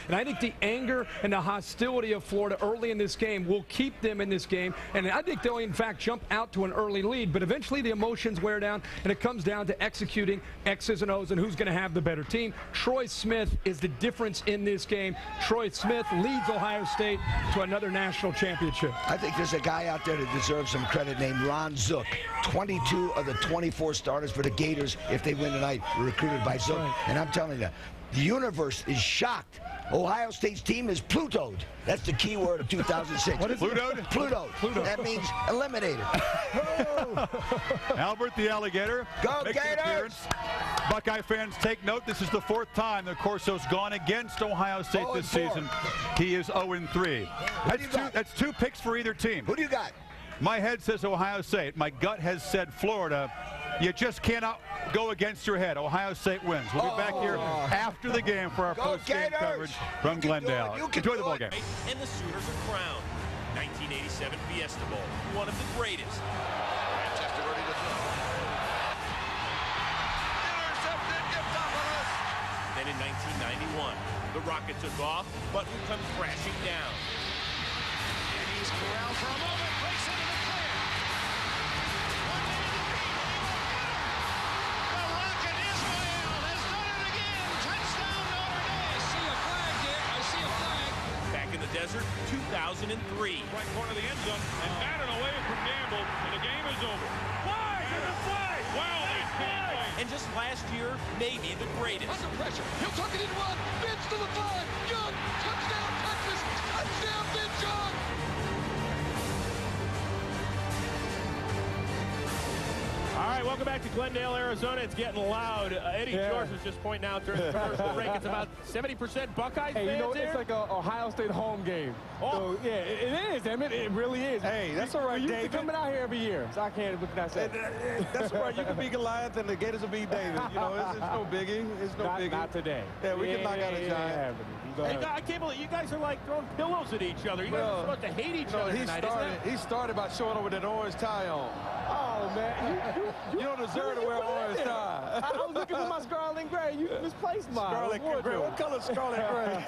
And I think the anger and the hostility of Florida early in this game will keep them in this game. And I think they'll, in fact, jump out to an early lead. But eventually the emotions wear down, and it comes down to executing X's and O's and who's going to have the better team. Troy Smith is the difference in this game. Troy Smith leads Ohio State to another national championship. I think there's a guy out there that deserves some credit named Ron Zook. 22 of the 24 starters for the Gators, if they win tonight, were recruited by Zook. Right. And I'm telling you, the universe is shocked. Ohio State's team is Plutoed. That's the key word of 2006. What is Plutoed? Plutoed. That means eliminated. Albert the Alligator Go makes an Gators! appearance. Buckeye fans, take note. This is the 4th time that Corso's gone against Ohio State this 0-4. season. He is 0-3. That's two picks for either team. Who do you got? My head says Ohio State. My gut has said Florida. You just cannot go against your head. Ohio State wins. We'll be back here after the game for our post-game coverage from Glendale. Enjoy the ball game. And the Sooners are crowned. 1987 Fiesta Bowl, one of the greatest. Manchester ready to throw. Intercepted, gift off of us. Then in 1991, the rocket took off, but who comes crashing down? And he's corralled for a moment. Breaks into the clear. 1 minute to beat. The rocket Israel has done it again. Touchdown Notre Dame. I see a flag here. I see a flag. Back in the desert, 2003. Right corner of the end zone and batted away from Gamble, and the game is over. Flag! There's a flag! Wow, they can't play. And just last year, maybe the greatest. Under pressure. He'll tuck it in one. Bench to the 5. Young. Touchdown Texas. Touchdown Ben Young. All right, welcome back to Glendale, Arizona. It's getting loud. Eddie George was just pointing out during the commercial break. It's about 70% Buckeye fans you know, here. it's like a Ohio State home game. Oh. So, yeah, it is, Emmett. It really is. Hey, that's all right, You're David. coming out here every year, so I can't, what can I say? That's all right. You can be Goliath and the Gators will be David. You know, it's no biggie. It's no biggie. Not today. Yeah, we can knock out a giant. I can't believe you guys are like throwing pillows at each other. You guys are supposed to hate each other tonight, isn't it? He started by showing up with an orange tie on. Oh, man. You don't deserve to wear an orange tie. I was looking for my scarlet gray. You misplaced mine. Scarlet gray. What color is scarlet gray?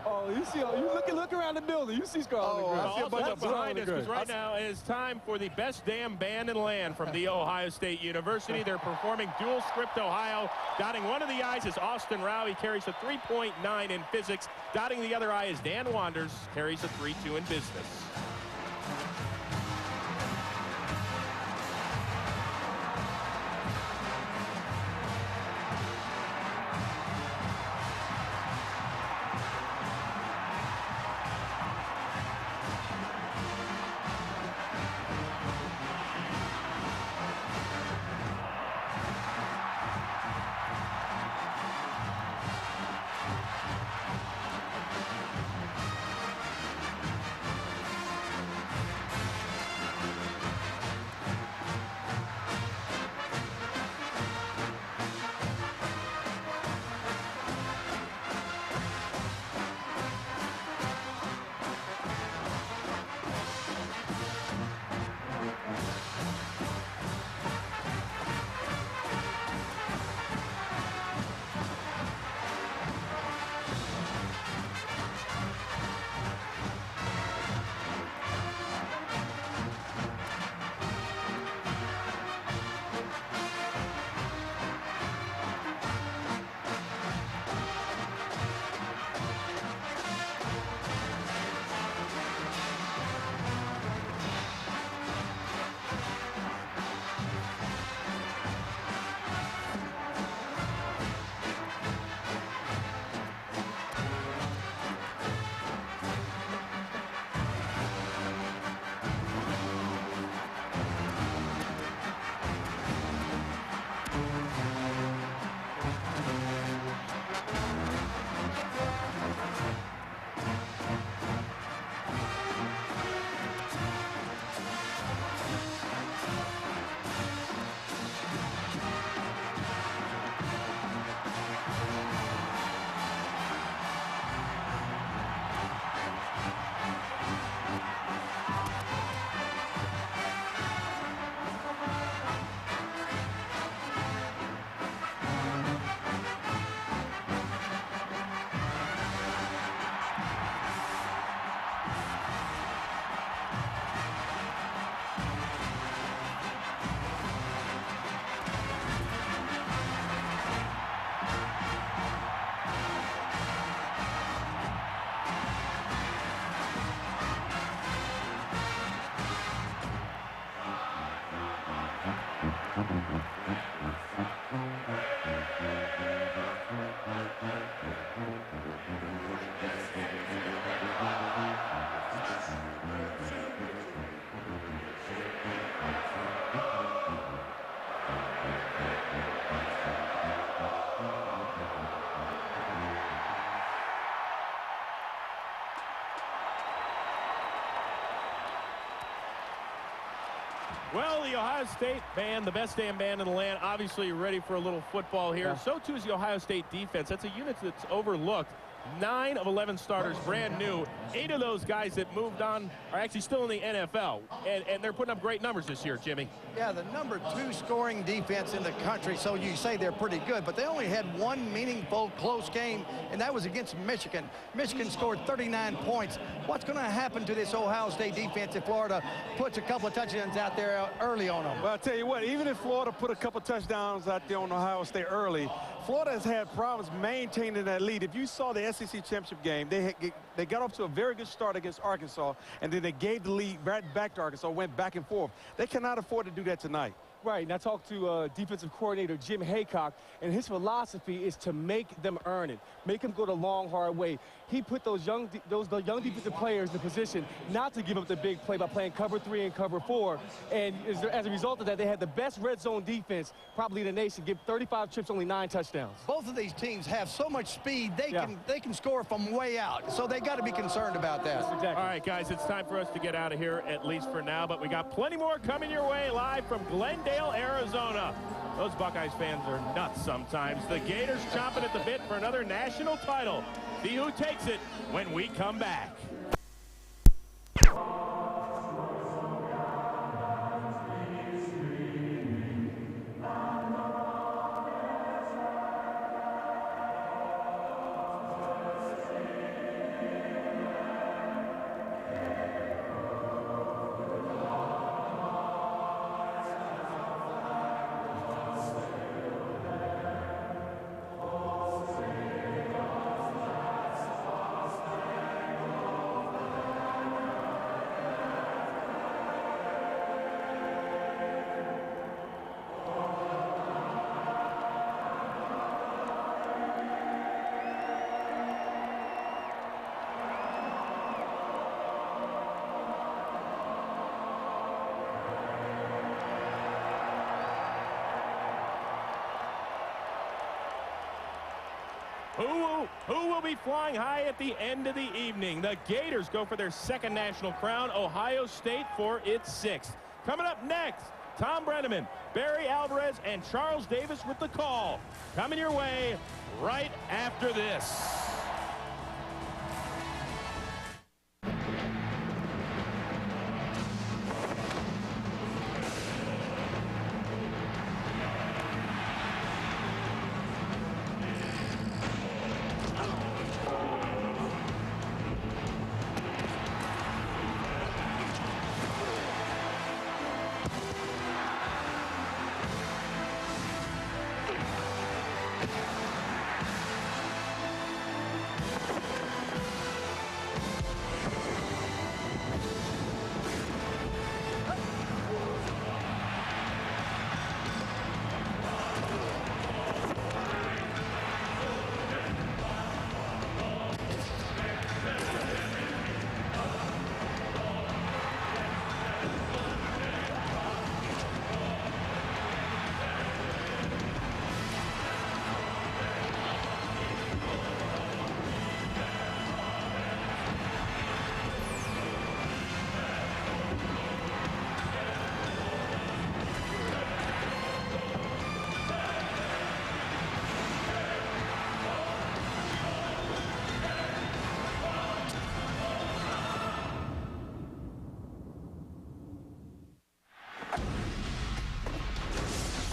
Oh, you see, you look around the building. You see scarlet gray. Also That's behind us, because gray. right now it is time for the best damn band in land from The Ohio State University. They're performing Dual Script Ohio. Dotting one of the I's is Austin Rao. He carries a 3.9 in physics. Dotting the other I is Dan Wanders. Carries a 3.2 in business. Well, the Ohio State band, the best damn band in the land, obviously ready for a little football here. Yeah. So too is the Ohio State defense. That's a unit that's overlooked. 9 of 11 starters, brand new. 8 of those guys that moved on are actually still in the NFL, and they're putting up great numbers this year, Jimmy. Yeah, the #2 scoring defense in the country, so you say they're pretty good, but they only had one meaningful close game, and that was against Michigan. Michigan scored 39 points. What's going to happen to this Ohio State defense if Florida puts a couple of touchdowns out there early on them? Well, I'll tell you what, even if Florida put a couple touchdowns out there on Ohio State early, Florida has had problems maintaining that lead. If you saw the SEC Championship game, they got off to a very good start against Arkansas, and then they gave the lead right back to Arkansas, went back and forth. They cannot afford to do that tonight. Right, and I talked to defensive coordinator Jim Haycock, and his philosophy is to make them earn it, make them go the long, hard way. He put those young defensive players in a position not to give up the big play by playing cover 3 and cover 4, and as a result of that, they had the best red zone defense probably in the nation, give 35 trips, only 9 touchdowns. Both of these teams have so much speed, they can score from way out, so they got to be concerned about that. Exactly. All right, guys, it's time for us to get out of here, at least for now, but we got plenty more coming your way live from Glendale, Arizona. Those Buckeyes fans are nuts sometimes. The Gators chomping at the bit for another national title. See who takes it when we come back. Who will be flying high at the end of the evening? The Gators go for their 2nd national crown. Ohio State for its 6th. Coming up next, Tom Brenneman, Barry Alvarez, and Charles Davis with the call. Coming your way right after this.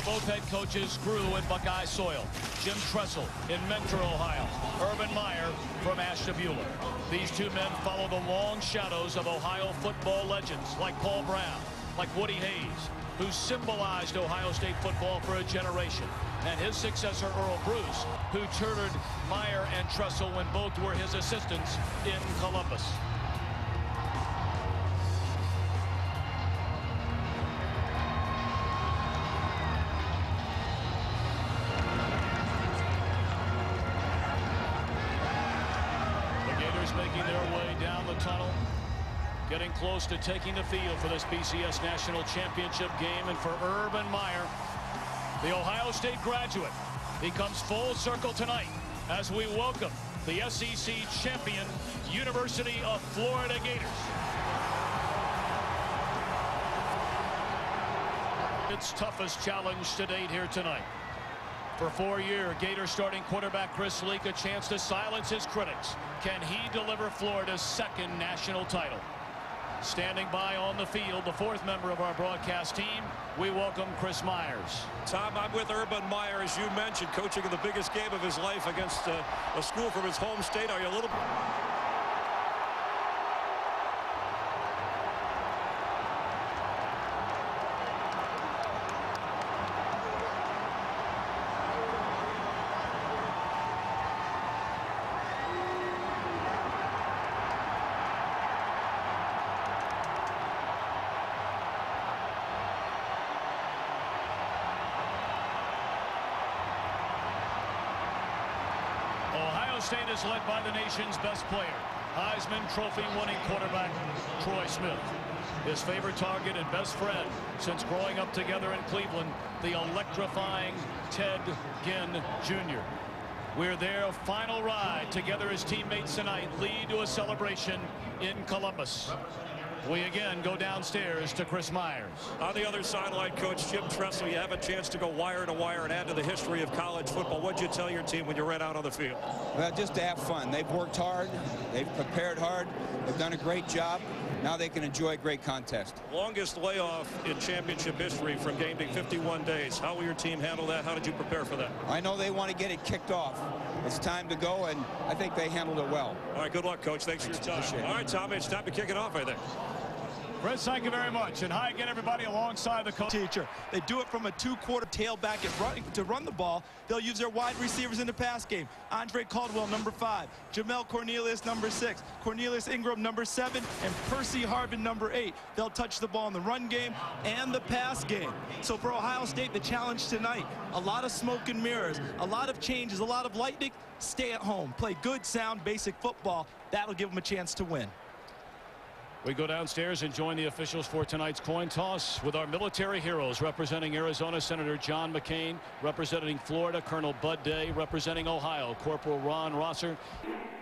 Both head coaches grew in Buckeye soil. Jim Tressel in Mentor, Ohio. Urban Meyer from Ashtabula. These two men follow the long shadows of Ohio football legends like Paul Brown, like Woody Hayes, who symbolized Ohio State football for a generation, and his successor Earl Bruce, who tutored Meyer and Tressel when both were his assistants in Columbus. Making their way down the tunnel, getting close to taking the field for this BCS National Championship game. And for Urban Meyer, the Ohio State graduate, he comes full circle tonight as we welcome the SEC champion University of Florida Gators. Its toughest challenge to date here tonight. For 4-year Gator starting quarterback Chris Leak a chance to silence his critics. Can he deliver Florida's second national title? Standing by on the field, the 4th member of our broadcast team, we welcome Chris Myers. Tom, I'm with Urban Meyer, as you mentioned, coaching in the biggest game of his life against a school from his home state. Are you a little... State is led by the nation's best player, Heisman Trophy winning quarterback Troy Smith. His favorite target and best friend since growing up together in Cleveland, the electrifying Ted Ginn Jr. We're their final ride together as teammates tonight lead to a celebration in Columbus. We again go downstairs to Chris Myers. On the other sideline, Coach Jim Tressel, you have a chance to go wire to wire and add to the history of college football. What'd you tell your team when you ran out on the field? Well, just to have fun. They've worked hard. They've prepared hard. They've done a great job. Now they can enjoy a great contest. Longest layoff in championship history from game day, 51 days. How will your team handle that? How did you prepare for that? I know they want to get it kicked off. It's time to go, and I think they handled it well. All right, good luck, Coach. Thanks for your time. All right, Tommy, it's time to kick it off, I think. Chris, thank you very much. And hi again, everybody, alongside the coach. Teacher. They do it from a 2-quarter tailback to run the ball. They'll use their wide receivers in the pass game. Andre Caldwell, number 5. Jamel Cornelius, number 6. Cornelius Ingram, number 7. And Percy Harvin, number 8. They'll touch the ball in the run game and the pass game. So for Ohio State, the challenge tonight, a lot of smoke and mirrors, a lot of changes, a lot of lightning. Stay at home. Play good, sound, basic football. That'll give them a chance to win. We go downstairs and join the officials for tonight's coin toss with our military heroes representing Arizona, Senator John McCain, representing Florida, Colonel Bud Day, representing Ohio, Corporal Ron Rosser.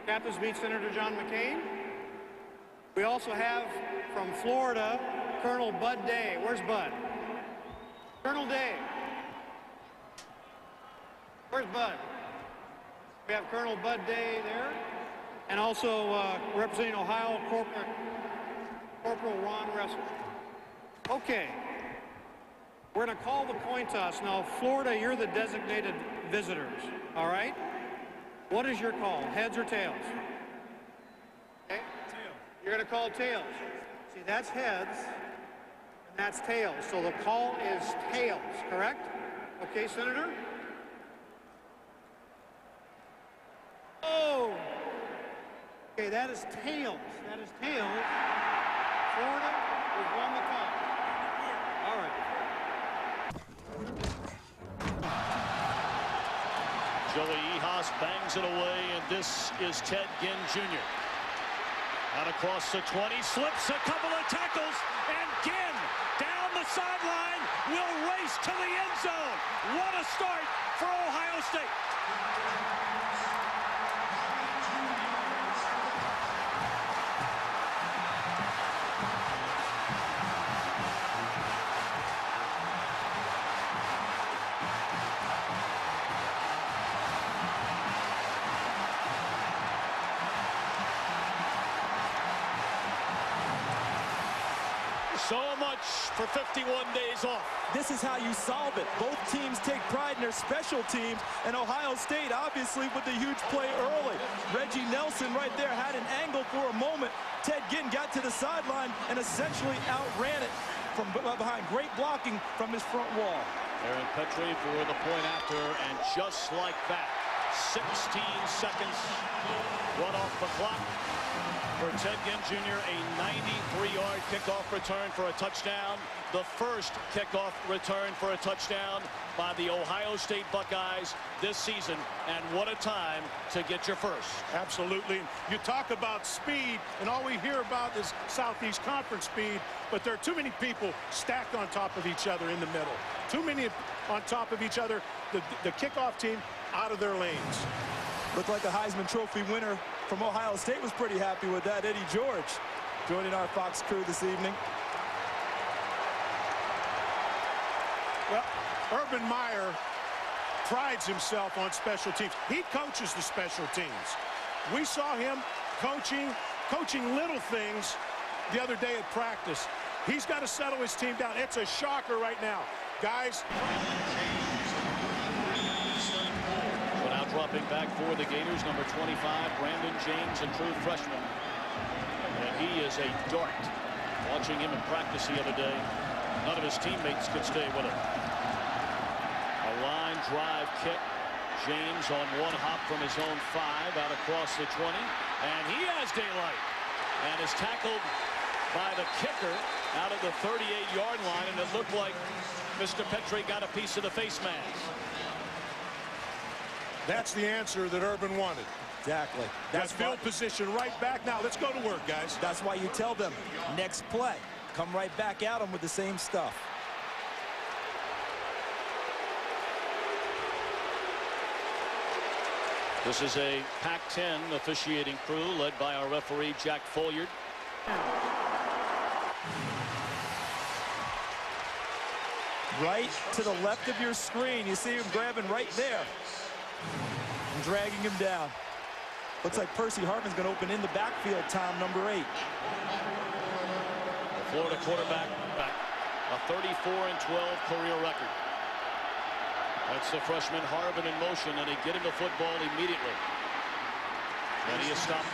Captains meet Senator John McCain. We also have from Florida, Colonel Bud Day. Where's Bud? Colonel Day. Where's Bud? We have Colonel Bud Day there. And also representing Ohio, Corporal Ron Rosser. Okay. We're going to call the coin toss. Now, Florida, you're the designated visitors. All right? What is your call? Heads or tails? Okay. Tails. You're going to call tails. See, that's heads, and that's tails. So the call is tails, correct? Okay, Senator? Oh! Okay, that is tails. That is tails. Florida, we've won the toss. All right. Joey Ehas bangs it away, and this is Ted Ginn Jr. Out across the 20, slips a couple of tackles, and Ginn down the sideline will race to the end zone. What a start for Ohio State. So much for 51 days off. This is how you solve it. Both teams take pride in their special teams, and Ohio State obviously with the huge play early. Reggie Nelson right there had an angle for a moment. Ted Ginn got to the sideline and essentially outran it from behind. Great blocking from his front wall. Aaron Petrie for the point after, and just like that, 16 seconds run off the clock for Ted Ginn Jr., a 93-yard kickoff return for a touchdown. The first kickoff return for a touchdown by the Ohio State Buckeyes this season. And what a time to get your first. Absolutely. You talk about speed, and all we hear about is Southeast Conference speed, but there are too many people stacked on top of each other in the middle. Too many on top of each other. The kickoff team out of their lanes. Looked like a Heisman Trophy winner from Ohio State was pretty happy with that. Eddie George joining our Fox crew this evening. Urban Meyer prides himself on special teams. He coaches the special teams. We saw him coaching little things the other day at practice. He's got to settle his team down. It's a shocker right now. Guys. But now dropping back for the Gators, number 25, Brandon James, a true freshman. And he is a dart. Watching him in practice the other day, none of his teammates could stay with him. A line drive kick. James on one hop from his own 5 out across the 20. And he has daylight. And is tackled by the kicker out of the 38-yard line. And it looked like Mr. Petrie got a piece of the face mask. That's the answer that Urban wanted. Exactly. That's field position right back. Now let's go to work, guys. That's why you tell them next play, come right back at them with the same stuff. This is a Pac-10 officiating crew led by our referee Jack Folliard. Right to the left of your screen, you see him grabbing right there and dragging him down. Looks like Percy Harvin's going to open in the backfield, Tom, number 8. The Florida quarterback back, a 34-12 career record. That's the freshman Harvin in motion, and he get him the football immediately. And he is stopped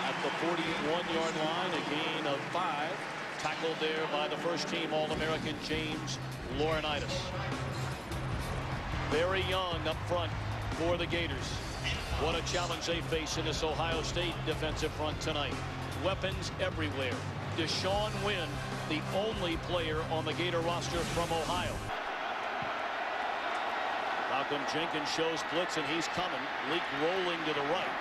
at the 41-yard line, a gain of 5. Tackled there by the first-team All-American James Laurinaitis. Very young up front for the Gators. What a challenge they face in this Ohio State defensive front tonight. Weapons everywhere. Deshaun Wynn, the only player on the Gator roster from Ohio. Malcolm Jenkins shows blitz, and he's coming. Leak rolling to the right.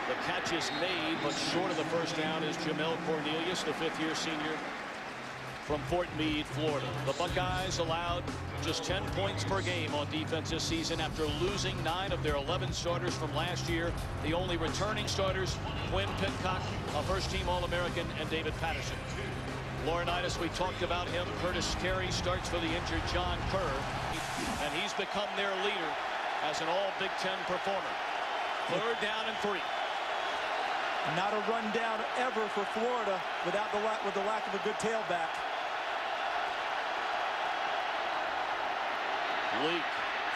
The catch is made, but short of the first down is Jamel Cornelius, the 5th-year senior from Fort Meade, Florida. The Buckeyes allowed just 10 points per game on defense this season after losing 9 of their 11 starters from last year. The only returning starters, Quinn Pitcock, a first-team All-American, and David Patterson. Laurinaitis, we talked about him. Curtis Carey starts for the injured John Kerr, and he's become their leader as an All-Big Ten performer. 3rd down and 3. Not a run down ever for Florida with the lack of a good tailback. Leak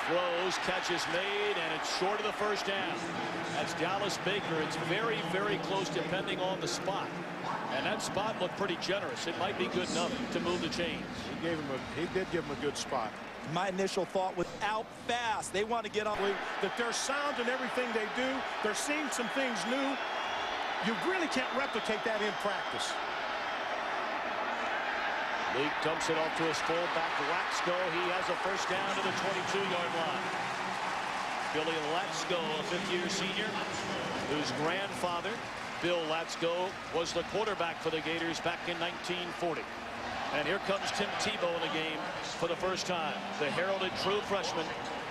throws, catch is made, and it's short of the first down. That's Dallas Baker. It's very, very close depending on the spot. And that spot looked pretty generous. It might be good enough to move the chains. He did give him a good spot. My initial thought was out fast. They want to get on. That they're sound in everything they do. They're seeing some things new. You really can't replicate that in practice. Leak dumps it off to his fullback, Latsko. He has a first down to the 22-yard line. Billy Latsko, a 5th-year senior, whose grandfather, Bill Latsko, was the quarterback for the Gators back in 1940. And here comes Tim Tebow in the game for the first time. The heralded true freshman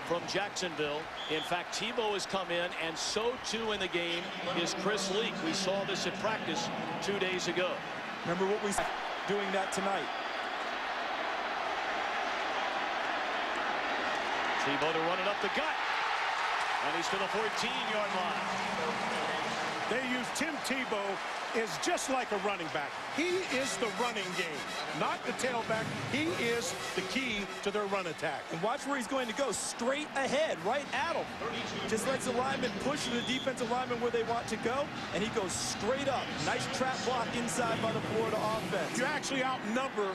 from Jacksonville. In fact, Tebow has come in, and so too in the game is Chris Leak. We saw this at practice 2 days ago. Remember what we said doing that tonight. Tebow to run it up the gut. And he's to the 14-yard line. They use Tim Tebow is just like a running back. He is the running game, not the tailback. He is the key to their run attack. And watch where he's going to go, straight ahead, right at him. Just lets the lineman push the defensive lineman where they want to go, and he goes straight up. Nice trap block inside by the Florida offense. You actually outnumber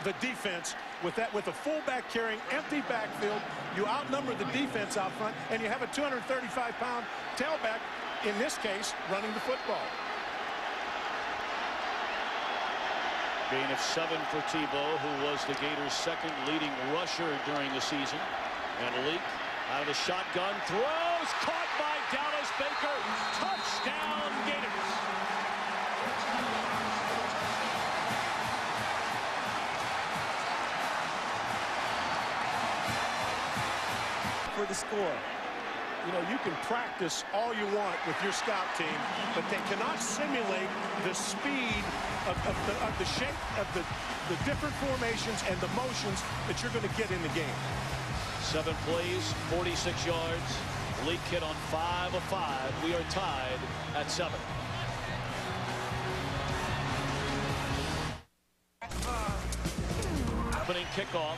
the defense with a fullback carrying empty backfield. You outnumber the defense out front, and you have a 235-pound tailback, in this case, running the football. Gain of 7 for Tebow, who was the Gators' 2nd leading rusher during the season. And Leak out of the shotgun, throws, caught by Dallas Baker. Touchdown, Gators. For the score. You know, you can practice all you want with your scout team, but they cannot simulate the speed of the shape of the different formations and the motions that you're going to get in the game. 7 plays, 46 yards. Leak hit on 5 of 5. We are tied at 7. Opening kickoff.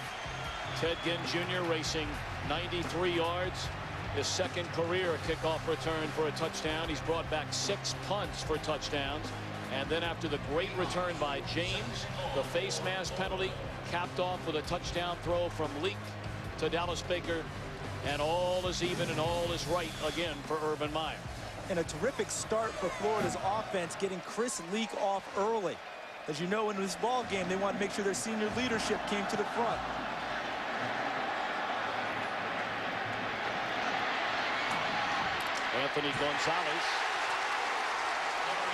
Ted Ginn Jr. racing 93 yards. His second career kickoff return for a touchdown. He's brought back 6 punts for touchdowns. And then after the great return by James, the face mask penalty capped off with a touchdown throw from Leak to Dallas Baker. And all is even and all is right again for Urban Meyer. And a terrific start for Florida's offense, getting Chris Leak off early. As you know, in this ball game, they want to make sure their senior leadership came to the front. Anthony Gonzalez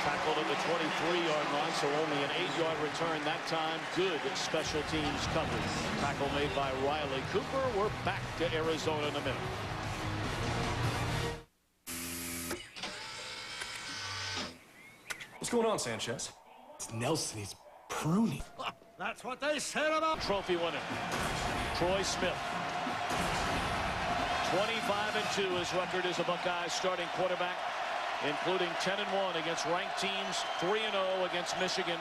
tackled at the 23-yard line, so only an 8-yard return that time. Good special teams coverage. Tackle made by Riley Cooper. We're back to Arizona in a minute. What's going on, Sanchez? It's Nelson. He's pruning. That's what they said about Trophy winner Troy Smith. 25-2 his record as a Buckeyes starting quarterback, including 10-1 against ranked teams, 3-0 against Michigan,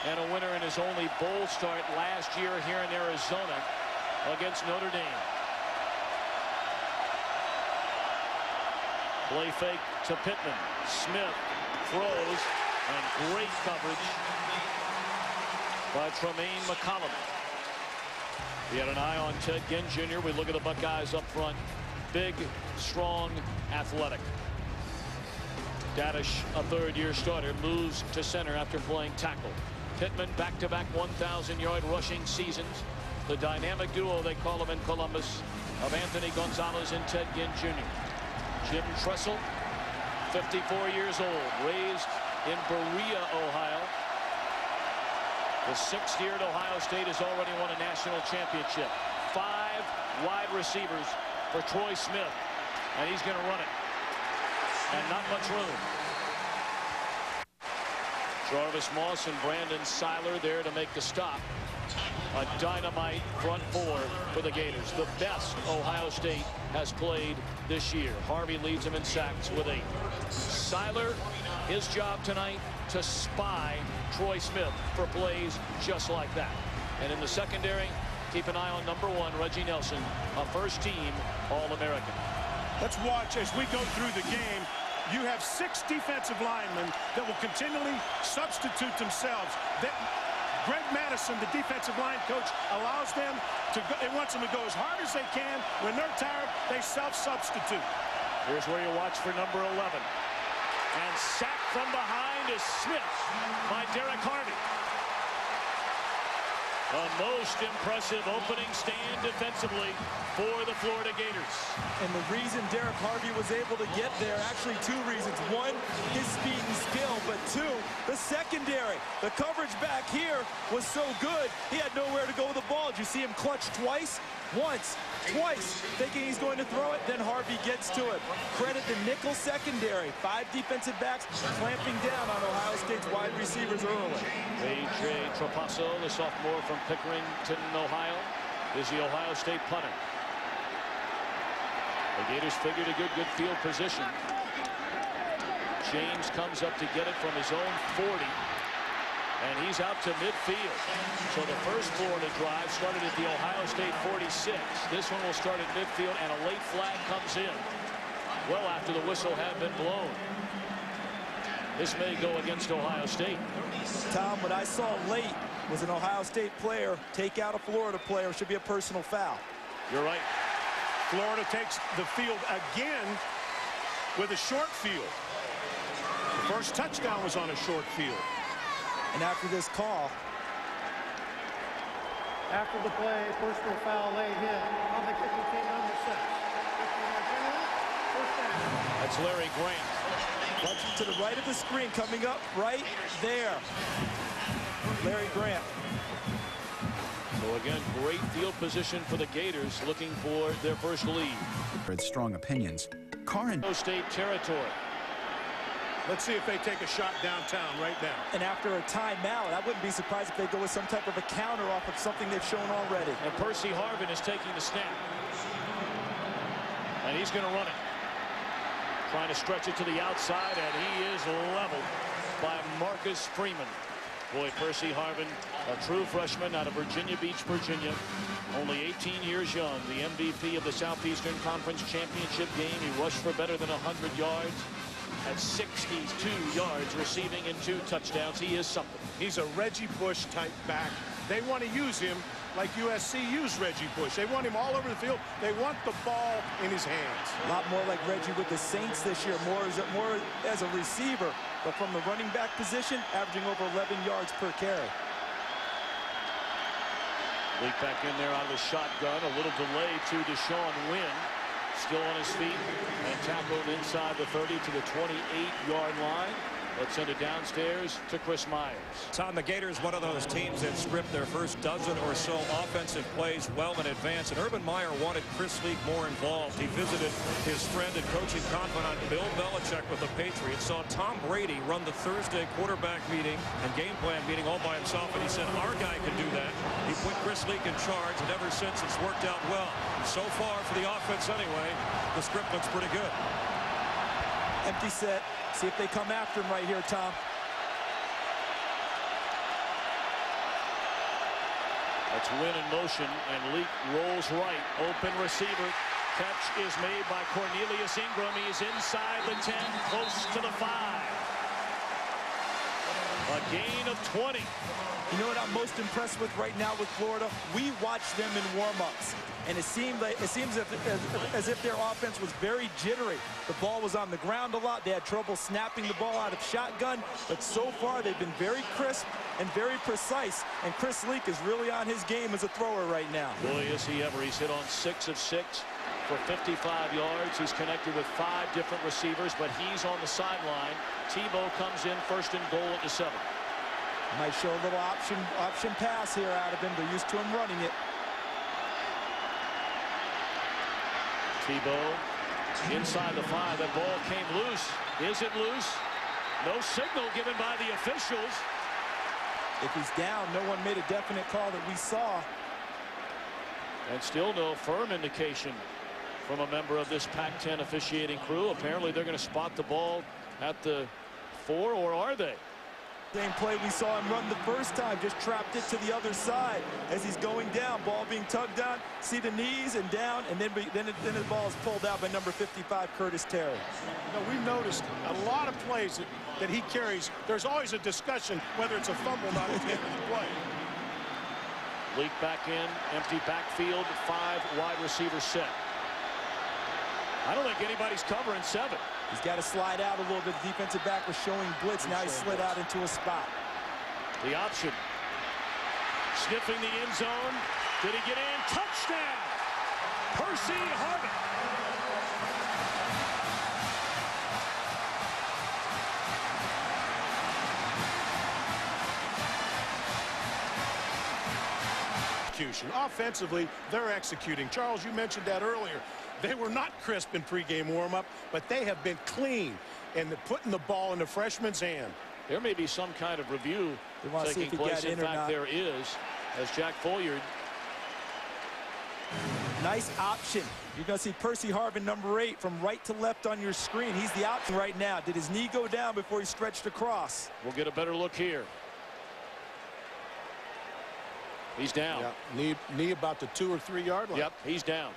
and a winner in his only bowl start last year here in Arizona against Notre Dame. Play fake to Pittman. Smith throws, and great coverage by Tremaine McCollum. We had an eye on Ted Ginn Jr. We look at the Buckeyes up front. Big, strong, athletic. Dadish, a third-year starter, moves to center after playing tackle. Pittman, back-to-back 1,000-yard rushing seasons. The dynamic duo, they call him in Columbus, of Anthony Gonzalez and Ted Ginn Jr. Jim Tressel, 54 years old, raised in Berea, Ohio. The 6th year at Ohio State has already won a national championship. 5 wide receivers for Troy Smith, and he's going to run it. And not much room. Jarvis Moss and Brandon Seiler there to make the stop. A dynamite front 4 for the Gators. The best Ohio State has played this year. Harvey leads them in sacks with 8. Seiler, his job tonight to spy Troy Smith for plays just like that. And in the secondary, keep an eye on number 1, Reggie Nelson, a first-team All-American. Let's watch as we go through the game. You have 6 defensive linemen that will continually substitute themselves. Greg Madison, the defensive line coach, allows them to go, it wants them to go as hard as they can. When they're tired, they self-substitute. Here's where you watch for number 11. And sacked from behind is Smith by Derek Harvey. A most impressive opening stand defensively for the Florida Gators. And the reason Derek Harvey was able to get there, actually 2 reasons. 1, his speed and skill, but 2, the secondary. The coverage back here was so good, he had nowhere to go with the ball. Did you see him clutch twice? Once, twice, thinking he's going to throw it, then Harvey gets to it. Credit the nickel secondary. 5 defensive backs clamping down on Ohio State's wide receivers early. A.J. Trapasso, the sophomore from Pickerington, Ohio, is the Ohio State punter. The Gators figured a good field position. James comes up to get it from his own 40. And he's out to midfield. So the first Florida drive started at the Ohio State 46. This one will start at midfield, and a late flag comes in well after the whistle had been blown. This may go against Ohio State. Tom, what I saw late was an Ohio State player take out a Florida player. Should be a personal foul. You're right. Florida takes the field again with a short field. The first touchdown was on a short field. And after this call, after the play, personal foul late hit on the kicking team number 6. That's Larry Grant. Watching to the right of the screen, coming up right there. Larry Grant. So again, great field position for the Gators, looking for their first lead. It's strong opinions. Ohio State territory. Let's see if they take a shot downtown right now. And after a timeout, I wouldn't be surprised if they go with some type of a counter off of something they've shown already. And Percy Harvin is taking the snap. And he's going to run it. Trying to stretch it to the outside, and he is leveled by Marcus Freeman. Boy, Percy Harvin, a true freshman out of Virginia Beach, Virginia. Only 18 years young, the MVP of the Southeastern Conference Championship game. He rushed for better than 100 yards. At 62 yards receiving and 2 touchdowns. He is something. He's a Reggie Bush type back. They want to use him like USC used Reggie Bush. They want him all over the field. They want the ball in his hands. A lot more like Reggie with the Saints this year, more as a receiver, but from the running back position, averaging over 11 yards per carry. Leak back in there out of the shotgun. A little delay to Deshaun Wynn. Still on his feet and tackled inside the 30 to the 28-yard line. Let's send it downstairs to Chris Myers. Tom, the Gators, one of those teams that script their first dozen or so offensive plays well in advance, and Urban Meyer wanted Chris Leak more involved. He visited his friend and coaching confidant Bill Belichick with the Patriots, saw Tom Brady run the Thursday quarterback meeting and game plan meeting all by himself, and he said, our guy can do that. He put Chris Leak in charge, and ever since it's worked out well. So far for the offense anyway, the script looks pretty good. Empty set. See if they come after him right here, Tom. That's Wynn in motion, and Leak rolls right. Open receiver. Catch is made by Cornelius Ingram. He is inside the 10, close to the 5. A gain of 20. You know what I'm most impressed with right now with Florida? We watched them in warm-ups, and it seems as if their offense was very jittery. The ball was on the ground a lot. They had trouble snapping the ball out of shotgun, but so far they've been very crisp and very precise, and Chris Leak is really on his game as a thrower right now. Boy, is he ever. He's hit on 6 of 6 for 55 yards. He's connected with 5 different receivers, but he's on the sideline. Tebow comes in first and goal at the 7. Might show a little option pass here out of him. They're used to him running it. Tebow inside the 5. That ball came loose. Is it loose? No signal given by the officials. If he's down, no one made a definite call that we saw. And still no firm indication from a member of this Pac-10 officiating crew. Apparently they're going to spot the ball at the 4, or are they? Same play we saw him run the first time, just trapped it to the other side as he's going down. Ball being tugged down, see the knees and down, and then the ball is pulled out by number 55, Curtis Terry. We've noticed a lot of plays that he carries. There's always a discussion whether it's a fumble or not at the end of the play. Leak back in, empty backfield, 5 wide receiver set. I don't think anybody's covering 7. He's got to slide out a little bit. The defensive back was showing blitz. Now he slid out into a spot. The option. Sniffing the end zone. Did he get in? Touchdown! Percy Harvin. Offensively, they're executing. Charles, you mentioned that earlier. They were not crisp in pregame warm-up, but they have been clean and putting the ball in the freshman's hand. There may be some kind of review taking place. In fact, there is, as Jack Folliard. Nice option. You're going to see Percy Harvin, number 8, from right to left on your screen. He's the option right now. Did his knee go down before he stretched across? We'll get a better look here. He's down. Yeah, knee about the 2 or 3 yard line. Yep, he's down.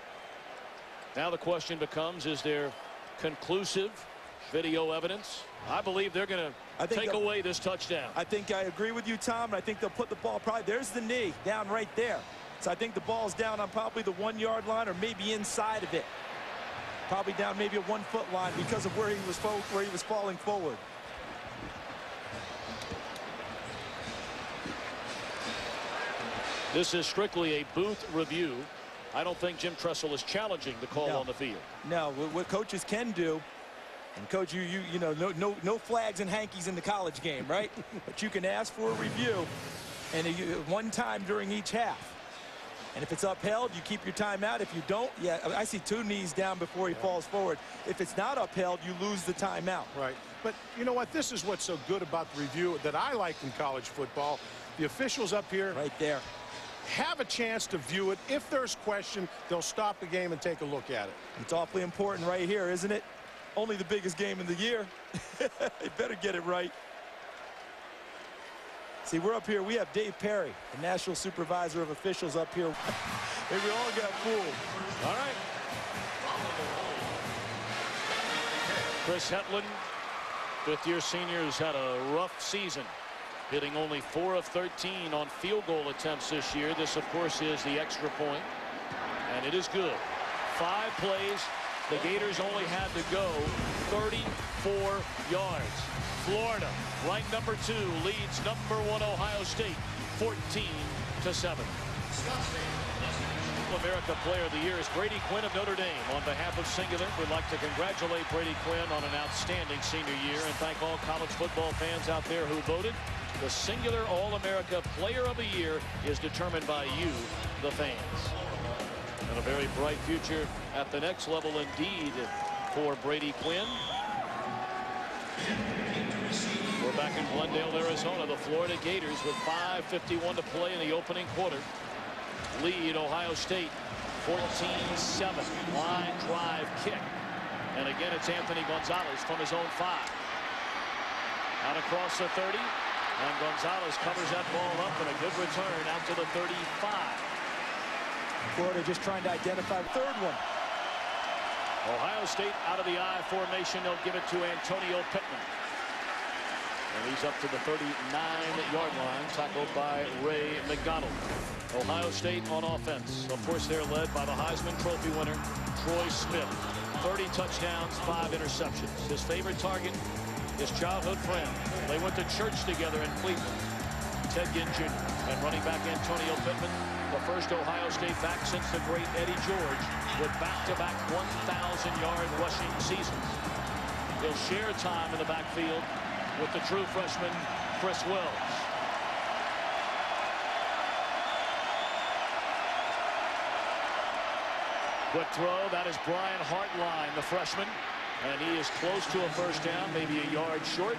Now the question becomes, is there conclusive video evidence? I believe they're going to take away this touchdown. I think I agree with you, Tom, and I think they'll put the ball probably, there's the knee down right there. So I think the ball's down on probably the 1 yard line or maybe inside of it. Probably down maybe a 1 foot line because of where he was falling forward. This is strictly a booth review. I don't think Jim Tressel is challenging the call on the field. No, what coaches can do, and coach, you know, no flags and hankies in the college game, right? But you can ask for a review, and one time during each half. And if it's upheld, you keep your timeout. If you don't, I see 2 knees down before he falls forward. If it's not upheld, you lose the timeout. Right. But you know what? This is what's so good about the review that I like in college football. The officials up here. Right there. have a chance to view it. If there's question, they'll stop the game and take a look at it. It's awfully important right here, isn't it? Only the biggest game in the year. They better get it right. See, we're up here. We have Dave Perry, the National Supervisor of Officials, up here. Maybe we all got fooled. All right. Chris Hetland, fifth-year senior, has had a rough season, hitting only 4 of 13 on field goal attempts this year. This, of course, is the extra point, and it is good. 5 plays. The Gators only had to go 34 yards. Florida, ranked number 2, leads number 1 Ohio State 14-7. America Player of the Year is Brady Quinn of Notre Dame. On behalf of Singular, we'd like to congratulate Brady Quinn on an outstanding senior year and thank all college football fans out there who voted. The Singular All-America Player of the Year is determined by you, the fans. And a very bright future at the next level indeed for Brady Quinn. We're back in Glendale, Arizona. The Florida Gators with 5:51 to play in the opening quarter lead Ohio State 14-7. Line drive kick. And again, it's Anthony Gonzalez from his own 5. Out across the 30. And Gonzalez covers that ball up and a good return out to the 35. Florida just trying to identify the third one. Ohio State out of the I formation. They'll give it to Antonio Pittman. And he's up to the 39-yard line, tackled by Ray McDonald. Ohio State on offense. Of course, they're led by the Heisman Trophy winner, Troy Smith. 30 touchdowns, 5 interceptions. His favorite target, his childhood friend. They went to church together in Cleveland. Ted Ginn Jr. And running back Antonio Pittman, the first Ohio State back since the great Eddie George, with back-to-back 1,000-yard rushing seasons. He'll share time in the backfield with the true freshman, Chris Wells. Quick throw, that is Brian Hartline, the freshman. And he is close to a first down, maybe a yard short.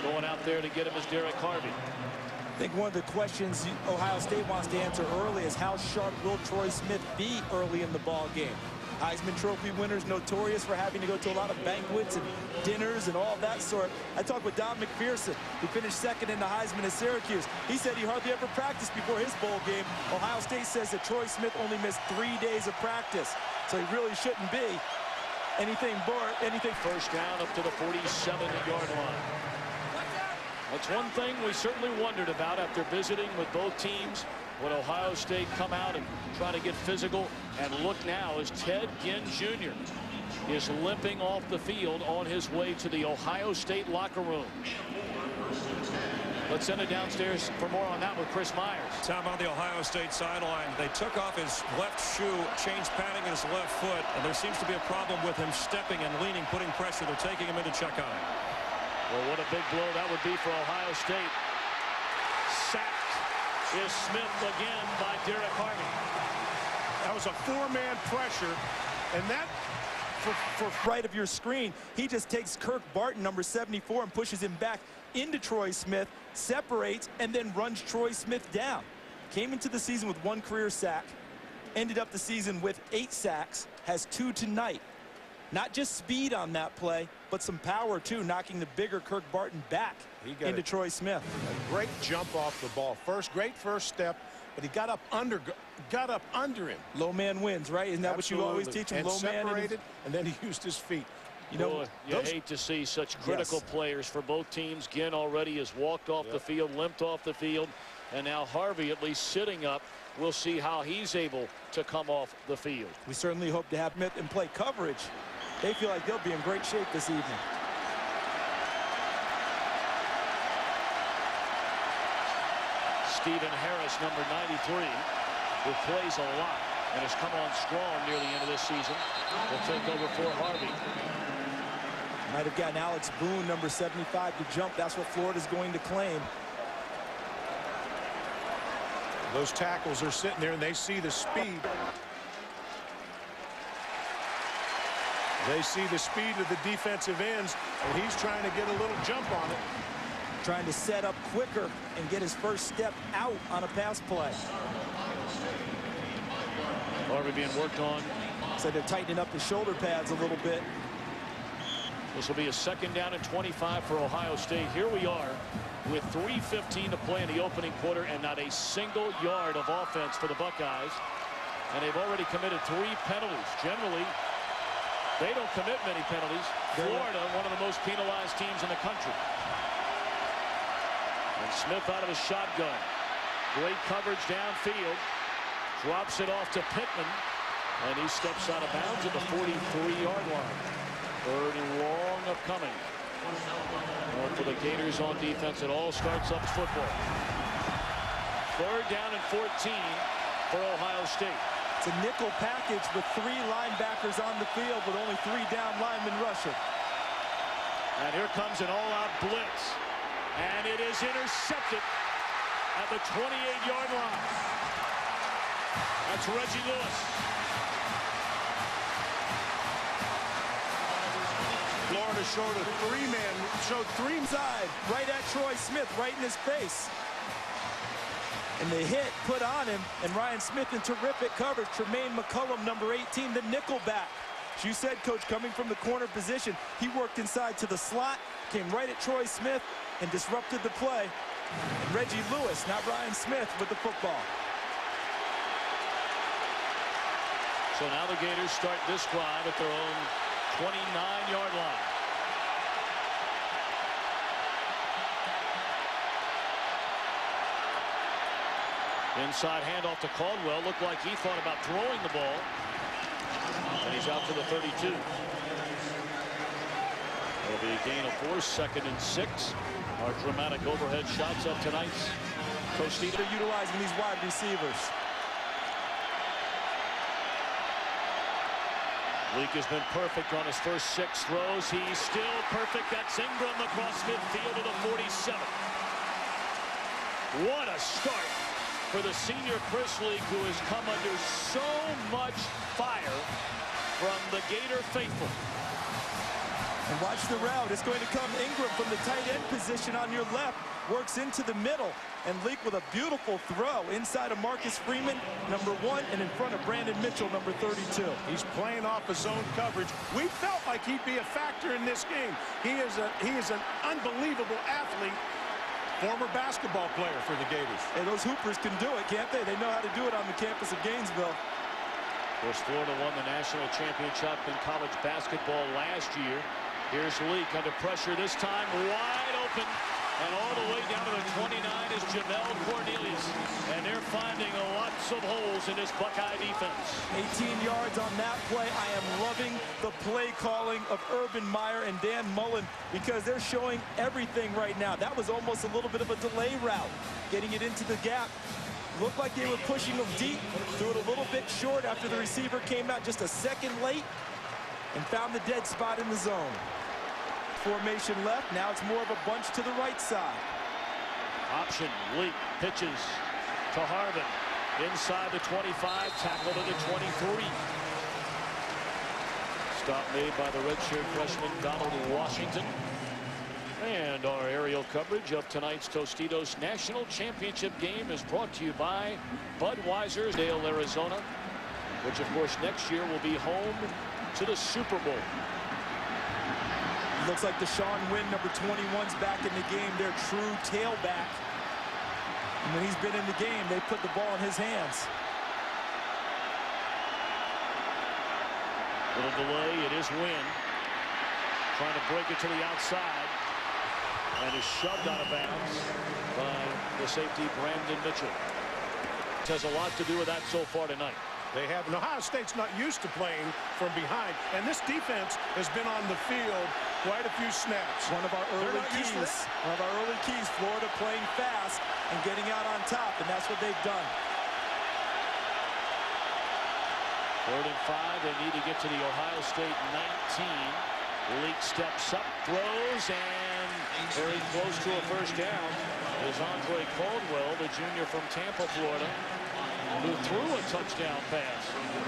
Going out there to get him is Derek Harvey. I think one of the questions Ohio State wants to answer early is how sharp will Troy Smith be early in the ball game. Heisman Trophy winners notorious for having to go to a lot of banquets and dinners and all that sort. I talked with Don McPherson, who finished second in the Heisman at Syracuse. He said he hardly ever practiced before his bowl game. Ohio State says that Troy Smith only missed 3 days of practice, so he really shouldn't be anything more. First down up to the 47-yard line. That's one thing we certainly wondered about after visiting with both teams. Would Ohio State come out and try to get physical? And look now as Ted Ginn Jr. is limping off the field on his way to the Ohio State locker room. Let's send it downstairs for more on that with Chris Myers. Tom, on the Ohio State sideline, they took off his left shoe, changed padding in his left foot, and there seems to be a problem with him stepping and leaning, putting pressure. They're taking him in to check on him. Well, what a big blow that would be for Ohio State. Sacked is Smith again by Derek Harvey. That was a 4-man pressure, and that for right of your screen, he just takes Kirk Barton, number 74, and pushes him back into Troy Smith, separates, and then runs Troy Smith down. Came into the season with 1 career sack, ended up the season with 8 sacks, has 2 tonight. Not just speed on that play, but some power too, knocking the bigger Kirk Barton back into Troy Smith. A great jump off the ball. Great first step, but he got up under him. Low man wins, right? Isn't that Absolutely. what you always teach him? And low separated, and then he used his feet. You know, you hate to see such critical players for both teams. Ginn already has walked off the field, limped off the field, and now Harvey at least sitting up. We'll see how he's able to come off the field. We certainly hope to have Smith and play coverage. They feel like they'll be in great shape this evening. Stephen Harris, number 93, who plays a lot and has come on strong near the end of this season, will take over for Harvey. Might have gotten Alex Boone, number 75, to jump. That's what Florida's going to claim. Those tackles are sitting there, and they see the speed. They see the speed of the defensive ends, and he's trying to get a little jump on it. Trying to set up quicker and get his first step out on a pass play. Harvey being worked on. So they're tightening up the shoulder pads a little bit. This will be a 2nd down and 25 for Ohio State. Here we are with 3:15 to play in the opening quarter and not a single yard of offense for the Buckeyes. And they've already committed 3 penalties. Generally, they don't commit many penalties. Florida, one of the most penalized teams in the country. And Smith out of the shotgun. Great coverage downfield. Drops it off to Pittman. And he steps out of bounds at the 43-yard line. 3rd and long upcoming. For the Gators on defense, it all starts up football. 3rd down and 14 for Ohio State. It's a nickel package with 3 linebackers on the field with only 3 down linemen rushing. And here comes an all-out blitz. And it is intercepted at the 28-yard line. That's Reggie Lewis. Florida showed a 3-man, showed 3 side right at Troy Smith, right in his face. And the hit put on him, and Ryan Smith in terrific coverage. Tremaine McCullum, number 18, the nickel back. As you said, Coach, coming from the corner position, he worked inside to the slot, came right at Troy Smith, and disrupted the play. And Reggie Lewis, not Ryan Smith, with the football. So now the Gators start this drive at their own 29-yard line. Inside handoff to Caldwell. Looked like he thought about throwing the ball. And he's out to the 32. It'll be a gain of 4, 2nd and 6. Our dramatic overhead shots of tonight's Tostitos. They're utilizing these wide receivers. Leak has been perfect on his first 6 throws. He's still perfect. That's Ingram across midfield to the 47. What a start for the senior Chris Leak, who has come under so much fire from the Gator faithful. And watch the route. It's going to come Ingram from the tight end position on your left. Works into the middle. And Leak with a beautiful throw inside of Marcus Freeman, number 1, and in front of Brandon Mitchell, number 32. He's playing off his own coverage. We felt like he'd be a factor in this game. He is an unbelievable athlete. Former basketball player for the Gators. And those Hoopers can do it, can't they? They know how to do it on the campus of Gainesville. Of course, Florida won the national championship in college basketball last year. Here's Leak under pressure this time, wide open. And all the way down to the 29 is Jamel Cornelius. And they're finding lots of holes in this Buckeye defense. 18 yards on that play. I am loving the play calling of Urban Meyer and Dan Mullen because they're showing everything right now. That was almost a little bit of a delay route, getting it into the gap. Looked like they were pushing them deep, threw it a little bit short after the receiver came out just a second late and found the dead spot in the zone. Formation left. Now it's more of a bunch to the right side. Option. Leak pitches to Harvin. Inside the 25. Tackled at the 23. Stop made by the redshirt freshman Donald Washington. And our aerial coverage of tonight's Tostitos National Championship Game is brought to you by Budweiser, Dale, Arizona, which of course next year will be home to the Super Bowl. Looks like Deshaun Wynn, number 21's back in the game, their true tailback. And when he's been in the game, they put the ball in his hands. Little delay, it is Wynn. Trying to break it to the outside. And is shoved out of bounds by the safety, Brandon Mitchell. It has a lot to do with that so far tonight. They have. And Ohio State's not used to playing from behind. And this defense has been on the field quite a few snaps. One of our early keys. One of our early keys, Florida playing fast and getting out on top, and that's what they've done. 3rd and 5. They need to get to the Ohio State 19. Leak steps up, throws, and very close to a first down is Andre Caldwell, the junior from Tampa, Florida, who threw a touchdown pass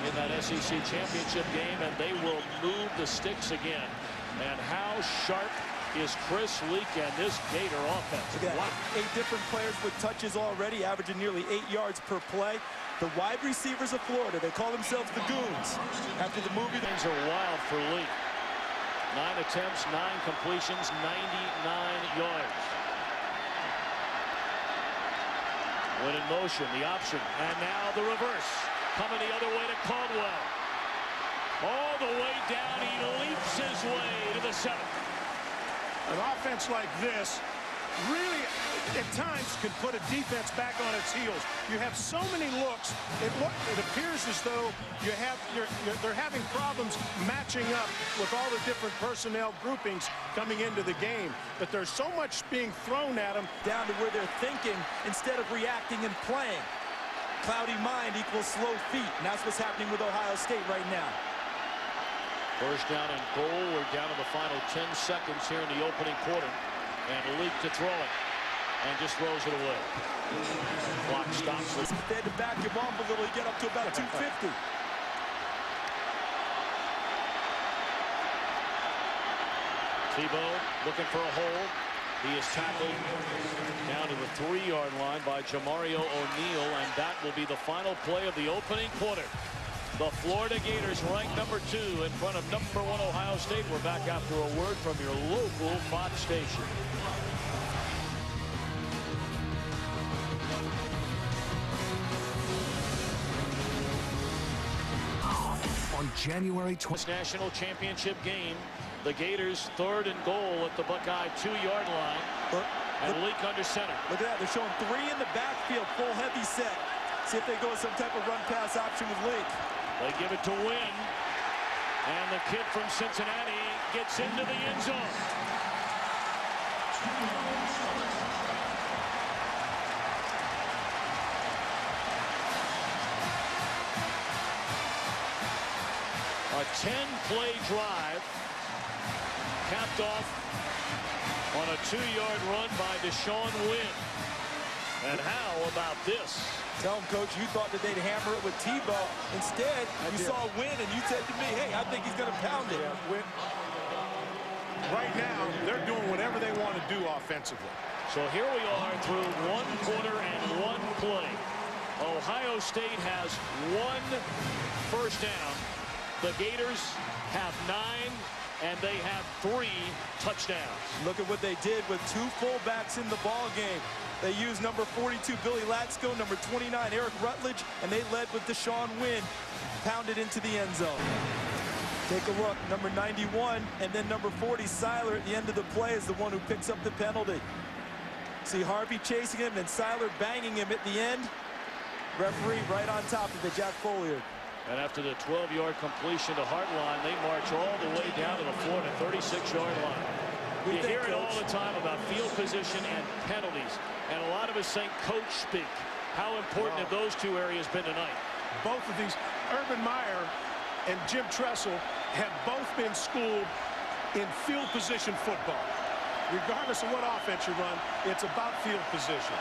in that SEC championship game, and they will move the sticks again. And how sharp is Chris Leak and this Gator offense? Wow. 8 different players with touches already, averaging nearly 8 yards per play. The wide receivers of Florida, they call themselves the Goons. After the movie, things are wild for Lee. 9 attempts, 9 completions, 99 yards. When in motion, the option, and now the reverse. Coming the other way to Caldwell. All the way down, he leaps his way to the 7th. An offense like this really, at times, can put a defense back on its heels. You have so many looks. It appears as though they're having problems matching up with all the different personnel groupings coming into the game. But there's so much being thrown at them. Down to where they're thinking instead of reacting and playing. Cloudy mind equals slow feet, and that's what's happening with Ohio State right now. First down and goal. We're down to the final 10 seconds here in the opening quarter. And Leak to throw it. And just throws it away. Clock stops. They had to back him off a little to get up to about 250. Tebow looking for a hold. He is tackled down to the 3-yard line by Jamario O'Neal, and that will be the final play of the opening quarter. The Florida Gators ranked number 2 in front of number 1 Ohio State. We're back after a word from your local Fox station. On January 20th, National Championship Game, the Gators 3rd and goal at the Buckeye 2-yard line. And Leak under center. Look at that. They're showing 3 in the backfield, full heavy set. See if they go with some type of run-pass option with Leak. They give it to Wynn. And the kid from Cincinnati gets into the end zone. A 10-play drive capped off on a 2-yard run by Deshaun Wynn. And how about this? Tell him, Coach, you thought that they'd hammer it with Tebow. Instead, you saw Wynn, and you said to me, hey, I think he's going to pound it. Right now, they're doing whatever they want to do offensively. So here we are through 1 quarter and 1 play. Ohio State has 1 first down. The Gators have 9, and they have 3 touchdowns. Look at what they did with 2 fullbacks in the ball game. They used number 42, Billy Latsko, number 29, Eric Rutledge, and they led with Deshaun Wynn, pounded into the end zone. Take a look, number 91, and then number 40, Seiler, at the end of the play is the one who picks up the penalty. See Harvey chasing him, and Seiler banging him at the end. Referee right on top of it, Jack Folliard. And after the 12-yard completion to Hartline, they march all the way down to the Florida 36-yard line. You hear it all the time about field position and penalties. And a lot of us think coach speak. How important have those 2 areas been tonight? Both of these, Urban Meyer and Jim Tressel, have both been schooled in field position football. Regardless of what offense you run, it's about field position.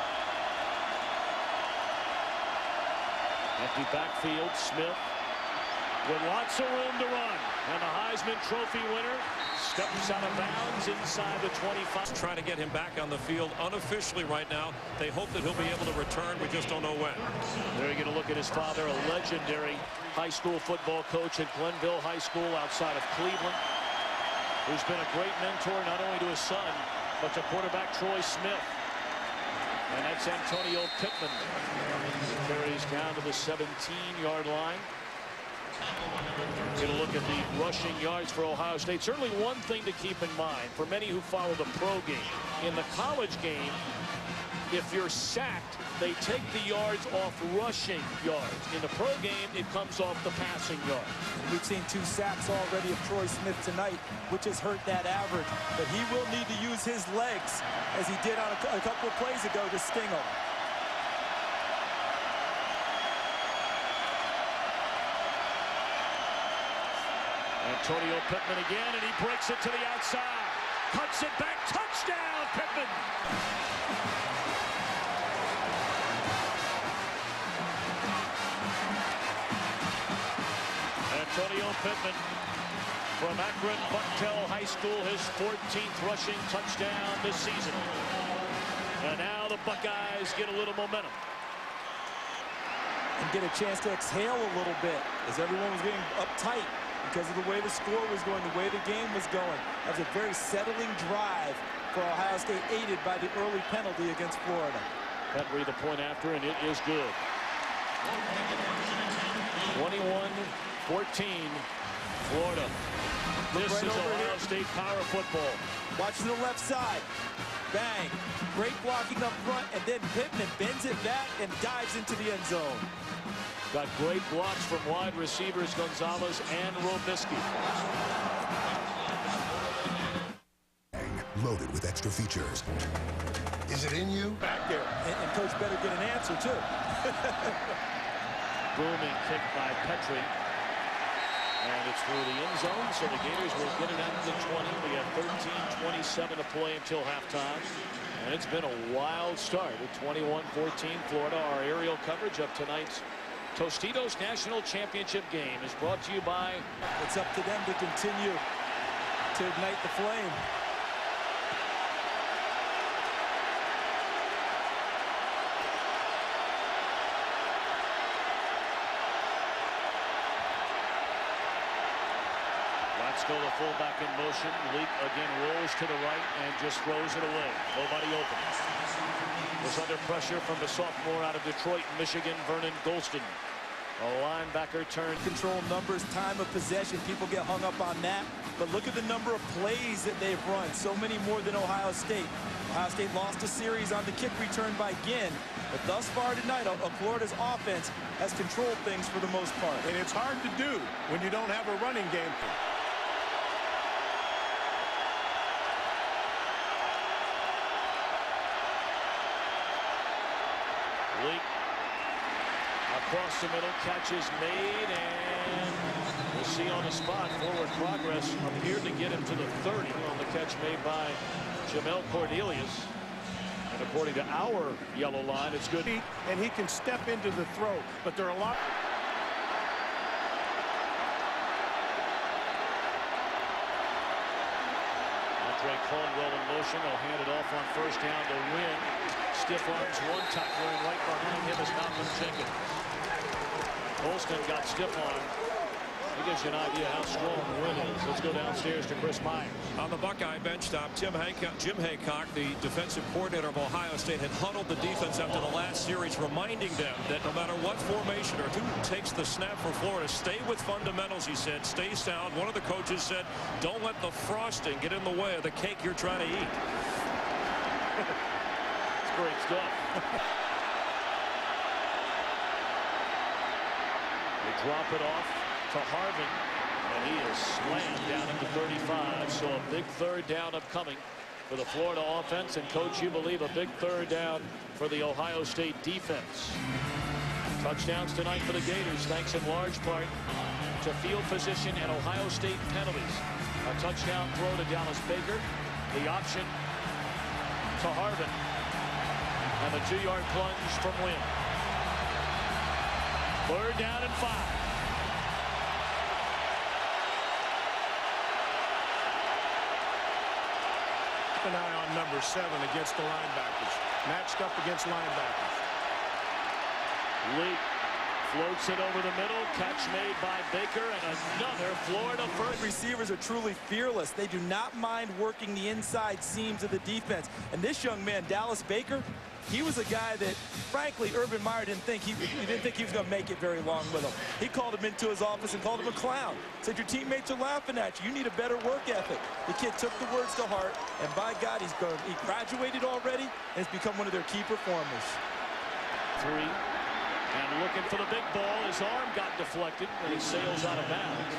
Empty backfield, Smith with lots of room to run. And the Heisman Trophy winner steps out of bounds inside the 25. Trying to get him back on the field unofficially right now. They hope that he'll be able to return. We just don't know when. There you're going to look at his father, a legendary high school football coach at Glenville High School outside of Cleveland, who's been a great mentor not only to his son, but to quarterback Troy Smith. And that's Antonio Pittman. Carries down to the 17-yard line. Get a look at the rushing yards for Ohio State. Certainly one thing to keep in mind for many who follow the pro game. In the college game, if you're sacked, they take the yards off rushing yards. In the pro game, it comes off the passing yards. We've seen 2 sacks already of Troy Smith tonight, which has hurt that average. But he will need to use his legs, as he did on a couple of plays ago, to sting him. Antonio Pittman again, and he breaks it to the outside. Cuts it back. Touchdown, Pittman! Antonio Pittman from Akron Bucktel High School, his 14th rushing touchdown this season. And now the Buckeyes get a little momentum. and get a chance to exhale a little bit as everyone was getting uptight because of the way the score was going, the way the game was going. That was a very settling drive for Ohio State, aided by the early penalty against Florida. Petrie the point after, and it is good. 21-14, Florida. This is Ohio State power football. Watch to the left side. Bang. Great blocking up front, and then Pittman bends it back and dives into the end zone. Got great blocks from wide receivers Gonzalez and Robisky. Loaded with extra features. Is it in you? Back there. And Coach better get an answer, too. Booming kick by Petrie. And it's through the end zone, so the Gators will get it out to the 20. We have 13:27 to play until halftime. And it's been a wild start at 21-14 Florida. Our aerial coverage of tonight's Tostitos National Championship Game is brought to you by... It's up to them to continue to ignite the flame. Let's go the fullback in motion. Leak again rolls to the right and just throws it away. Nobody open. Was under pressure from the sophomore out of Detroit, Michigan, Vernon Golston. A linebacker turn. Control numbers, time of possession. People get hung up on that. But look at the number of plays that they've run. So many more than Ohio State. Ohio State lost a series on the kick return by Ginn. But thus far tonight, Florida's offense has controlled things for the most part. And it's hard to do when you don't have a running game. Leak across the middle, catch is made, and we'll see on the spot. Forward progress appeared to get him to the 30 on the catch made by Jamel Cornelius. And according to our yellow line, it's good. And he can step into the throw, but there are a lot. Andre Caldwell in motion. They'll hand it off on first down to Wynn. Stiff arms one tackler, and right behind him is Malcolm Jenkins. Golston got stiff arm. He gives you an idea how strong Wynn is. Let's go downstairs to Chris Myers. On the Buckeye bench stop, Jim Haycock, the defensive coordinator of Ohio State, had huddled the defense after the last series, reminding them that no matter what formation or who takes the snap for Florida, stay with fundamentals, he said. Stay sound. One of the coaches said, don't let the frosting get in the way of the cake you're trying to eat. It's great stuff. They drop it off to Harvin, and he is slammed down into 35. So a big third down upcoming for the Florida offense. And coach, you believe a big third down for the Ohio State defense. Touchdowns tonight for the Gators, thanks in large part to field position and Ohio State penalties. A touchdown throw to Dallas Baker, the option to Harvin, and the 2-yard plunge from Wynn. Third down and 5. An eye on number 7 against the linebackers. Matched up against linebackers. Leak floats it over the middle. Catch made by Baker, and another Florida first. Receivers are truly fearless. They do not mind working the inside seams of the defense. And this young man, Dallas Baker, he was a guy that, frankly, Urban Meyer didn't think he was going to make it very long with him. He called him into his office and called him a clown. Said, your teammates are laughing at you. You need a better work ethic. The kid took the words to heart, and by God, he graduated already and has become one of their key performers. 3. And looking for the big ball. His arm got deflected, and he sails out of bounds.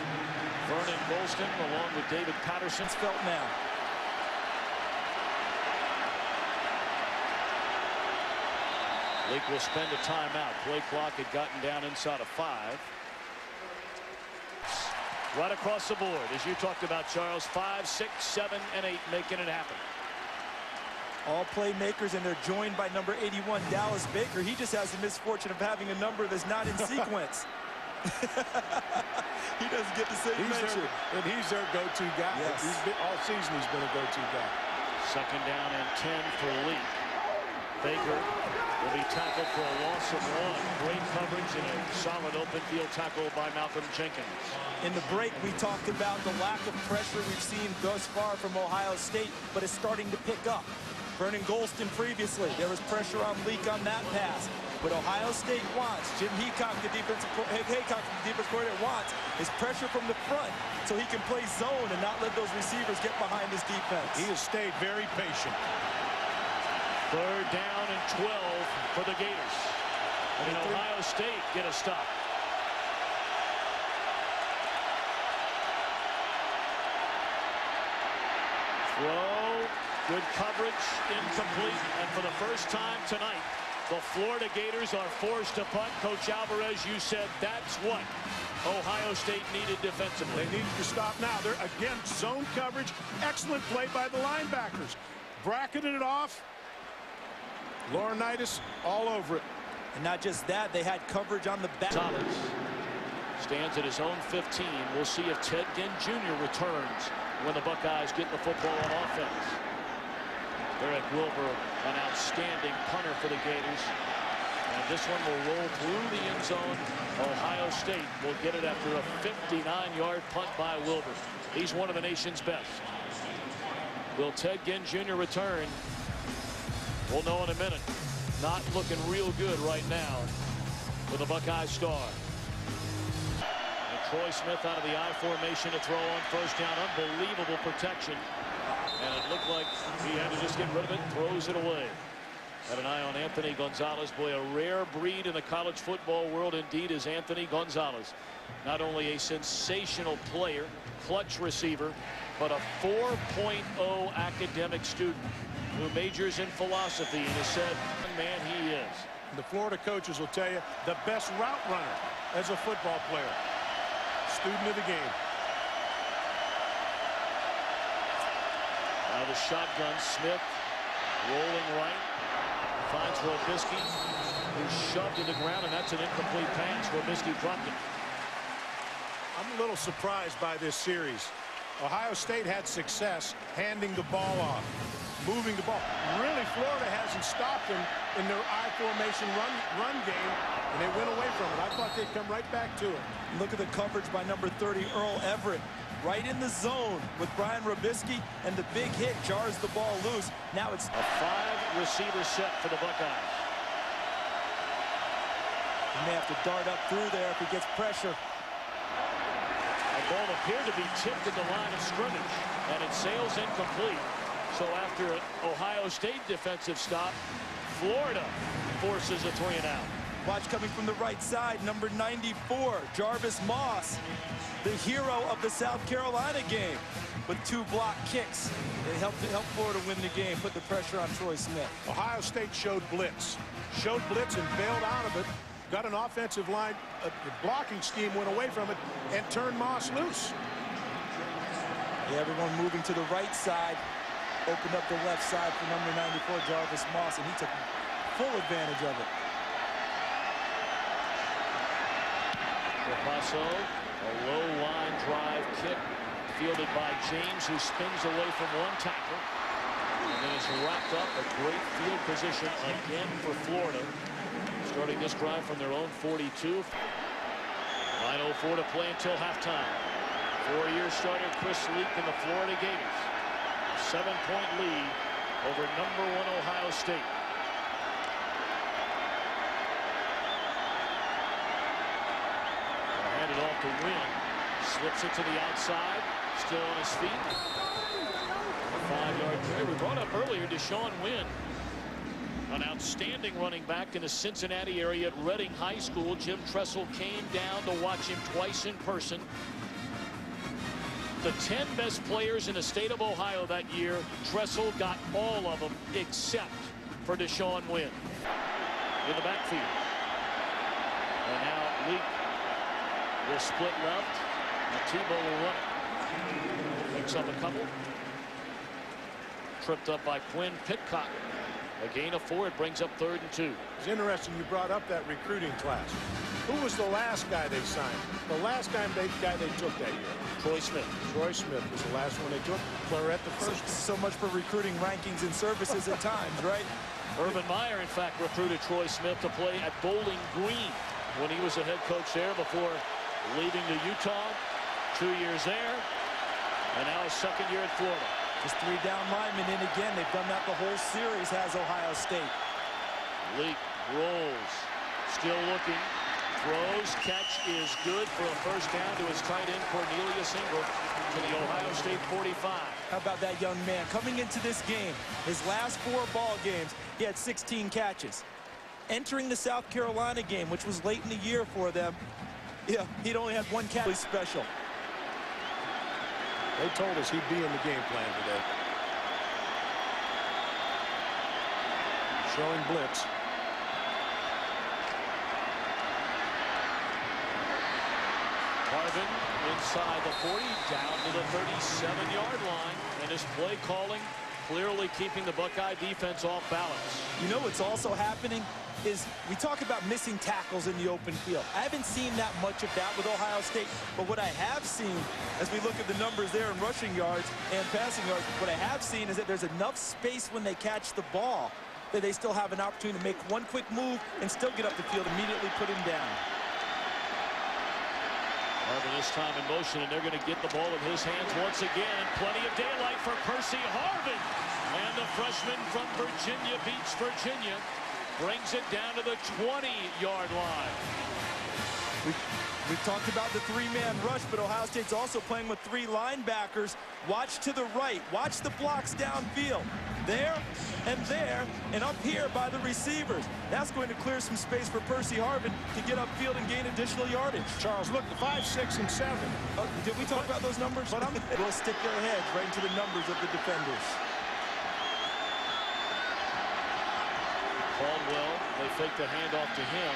Vernon Golston, along with David Patterson. It's felt now. Leak will spend a timeout. Play clock had gotten down inside of 5. Right across the board, as you talked about, Charles. 5, 6, 7, and 8 making it happen. All playmakers, and they're joined by number 81, Dallas Baker. He just has the misfortune of having a number that's not in sequence. He doesn't get the same mention. He's their go-to guy. Yes. All season he's been a go-to guy. Second down and 10 for Leak. Baker will be tackled for a loss of 1. Great coverage and a solid open field tackle by Malcolm Jenkins. In the break, we talked about the lack of pressure we've seen thus far from Ohio State, but it's starting to pick up. Vernon Golston previously, there was pressure on Leak on that pass. What Ohio State wants, Jim Haycock, the defensive coordinator, wants is pressure from the front so he can play zone and not let those receivers get behind his defense. He has stayed very patient. 3rd down and 12 for the Gators. And Ohio State get a stop. Throw, good coverage, incomplete, and for the first time tonight, the Florida Gators are forced to punt. Coach Alvarez, you said that's what Ohio State needed defensively. They needed to stop now. They're, again, zone coverage. Excellent play by the linebackers. Bracketed it off. Laurinaitis all over it. And not just that, they had coverage on the back. Gonzalez stands at his own 15. We'll see if Ted Ginn Jr. returns when the Buckeyes get the football on offense. Eric Wilbur, an outstanding punter for the Gators. And this one will roll through the end zone. Ohio State will get it after a 59-yard punt by Wilbur. He's one of the nation's best. Will Ted Ginn Jr. return? We'll know in a minute. Not looking real good right now for the Buckeye star. And Troy Smith out of the I formation to throw on 1st down. Unbelievable protection. And it looked like he had to just get rid of it. Throws it away. Had an eye on Anthony Gonzalez. Boy, a rare breed in the college football world indeed is Anthony Gonzalez. Not only a sensational player, clutch receiver, but a 4.0 academic student who majors in philosophy and has said, man, he is. The Florida coaches will tell you the best route runner as a football player. Student of the game. Now the shotgun, Smith rolling right. Finds Robisky, who's shoved to the ground, and that's an incomplete pass. Robisky dropped it. I'm a little surprised by this series. Ohio State had success handing the ball off, moving the ball. Really, Florida hasn't stopped them in their I formation run game, and they went away from it. I thought they'd come right back to it. Look at the coverage by number 30, Earl Everett. Right in the zone with Brian Robisky, and the big hit jars the ball loose. Now it's a 5-receiver set for the Buckeyes. He may have to dart up through there if he gets pressure. The ball appeared to be tipped at the line of scrimmage, and it sails incomplete. So after an Ohio State defensive stop, Florida forces a 3 and out. Watch coming from the right side, number 94, Jarvis Moss, the hero of the South Carolina game, with 2 block kicks. It helped Florida win the game, put the pressure on Troy Smith. Ohio State showed blitz and bailed out of it. Got an offensive line, the blocking scheme went away from it and turned Moss loose. Yeah, everyone moving to the right side, opened up the left side for number 94, Jarvis Moss, and he took full advantage of it. Paso, a low line drive kick fielded by James, who spins away from 1 tackle and then is wrapped up. A great field position again for Florida, starting this drive from their own 42. 9:04 to play until halftime. 4-year starter Chris Leak and the Florida Gators. A 7-point lead over number 1 Ohio State. It off to Wynn, slips it to the outside, still on his feet. A 5-yard carry. We brought up earlier Deshaun Wynn, an outstanding running back in the Cincinnati area at Reading High School. Jim Tressel came down to watch him twice in person. The 10 best players in the state of Ohio that year, Tressel got all of them except for Deshaun Wynn in the backfield. And now Leak will split left, and Tebow will run it. Picks up a couple. Tripped up by Quinn Pitcock. A gain of 4. It brings up 3rd and 2. It's interesting you brought up that recruiting class. Who was the last guy they signed? The last guy they took that year? Troy Smith. Troy Smith was the last one they took. Claret the first. So much for recruiting rankings and services at times, right? Urban Meyer, in fact, recruited Troy Smith to play at Bowling Green when he was a head coach there before leaving to Utah. 2 years there, and now his second year at Florida. Just 3 down linemen in again. They've done that the whole series, has Ohio State. Leak rolls, still looking, throws, catch is good for a first down to his tight end Cornelius Ingram to the Ohio State 45. How about that young man coming into this game? His last 4 ball games, he had 16 catches. Entering the South Carolina game, which was late in the year for them, yeah, he'd only had 1 catch. Special. They told us he'd be in the game plan today. Showing blitz. Harvin inside the 40, down to the 37-yard line, and his play calling clearly keeping the Buckeye defense off balance. You know what's also happening is we talk about missing tackles in the open field. I haven't seen that much of that with Ohio State, but what I have seen as we look at the numbers there in rushing yards and passing yards, what I have seen is that there's enough space when they catch the ball that they still have an opportunity to make one quick move and still get up the field, immediately put him down. Harvin this time in motion, and they're going to get the ball in his hands once again. Plenty of daylight for Percy Harvin. And the freshman from Virginia Beach, Virginia, brings it down to the 20-yard line. We've talked about the 3-man rush, but Ohio State's also playing with 3 linebackers. Watch to the right. Watch the blocks downfield. There, and up here by the receivers. That's going to clear some space for Percy Harvin to get upfield and gain additional yardage. Charles, look, 5, 6, and 7. Did we talk about those numbers? But we'll stick their heads right into the numbers of the defenders. Caldwell, they fake the handoff to him.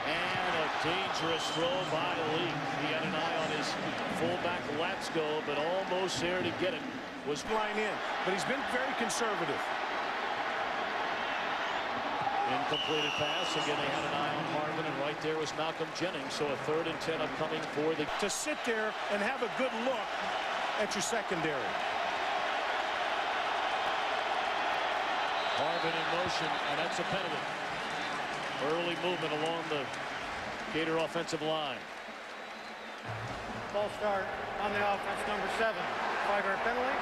And a dangerous throw by Lee. He had an eye on his fullback Latsko, but almost there to get it. Was flying in, but he's been very conservative. Incompleted pass. Again, they had an eye on Harvin, and right there was Malcolm Jennings. So a 3rd and 10 upcoming for the... To sit there and have a good look at your secondary. Harvin in motion, and that's a penalty. Early movement along the Gator offensive line. Ball start on the offense, number 7. 5-yard penalty.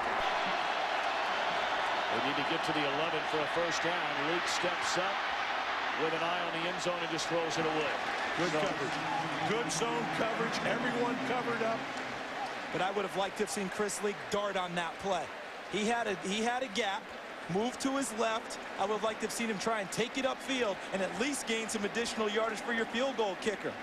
They need to get to the 11 for a first down. Leak steps up with an eye on the end zone and just throws it away. Good coverage. Good zone coverage. Everyone covered up. But I would have liked to have seen Chris Leak dart on that play. He had a gap. Move to his left. I would have liked to have seen him try and take it upfield and at least gain some additional yardage for your field goal kicker.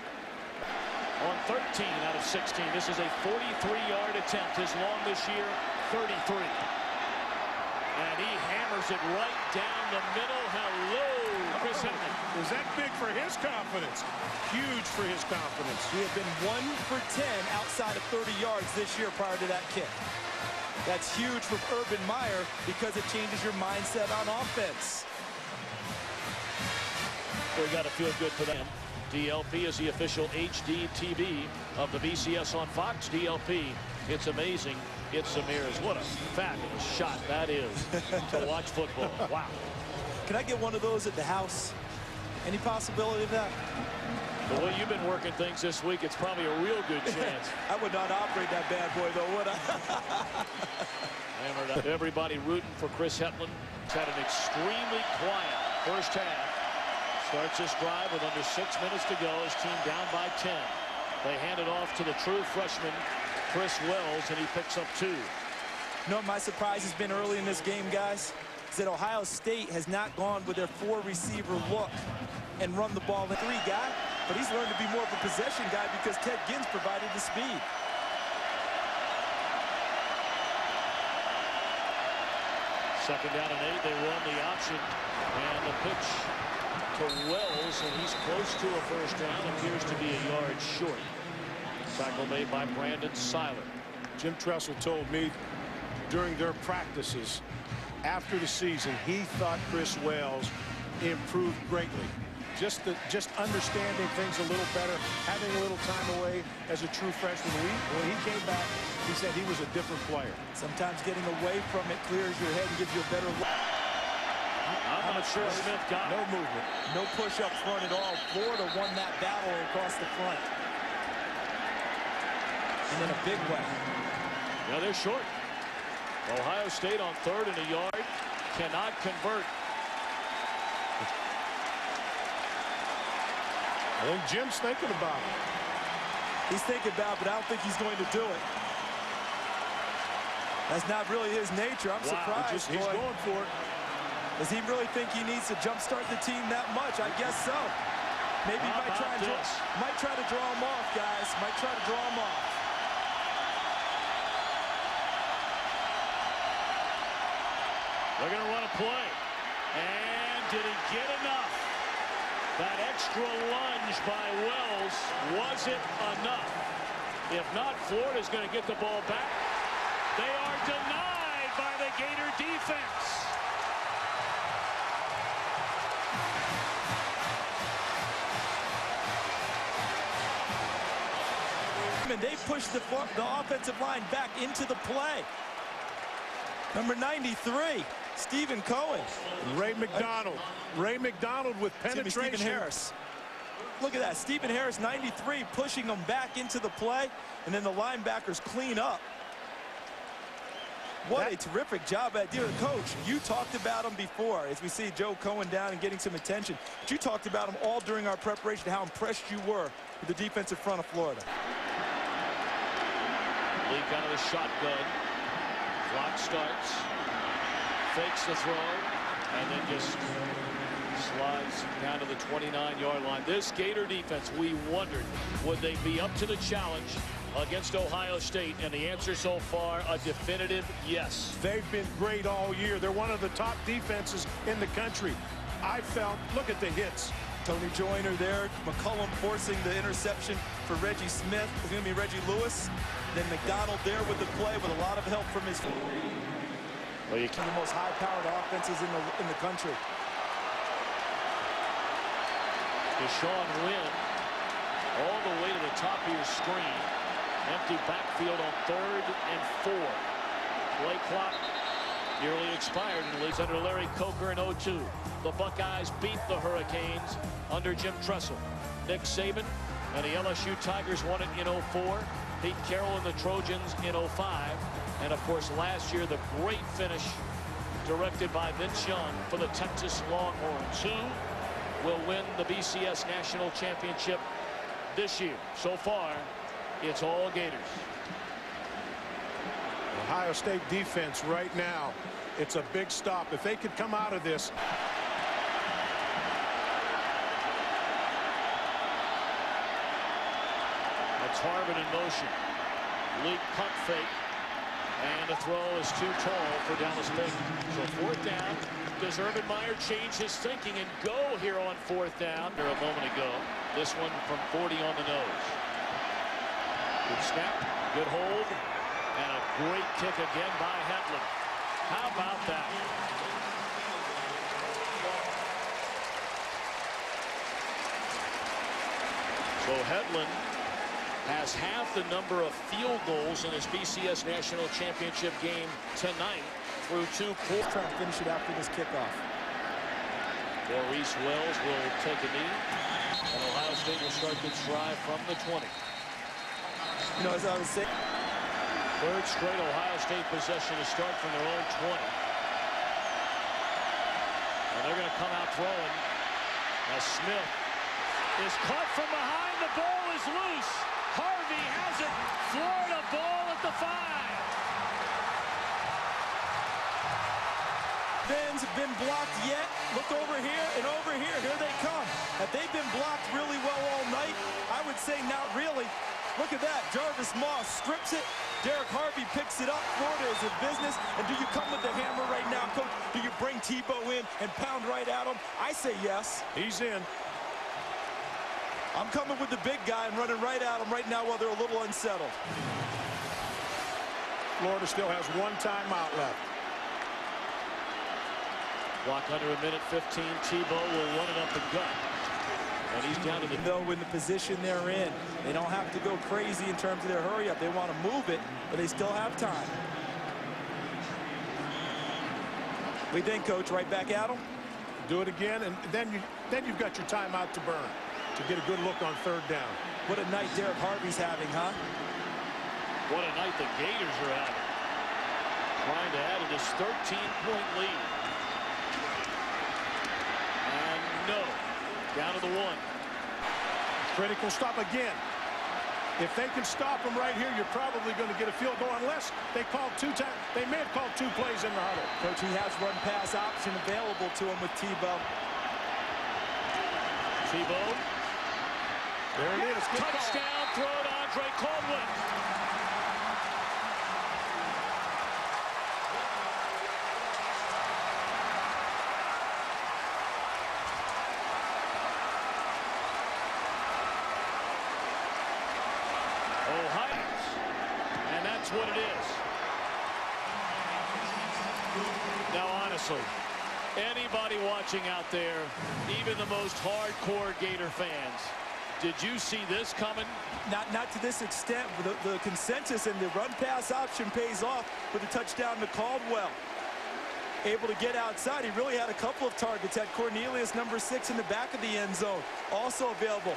On 13 out of 16, this is a 43-yard attempt. His long this year, 33. And he hammers it right down the middle. Hello, Chris Henry. Was that big for his confidence? Huge for his confidence. He had been 1 for 10 outside of 30 yards this year prior to that kick. That's huge for Urban Meyer because it changes your mindset on offense. We got to feel good for them. DLP is the official HD TV of the BCS on Fox. DLP, it's amazing. It's Amir's. What a fabulous shot that is to watch football. Wow. Can I get one of those at the house? Any possibility of that? The way you've been working things this week, it's probably a real good chance. I would not operate that bad boy, though, would I? Hammered up. Everybody rooting for Chris Hetland. He's had an extremely quiet first half. Starts this drive with under 6 minutes to go. His team down by 10. They hand it off to the true freshman, Chris Wells, and he picks up 2. You know, my surprise has been early in this game, guys, is that Ohio State has not gone with their 4-receiver look and run the ball. A 3 guy, but he's learned to be more of a possession guy because Ted Ginn's provided the speed. Second down and 8. They run the option, and the pitch to Wells, and he's close to a first down. Appears to be a yard short. Tackle made by Brandon Seiler. Jim Tressel told me during their practices after the season he thought Chris Wells improved greatly. Just understanding things a little better, having a little time away as a true freshman. When he came back, he said he was a different player. Sometimes getting away from it clears your head and gives you a better look. I'm not sure Smith got no movement, no push up front at all. Florida won that battle across the front. And then a big way. Now they're short. Ohio State on 3rd and a yard. Cannot convert. I think Jim's thinking about it. He's thinking about it, but I don't think he's going to do it. That's not really his nature. I'm surprised. He's going for it. Does he really think he needs to jumpstart the team that much? I guess so. Maybe he might try to draw him off, guys. Might try to draw him off. They're going to run a play. And did he get enough? That extra lunge by Wells, was it enough? If not, Florida's going to get the ball back. They are denied by the Gator defense. And they pushed the offensive line back into the play. Number 93, Stephen Cohen. Ray McDonald. Ray McDonald with penetration. Stephen Harris. Look at that. Stephen Harris, 93, pushing them back into the play. And then the linebackers clean up. What a terrific job at dear coach. You talked about him before as we see Joe Cohen down and getting some attention. But you talked about him all during our preparation, how impressed you were with the defensive front of Florida. Leak out of the shotgun. Clock starts. Fakes the throw. And then just slides down to the 29-yard line. This Gator defense, we wondered, would they be up to the challenge against Ohio State? And the answer so far, a definitive yes. They've been great all year. They're one of the top defenses in the country. I felt, look at the hits. Tony Joyner there. McCullum forcing the interception for Reggie Smith. It's going to be Reggie Lewis. Then McDonald there with the play with a lot of help from his. Well, you can the most high-powered offenses in the country. Deshaun Wynn all the way to the top of your screen. Empty backfield on 3rd and 4. Play clock nearly expired in the league under Larry Coker in 02. The Buckeyes beat the Hurricanes under Jim Tressel. Nick Saban and the LSU Tigers won it in 04. Pete Carroll and the Trojans in 05. And of course last year the great finish directed by Vince Young for the Texas Longhorns, who will win the BCS National Championship this year. So far, it's all Gators. Ohio State defense right now, it's a big stop. If they could come out of this. That's Harvin in motion. Leak punt fake. And the throw is too tall for Dallas Bacon. So 4th down. Does Urban Meyer change his thinking and go here on 4th down? There a moment ago. This one from 40 on the nose. Good snap. Good hold. And a great kick again by Hetland. How about that? So Hetland has half the number of field goals in his BCS National Championship game tonight through 2 quarters. Trying to finish it after this kickoff. Maurice Wells will take a knee, and Ohio State will start this drive from the 20. You know, as I was saying, 3rd straight Ohio State possession to start from their own 20. And they're going to come out throwing as Smith is caught from behind. The ball is loose. Harvey has it. Florida ball at the 5. Ben's have been blocked yet. Look over here and over here. Here they come. Have they been blocked really well all night? I would say not really. Look at that. Jarvis Moss strips it. Derek Harvey picks it up. Florida is in business. And do you come with the hammer right now, Coach? Do you bring Tebow in and pound right at him? I say yes. He's in. I'm coming with the big guy and running right at him right now while they're a little unsettled. Florida still has 1 timeout left. Clock under a minute 15. Tebow will run it up the gut. And he's down to the... Though in the position they're in, they don't have to go crazy in terms of their hurry up. They want to move it, but they still have time. What do you think, Coach? Right back at them? Do it again, and then you've got your timeout to burn to get a good look on third down. What a night Derek Harvey's having, huh? What a night the Gators are having. Trying to add to this 13-point lead. And no. Down to the 1. Critical stop again. If they can stop them right here, you're probably going to get a field goal unless they call 2 times. They may have called 2 plays in the huddle. Coach, he has run pass option available to him with Tebow. Tebow. There it is. Good Touchdown throw to Andre Caldwell. Ohio. And that's what it is. Now, honestly, anybody watching out there, even the most hardcore Gator fans, did you see this coming? Not to this extent. The consensus and the run pass option pays off with a touchdown to Caldwell. Able to get outside. He really had a couple of targets. Had Cornelius, number 6, in the back of the end zone. Also available.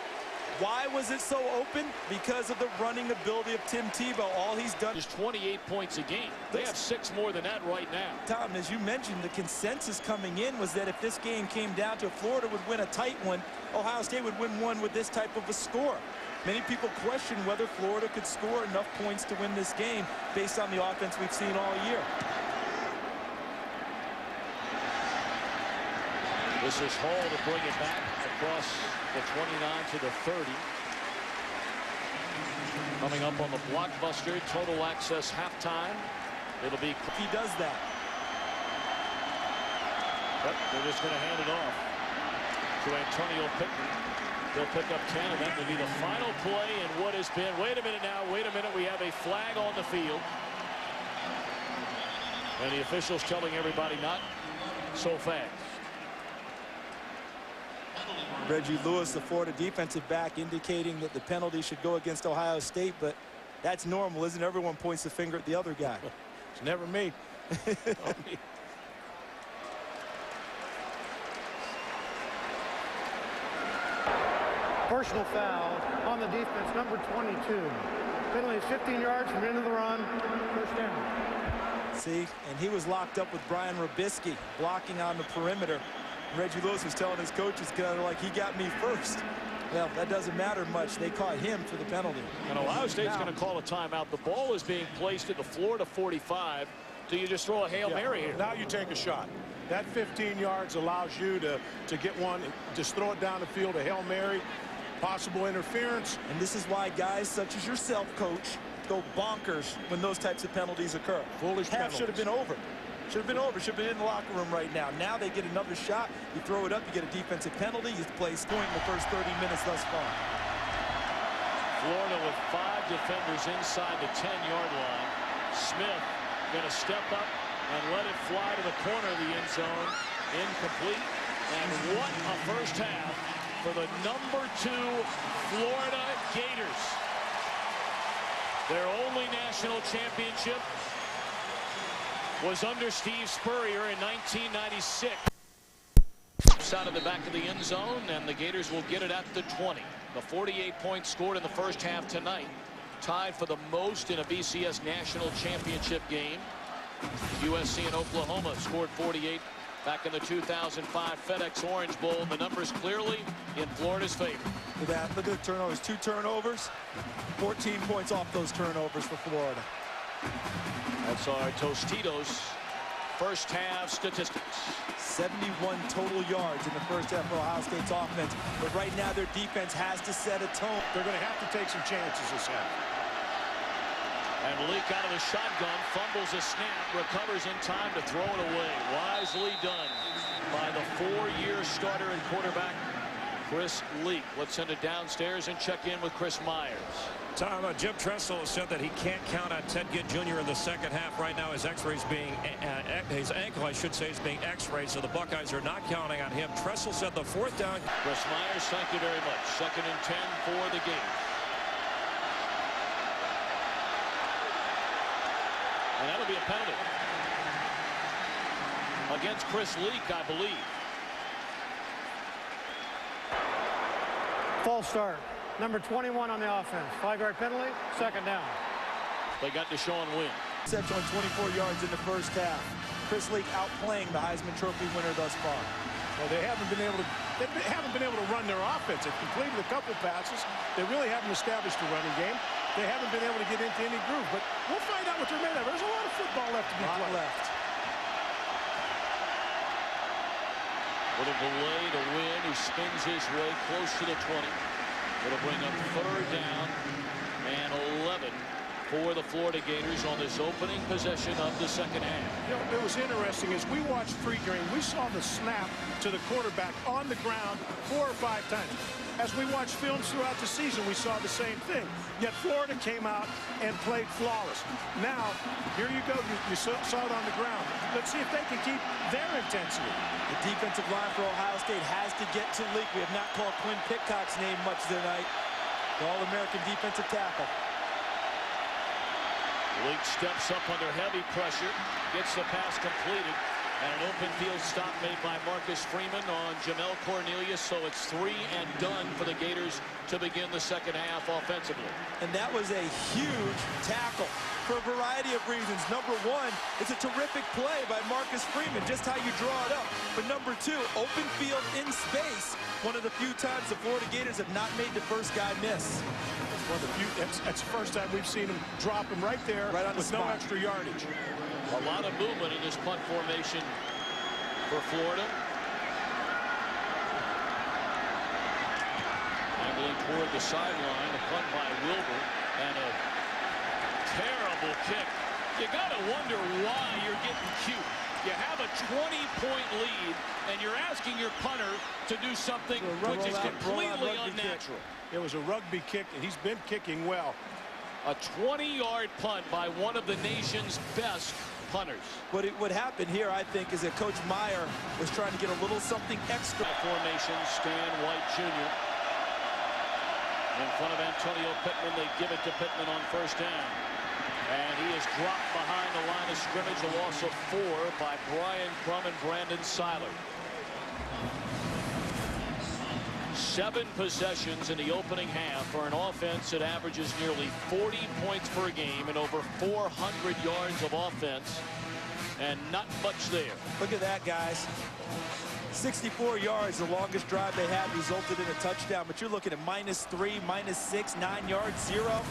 Why was it so open? Because of the running ability of Tim Tebow. All he's done is 28 points a game. They have 6 more than that right now. Tom, as you mentioned, the consensus coming in was that if this game came down to Florida would win a tight one, Ohio State would win one with this type of a score. Many people question whether Florida could score enough points to win this game based on the offense we've seen all year. This is Hall to bring it back across the 29 to the 30. Coming up on the blockbuster total access halftime. It'll be if he does that. But they're just going to hand it off to Antonio Pittman. They'll pick up 10, and that will be the final play in what has been. Wait a minute now. Wait a minute. We have a flag on the field. And the officials telling everybody not so fast. Reggie Lewis, the Florida defensive back, indicating that the penalty should go against Ohio State, but that's normal, isn't it? Everyone points the finger at the other guy. It's never me. Personal foul on the defense, number 22. Penalty is 15 yards from the end of the run. First down. See, and he was locked up with Brian Robisky blocking on the perimeter. Reggie Lewis was telling his coaches kind of like, he got me first. Well, that doesn't matter much. They caught him for the penalty. And Ohio State's going to call a timeout. The ball is being placed at the Florida 45. Do you just throw a Hail Mary here? Now you take a shot. That 15 yards allows you to get one, just throw it down the field, a Hail Mary, possible interference. And this is why guys such as yourself, Coach, go bonkers when those types of penalties occur. Foolish penalties. Should have been over. Should have been over. Should have been in the locker room right now. Now they get another shot. You throw it up, you get a defensive penalty. You play point in the first 30 minutes thus far. Florida with 5 defenders inside the 10-yard line. Smith going to step up and let it fly to the corner of the end zone. Incomplete. And what a first half for the number 2 Florida Gators. Their only national championship was under Steve Spurrier in 1996. Out of the back of the end zone, and the Gators will get it at the 20. The 48 points scored in the first half tonight, tied for the most in a BCS National Championship game. USC and Oklahoma scored 48 back in the 2005 FedEx Orange Bowl. The numbers clearly in Florida's favor. Look at the turnovers. 2 turnovers, 14 points off those turnovers for Florida. That's our Tostitos first half statistics. 71 total yards in the first half for Ohio State's offense. But right now their defense has to set a tone. They're going to have to take some chances this half. And Leak out of the shotgun, fumbles a snap, recovers in time to throw it away. Wisely done by the 4-year starter and quarterback, Chris Leak. Let's send it downstairs and check in with Chris Myers. Tom, Jim Tressel has said that he can't count on Ted Ginn Jr. in the second half. Right now, his X-rays being his ankle, I should say, is being X-rayed, so the Buckeyes are not counting on him. Tressel said the 4th down. Chris Myers, thank you very much. 2nd and 10 for the Gators. And that'll be a penalty against Chris Leak, I believe. False start. Number 21 on the offense. 5-yard penalty, second down. They got Deshaun Wynn. Except on 24 yards in the first half. Chris Leak outplaying the Heisman Trophy winner thus far. Well, they haven't been able to run their offense. They've completed a couple passes. They really haven't established a running game. They haven't been able to get into any groove. But we'll find out what they're made of. There's a lot of football left to be played. Left. With a delay to Win, who spins his way close to the 20. It'll bring up third down and 11 for the Florida Gators on this opening possession of the second half. You know, it was interesting as we watched pregame, we saw the snap to the quarterback on the ground 4 or 5 times. As we watched films throughout the season, we saw the same thing. Yet Florida came out and played flawless. Now, here you go. You saw it on the ground. Let's see if they can keep their intensity. The defensive line for Ohio State has to get to Leak. We have not called Quinn Pitcock's name much tonight. The All-American defensive tackle. Leak steps up under heavy pressure, gets the pass completed, and an open field stop made by Marcus Freeman on Jamel Cornelius, so it's 3 and done for the Gators to begin the second half offensively. And that was a huge tackle for a variety of reasons. Number one, it's a terrific play by Marcus Freeman, just how you draw it up. But number two, open field in space, one of the few times the Florida Gators have not made the first guy miss. Well, that's the first time we've seen him drop him right there with no extra yardage. A lot of movement in this punt formation for Florida. Angling toward the sideline, a punt by Wilbur, and a terrible kick. You got to wonder why you're getting cute. You have a 20-point lead, and you're asking your punter to do something which is completely unnatural. It was a rugby kick, and he's been kicking well. A 20-yard punt by one of the nation's best punters. What happened here, I think, is that Coach Meyer was trying to get a little something extra. Formation, Stan White Jr. In front of Antonio Pittman. They give it to Pittman on first down. And he is dropped behind the line of scrimmage. A loss of 4 by Brian Crum and Brandon Seiler. 7 possessions in the opening half for an offense that averages nearly 40 points per game and over 400 yards of offense, and not much there. Look at that, guys. 64 yards, the longest drive they had, resulted in a touchdown. But you're looking at -3, -6, 9 yards, 0.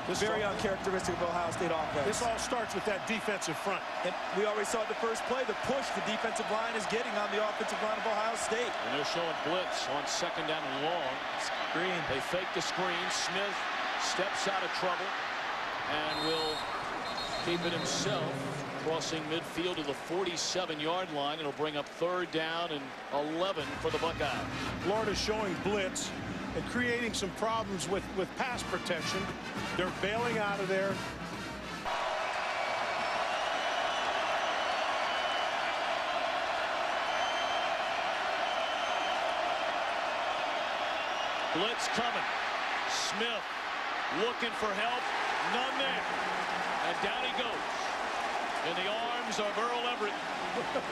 Very uncharacteristic of Ohio State offense. This all starts with that defensive front. And we already saw the first play, the push the defensive line is getting on the offensive line of Ohio State. And they're showing blitz on second down and long. Screen. They fake the screen. Smith steps out of trouble and will keep it himself, crossing midfield to the 47-yard line. It'll bring up third down and 11 for the Buckeyes. Florida's showing blitz and creating some problems with pass protection. They're bailing out of there. Blitz coming. Smith looking for help. None there. And down he goes. In the arms of Earl Everett,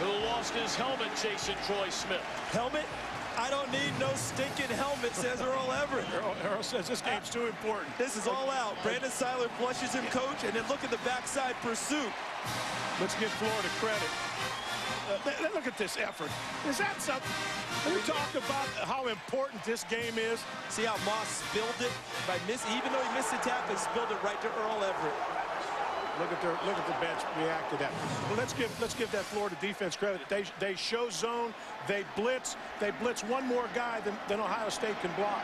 who lost his helmet chasing Troy Smith. Helmet? I don't need no stinking helmet, says Earl Everett. Earl says this game's too important. This is all out. Brandon Seiler flushes him, coach, and then look at the backside pursuit. Let's give Florida credit. Look at this effort. Is that something? We talk about how important this game is. See how Moss spilled it by even though he missed the tackle, he spilled it right to Earl Everett. Look at the bench react to that. Well, let's give that Florida defense credit. They show zone, they blitz one more guy than Ohio State can block.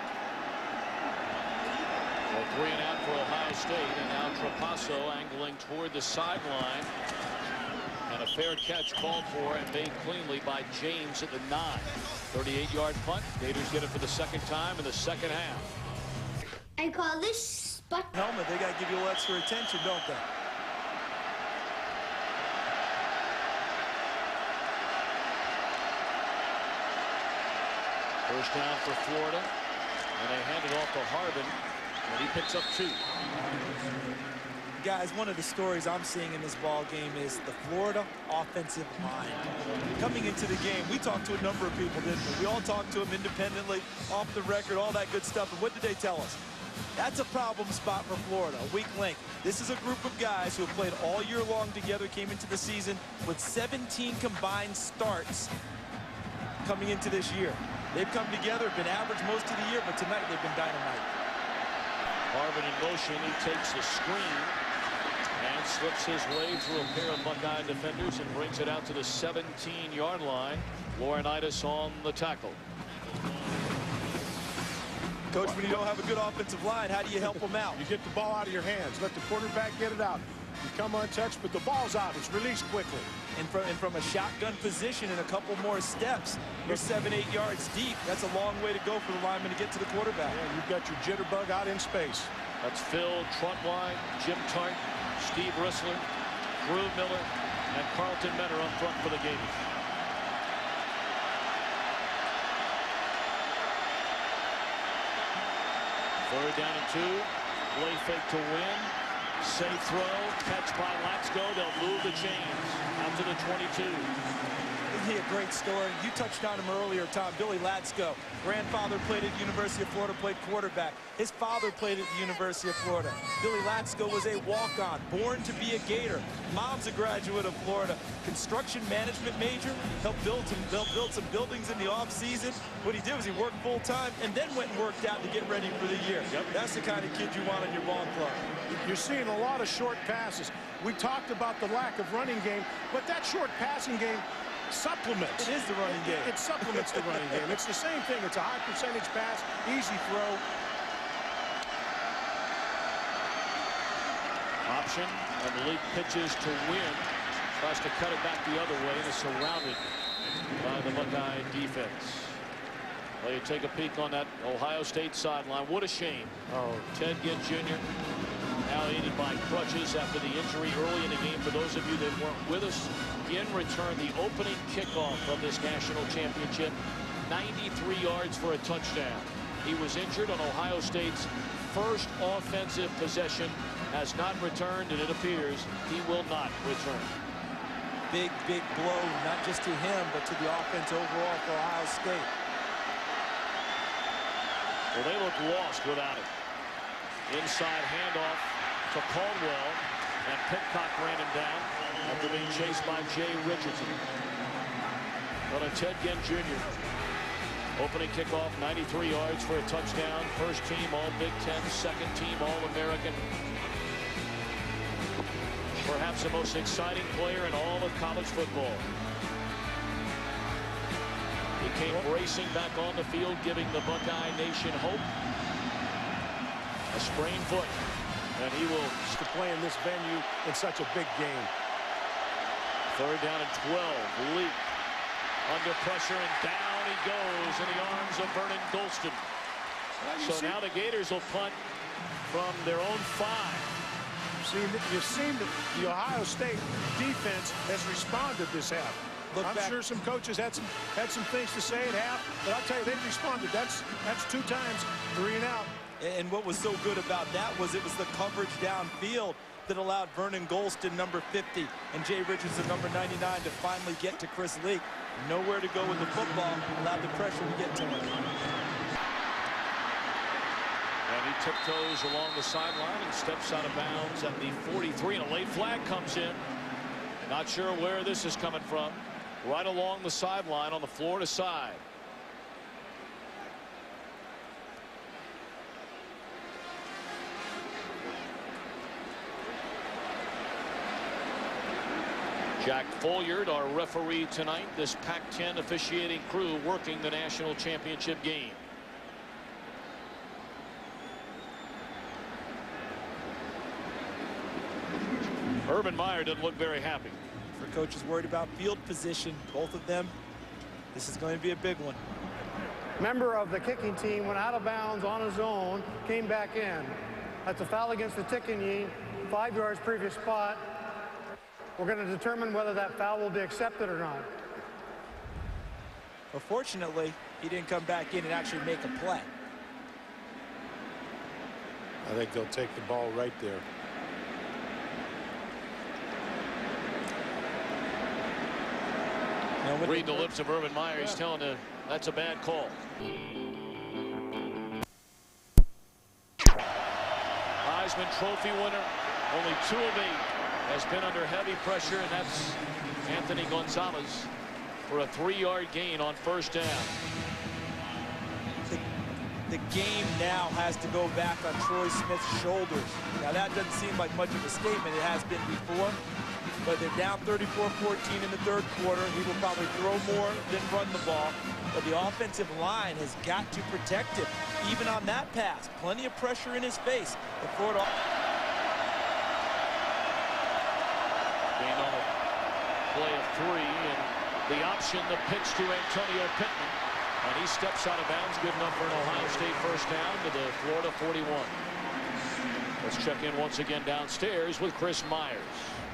Well, 3 and out for Ohio State, and now Trapasso angling toward the sideline. And a fair catch called for and made cleanly by James at the 9. 38-yard punt. Gators get it for the second time in the second half. I call this helmet. They got to give you a little extra attention, don't they? First down for Florida, and they hand it off to Harbin, and he picks up 2. Guys, one of the stories I'm seeing in this ball game is the Florida offensive line. Coming into the game, we talked to a number of people, didn't we? We all talked to them independently, off the record, all that good stuff. And what did they tell us? That's a problem spot for Florida, a weak link. This is a group of guys who have played all year long together, came into the season with 17 combined starts coming into this year. They've come together, been average most of the year, but tonight they've been dynamite. Marvin in motion, he takes the screen and slips his way through a pair of Buckeye defenders and brings it out to the 17-yard line. Laurinaitis on the tackle. Coach, when you don't have a good offensive line, how do you help them out? You get the ball out of your hands. Let the quarterback get it out. You come untouched, but the ball's out. It's released quickly. And from a shotgun position and a couple more steps, you're 7-8 yards deep. That's a long way to go for the lineman to get to the quarterback. Yeah, you've got your jitterbug out in space. That's Phil Truntwine, Jim Tart, Steve Rissler, Drew Miller, and Carlton Mentor up front for the Gators. Third down and 2. Play fake to win. Safe throw. Catch by Latsko. They'll move the chains out to the 22. Isn't he a great story? You touched on him earlier, Tom. Billy Latsko. Grandfather played at the University of Florida, played quarterback. His father played at the University of Florida. Billy Latsko was a walk-on, born to be a Gator. Mom's a graduate of Florida. Construction management major. Helped build some buildings in the off-season. What he did was he worked full-time and then went and worked out to get ready for the year. Yep. That's the kind of kid you want in your ball club. You're seeing a lot of short passes. We talked about the lack of running game, but that short passing game supplements. It is the running game. It supplements the running game. It's the same thing. It's a high percentage pass, easy throw. Option, and Malik pitches to win. Tries to cut it back the other way and is surrounded by the Buckeye defense. Well, you take a peek on that Ohio State sideline. What a shame. Oh, Ted Ginn Jr. now aided by crutches after the injury early in the game. For those of you that weren't with us, Ginn returned the opening kickoff of this national championship, 93 yards for a touchdown. He was injured on Ohio State's first offensive possession, has not returned, and it appears he will not return. Big blow, not just to him, but to the offense overall for Ohio State. Well, they look lost without it. Inside handoff to Caldwell, and Pitcock ran him down after being chased by Jay Richardson. But a Ted Ginn Jr. Opening kickoff, 93 yards for a touchdown. First team All-Big Ten, second team All-American. Perhaps the most exciting player in all of college football. He came racing back on the field, giving the Buckeye Nation hope. A sprained foot, and he will play in this venue in such a big game. Third down and 12. Leak under pressure, and down he goes in the arms of Vernon Golston. So now the Gators will punt from their own 5. You've seen the Ohio State defense has responded this half. I'm sure some coaches had some things to say at half, but I'll tell you, they've responded. That's 2 times 3 and out. And what was so good about that was it was the coverage downfield that allowed Vernon Golston, number 50, and Jay Richardson, number 99, to finally get to Chris Leak. Nowhere to go with the football, allowed the pressure to get to him. And he tiptoes along the sideline and steps out of bounds at the 43, and a late flag comes in. Not sure where this is coming from. Right along the sideline on the Florida side. Jack Folliard, our referee tonight, this Pac-10 officiating crew working the national championship game. Urban Meyer doesn't look very happy. For coaches worried about field position, both of them, this is going to be a big one. Member of the kicking team went out of bounds on his own, came back in. That's a foul against the ticking 5 yards previous spot. We're going to determine whether that foul will be accepted or not. Well, fortunately, he didn't come back in and actually make a play. I think they'll take the ball right there. Read the lips of Urban Meyer. He's telling him that's a bad call. Heisman Trophy winner, only 2 of 8, has been under heavy pressure, and that's Anthony Gonzalez for a 3-yard gain on first down. The game now has to go back on Troy Smith's shoulders. Now that doesn't seem like much of a statement. It has been before. But they're down 34-14 in the third quarter. He will probably throw more than run the ball. But the offensive line has got to protect him, even on that pass. Plenty of pressure in his face. The Florida gain on a play of 3, and the option, the pitch to Antonio Pittman. And he steps out of bounds, good enough for an Ohio State first down to the Florida 41. Let's check in once again downstairs with Chris Myers.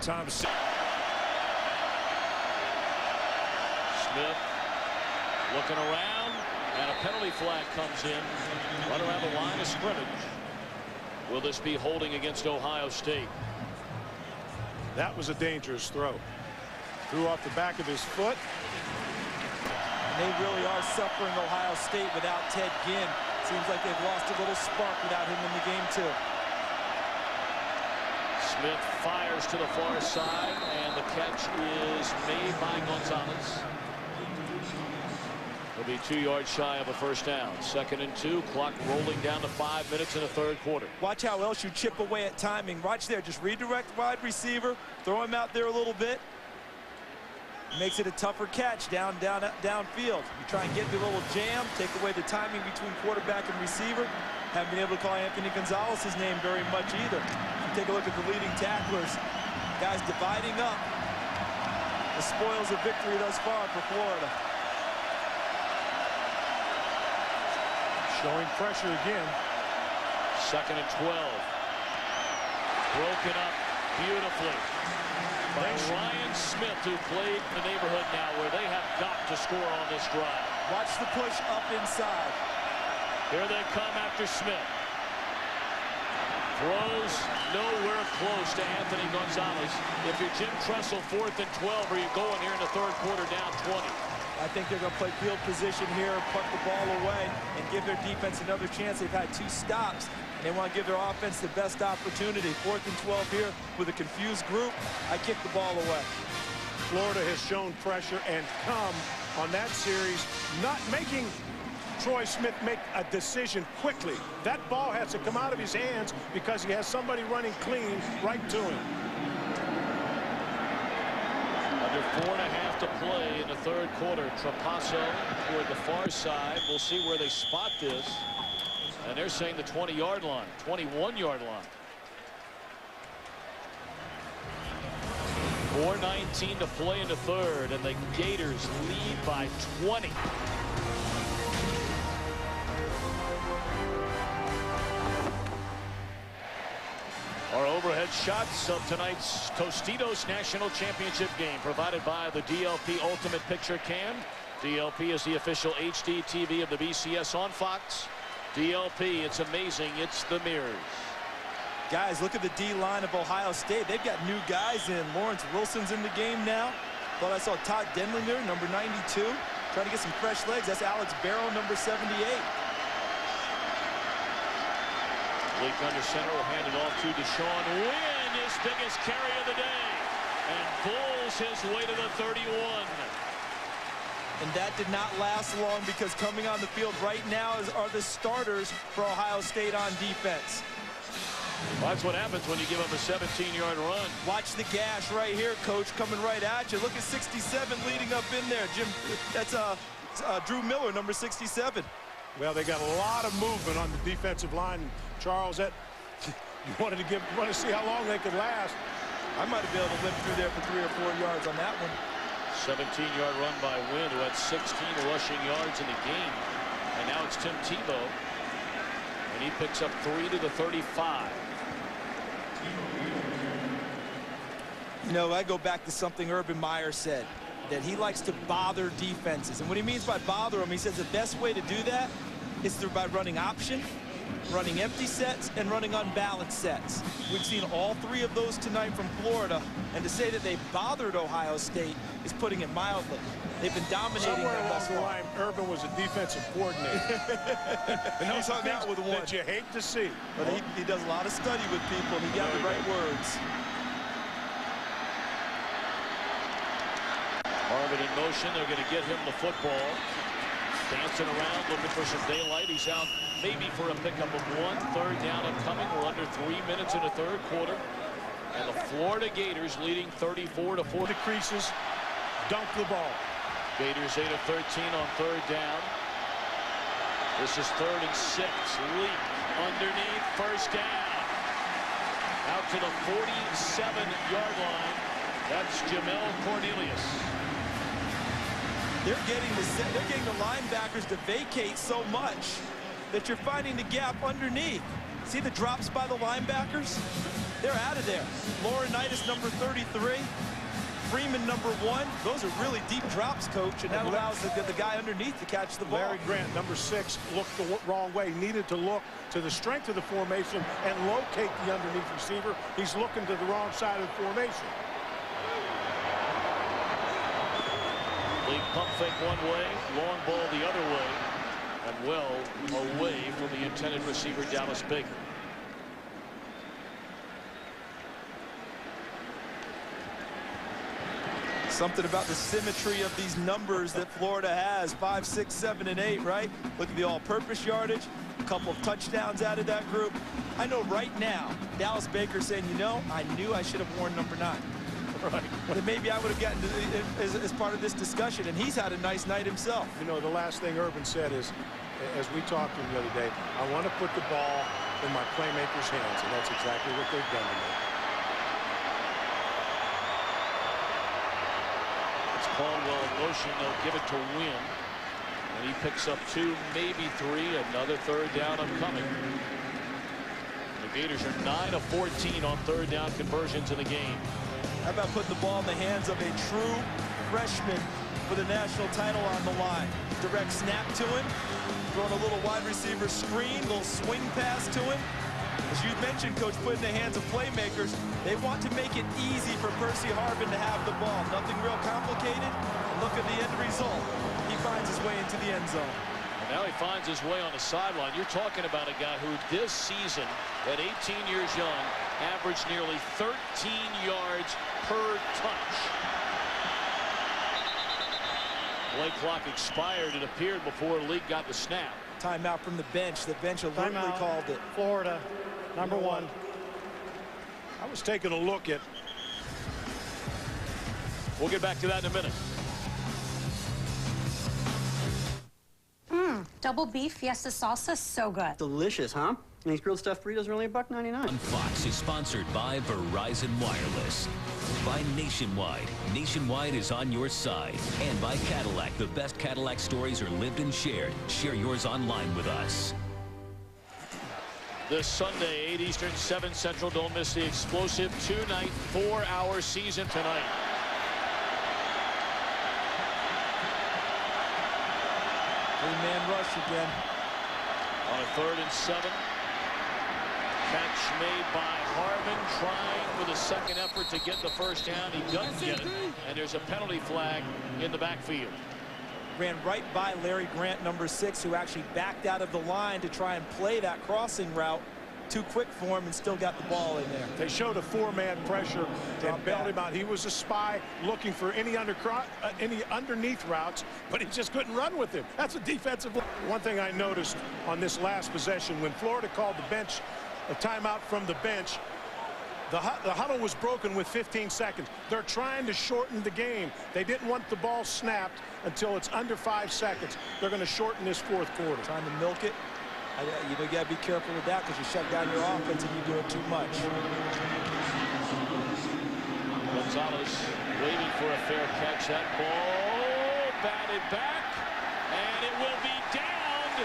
Tom Smith looking around, and a penalty flag comes in right around the line of scrimmage. Will this be holding against Ohio State? That was a dangerous throw. Threw off the back of his foot. And they really are suffering Ohio State without Ted Ginn. Seems like they've lost a little spark without him in the game too. Smith fires to the far side, and the catch is made by Gonzalez. He'll be 2 yards shy of a first down. 2nd and 2, clock rolling down to 5 minutes in the third quarter. Watch how else you chip away at timing. Watch there, just redirect wide receiver, throw him out there a little bit. Makes it a tougher catch downfield. You try and get the little jam, take away the timing between quarterback and receiver. Haven't been able to call Anthony Gonzalez's name very much either. Take a look at the leading tacklers. Guys dividing up the spoils of victory thus far for Florida. Showing pressure again. 2nd and 12. Broken up beautifully by Ryan Smith, who played in the neighborhood now where they have got to score on this drive. Watch the push up inside. Here they come after Smith. Throws nowhere close to Anthony Gonzalez. If you're Jim Tressel, 4th and 12, are you going here in the third quarter down 20? I think they're going to play field position here, punt the ball away, and give their defense another chance. They've had 2 stops. They want to give their offense the best opportunity. 4th and 12 here with a confused group. I kick the ball away. Florida has shown pressure and come on that series, not making Troy Smith make a decision quickly. That ball has to come out of his hands because he has somebody running clean right to him. Under 4.5 to play in the third quarter. Trapasso toward the far side. We'll see where they spot this. And they're saying the 20-yard line, 21-yard line. 4:19 to play in the third, and the Gators lead by 20. Our overhead shots of tonight's Tostitos National Championship Game, provided by the DLP Ultimate Picture Cam. DLP is the official HD TV of the BCS on Fox. DLP, it's amazing. It's the mirrors. Guys, look at the D-line of Ohio State. They've got new guys in. Lawrence Wilson's in the game now. Thought I saw Todd Denlinger, number 92. Trying to get some fresh legs. That's Alex Barrow, number 78. Leak under center will hand it off to Deshaun Wynn, his biggest carry of the day, and pulls his way to the 31. And that did not last long, because coming on the field right now are the starters for Ohio State on defense. Well, that's what happens when you give up a 17-yard run. Watch the gash right here, Coach, coming right at you. Look at 67 leading up in there. Jim, that's Drew Miller, number 67. Well, they got a lot of movement on the defensive line, Charles. That you wanted to see how long they could last. I might have been able to limp through there for 3 or 4 yards on that one. 17-yard run by Wynn, who had 16 rushing yards in the game. And now it's Tim Tebow. And he picks up 3 to the 35. You know, I go back to something Urban Meyer said, that he likes to bother defenses. And what he means by bother them, he says the best way to do that is by running option running empty sets, and running unbalanced sets. We've seen all three of those tonight from Florida, and to say that they bothered Ohio State is putting it mildly. They've been dominating Somewhere them along thus the far. line, Urban was a defensive coordinator. And those hung out with one that you hate to see. But he does a lot of study with people. He got the right words. Harvin in motion. They're going to get him the football. Dancing around, looking for some daylight. He's out maybe for a pickup of 1. 3rd down and coming. We're under 3 minutes in the 3rd quarter. And the Florida Gators leading 34-4. The creases, dunk the ball. Gators 8 of 13 on 3rd down. This is 3rd and 6. Leak underneath, 1st down. Out to the 47-yard line. That's Jamel Cornelius. They're getting the linebackers to vacate so much that you're finding the gap underneath. See the drops by the linebackers? They're out of there. Laurinaitis, number 33. Freeman, number 1. Those are really deep drops, Coach, and that allows the guy underneath to catch the ball. Larry Grant, number 6, looked the wrong way. Needed to look to the strength of the formation and locate the underneath receiver. He's looking to the wrong side of the formation. League pump fake one way, long ball the other way, and well away from the intended receiver, Dallas Baker. Something about the symmetry of these numbers that Florida has, 5, 6, 7, and 8, right? Look at the all-purpose yardage, a couple of touchdowns out of that group. I know right now, Dallas Baker saying, you know, I knew I should have worn number 9. Right. Then maybe I would have gotten to, as part of this discussion, and he's had a nice night himself. You know, the last thing Urban said is, as we talked to him the other day, I want to put the ball in my playmakers' hands, and that's exactly what they've done tonight. It's Caldwell in motion. They'll give it to Wynn, and he picks up 2, maybe 3. Another 3rd down upcoming. The Gators are 9 of 14 on 3rd down conversions in the game. How about putting the ball in the hands of a true freshman for the national title on the line? Direct snap to him, throwing a little wide receiver screen, little swing pass to him. As you mentioned, Coach, put in the hands of playmakers. They want to make it easy for Percy Harvin to have the ball. Nothing real complicated. And look at the end result. He finds his way into the end zone. And now he finds his way on the sideline. You're talking about a guy who this season, at 18 years young, averaged nearly 13 yards per touch. Play clock expired, it appeared, before Leak got the snap. Timeout from the bench. The bench alertly called it. Florida, number 1. I was taking a look at. We'll get back to that in a minute. Double beef fiesta salsa, so good. Delicious, huh? And these grilled stuffed burritos are only $1.99. Fox is sponsored by Verizon Wireless, by Nationwide. Nationwide is on your side. And by Cadillac. The best Cadillac stories are lived and shared. Share yours online with us. This Sunday, 8 Eastern, 7 Central. Don't miss the explosive 2-night, 4-hour season tonight. Three-man rush again. On a 3rd and 7. Catch made by Harvin, trying with a second effort to get the 1st down. He doesn't get it, and there's a penalty flag in the backfield. Ran right by Larry Grant, number 6, who actually backed out of the line to try and play that crossing route. Too quick for him and still got the ball in there. They showed a 4-man pressure and bailed him out. He was a spy looking for any underneath routes, but he just couldn't run with him. That's a defensive. One thing I noticed on this last possession, when Florida called the bench, a timeout from the bench, the huddle was broken with 15 seconds. They're trying to shorten the game. They didn't want the ball snapped until it's under 5 seconds. They're going to shorten this 4th quarter. Trying to milk it. You know, you got to be careful with that because you shut down your offense and you do it too much. Gonzalez waiting for a fair catch. That ball batted back, and it will be downed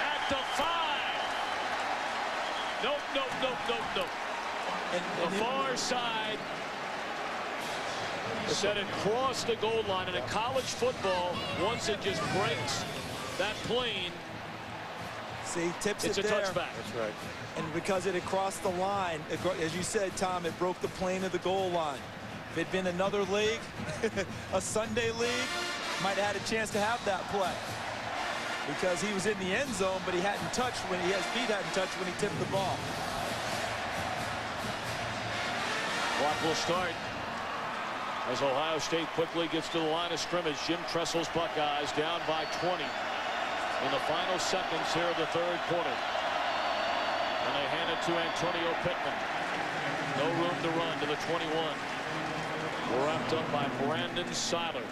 at the 5. Nope. And the far side set it across the goal line. And in college football, once it just breaks that plane, See, tips It's it a there. touchback. That's right. And because it had crossed the line, as you said, Tom, it broke the plane of the goal line. If it had been another league, a Sunday league, might have had a chance to have that play. Because he was in the end zone, but he hadn't touched when his feet hadn't touched when he tipped the ball. Clock will start as Ohio State quickly gets to the line of scrimmage. Jim Tressel's Buckeyes down by 20 in the final seconds here of the third quarter. And they hand it to Antonio Pittman. No room to run to the 21. Wrapped up by Brandon Seiler.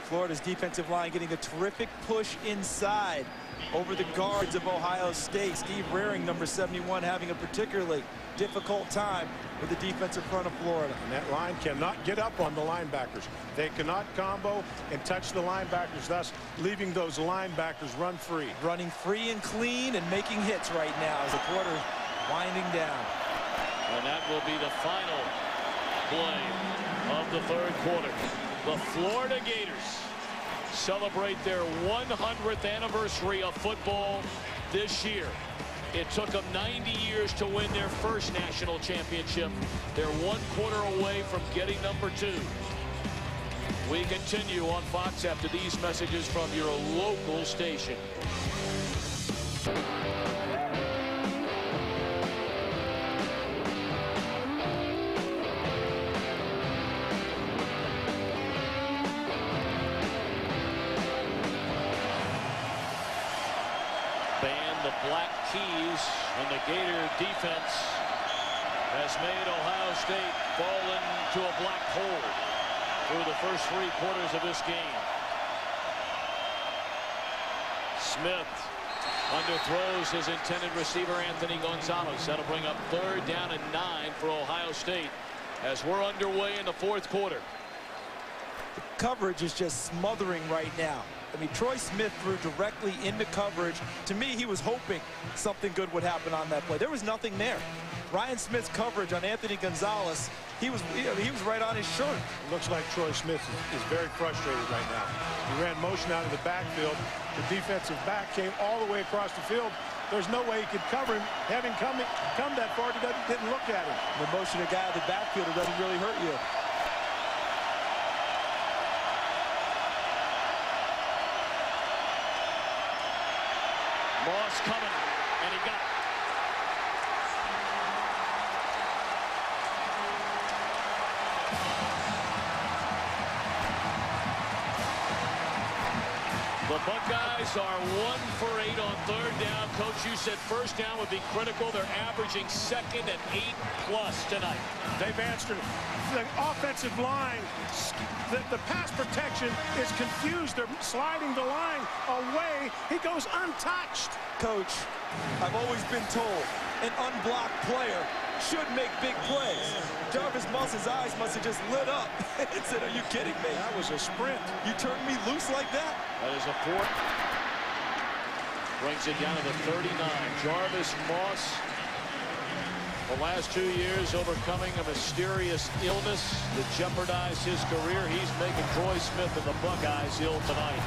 Florida's defensive line getting a terrific push inside over the guards of Ohio State. Steve Rearing, number 71, having a particularly difficult time with the defensive front of Florida. And that line cannot get up on the linebackers. They cannot combo and touch the linebackers, thus leaving those linebackers run free. Running free and clean and making hits right now as the quarter winding down. And that will be the final play of the third quarter. The Florida Gators celebrate their 100th anniversary of football this year. It took them 90 years to win their first national championship. They're 1 quarter away from getting number 2. We continue on Fox after these messages from your local station. Black keys, and the Gator defense has made Ohio State fall into a black hole through the first 3 quarters of this game. Smith underthrows his intended receiver Anthony Gonzalez. That'll bring up 3rd down and 9 for Ohio State as we're underway in the 4th quarter. The coverage is just smothering right now. I mean, Troy Smith threw directly into coverage. To me, he was hoping something good would happen on that play. There was nothing there. Ryan Smith's coverage on Anthony Gonzalez, he was right on his shirt. It looks like Troy Smith is very frustrated right now. He ran motion out of the backfield. The defensive back came all the way across the field. There's no way he could cover him. Having come that far, he didn't look at him. The motion of a guy out of the backfield, it doesn't really hurt you. Moss coming, and he got it. The Buckeyes are 1 for 8 on 3rd down. Coach, you said 1st down would be critical. They're averaging 2nd and 8+ tonight. They've answered the offensive line. The pass protection is confused. They're sliding the line away. He goes untouched. Coach, I've always been told an unblocked player should make big plays. Jarvis Moss's eyes must have just lit up and said, are you kidding me? That was a sprint. You turned me loose like that? That is a 4th. Brings it down to the 39. Jarvis Moss, the last 2 years overcoming a mysterious illness that jeopardized his career. He's making Troy Smith and the Buckeyes ill tonight.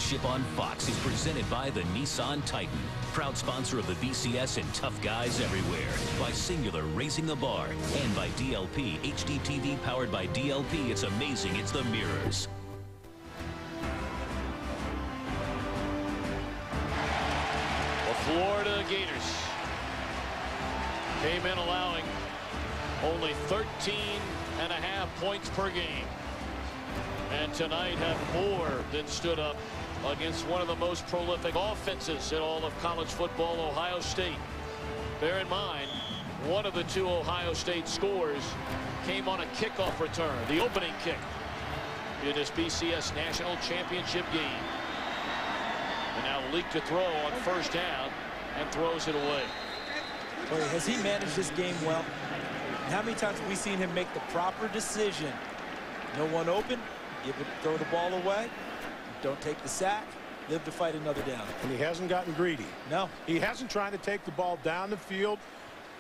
Championship on Fox is presented by the Nissan Titan, proud sponsor of the BCS and Tough Guys Everywhere, by Singular raising the bar, and by DLP HD TV powered by DLP. It's amazing. It's the mirrors. The Florida Gators came in allowing only 13.5 points per game, and tonight have more than stood up against one of the most prolific offenses in all of college football, Ohio State. Bear in mind, one of the 2 Ohio State scores came on a kickoff return, the opening kick in this BCS National Championship Game. And now Leak to throw on 1st down and throws it away. Boy, has he managed this game well? And how many times have we seen him make the proper decision? No one open, throw the ball away, don't take the sack, live to fight another down. And he hasn't gotten greedy. No. He hasn't tried to take the ball down the field.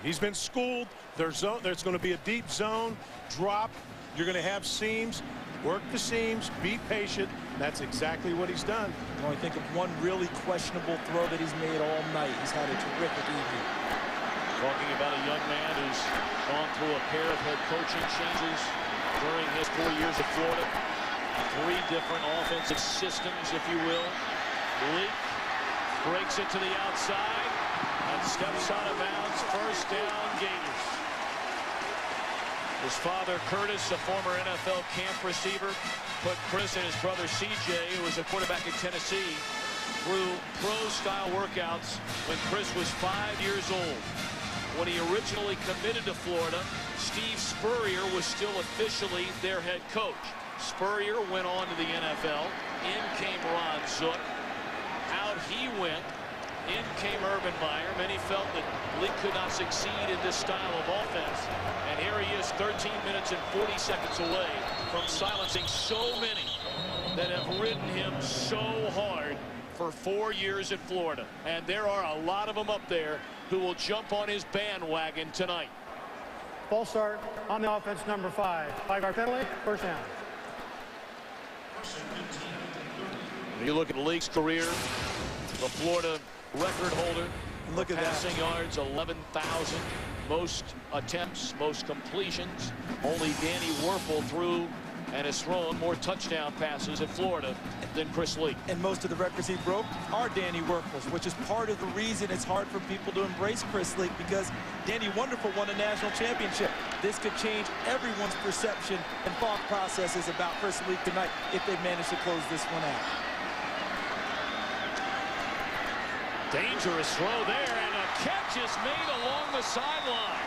He's been schooled. There's going to be a deep zone drop. You're going to have seams. work the seams, be patient. That's exactly what he's done. I only think of one really questionable throw that he's made all night. He's had a terrific evening. Talking about a young man who's gone through a pair of head coaching changes during his 4 years at Florida. 3 different offensive systems, if you will. Leak breaks it to the outside and steps out of bounds. First down, Gators. His father, Curtis, a former NFL camp receiver, put Chris and his brother, CJ, who was a quarterback in Tennessee, through pro-style workouts when Chris was 5 years old. When he originally committed to Florida, Steve Spurrier was still officially their head coach. Spurrier went on to the NFL. In came Ron Zook. Out he went. In came Urban Meyer. Many felt that Leak could not succeed in this style of offense. And here he is 13 minutes and 40 seconds away from silencing so many that have ridden him so hard for 4 years in Florida. And there are a lot of them up there who will jump on his bandwagon tonight. False start on the offense, number 5. 5-yard penalty, first down. When you look at Leak's career, the Florida record holder. Look at passing yards, 11,000. Most attempts, most completions. Only Danny Werfel threw and has thrown more touchdown passes at Florida than Chris Leak. And most of the records he broke are Danny Werfel's, which is part of the reason it's hard for people to embrace Chris Leak, because Danny Wonderful won a national championship. This could change everyone's perception and thought processes about Chris Leak tonight if they manage to close this one out. Dangerous throw there, and a catch is made along the sideline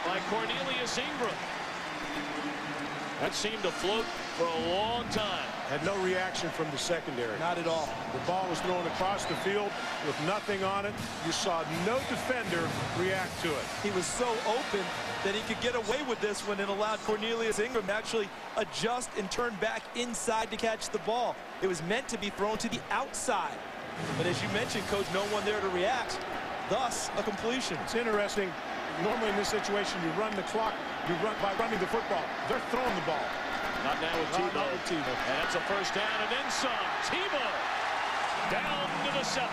by Cornelius Ingram. That seemed to float for a long time. Had no reaction from the secondary. Not at all. The ball was thrown across the field with nothing on it. You saw no defender react to it. He was so open that he could get away with this one and allowed Cornelius Ingram to actually adjust and turn back inside to catch the ball. It was meant to be thrown to the outside. But as you mentioned, Coach, no one there to react. Thus, a completion. It's interesting. Normally in this situation, you run the clock. You run by running the football. They're throwing the ball. Not now with Tebow. Not with Tebow. And that's a first down and then some. Tebow down to the 7.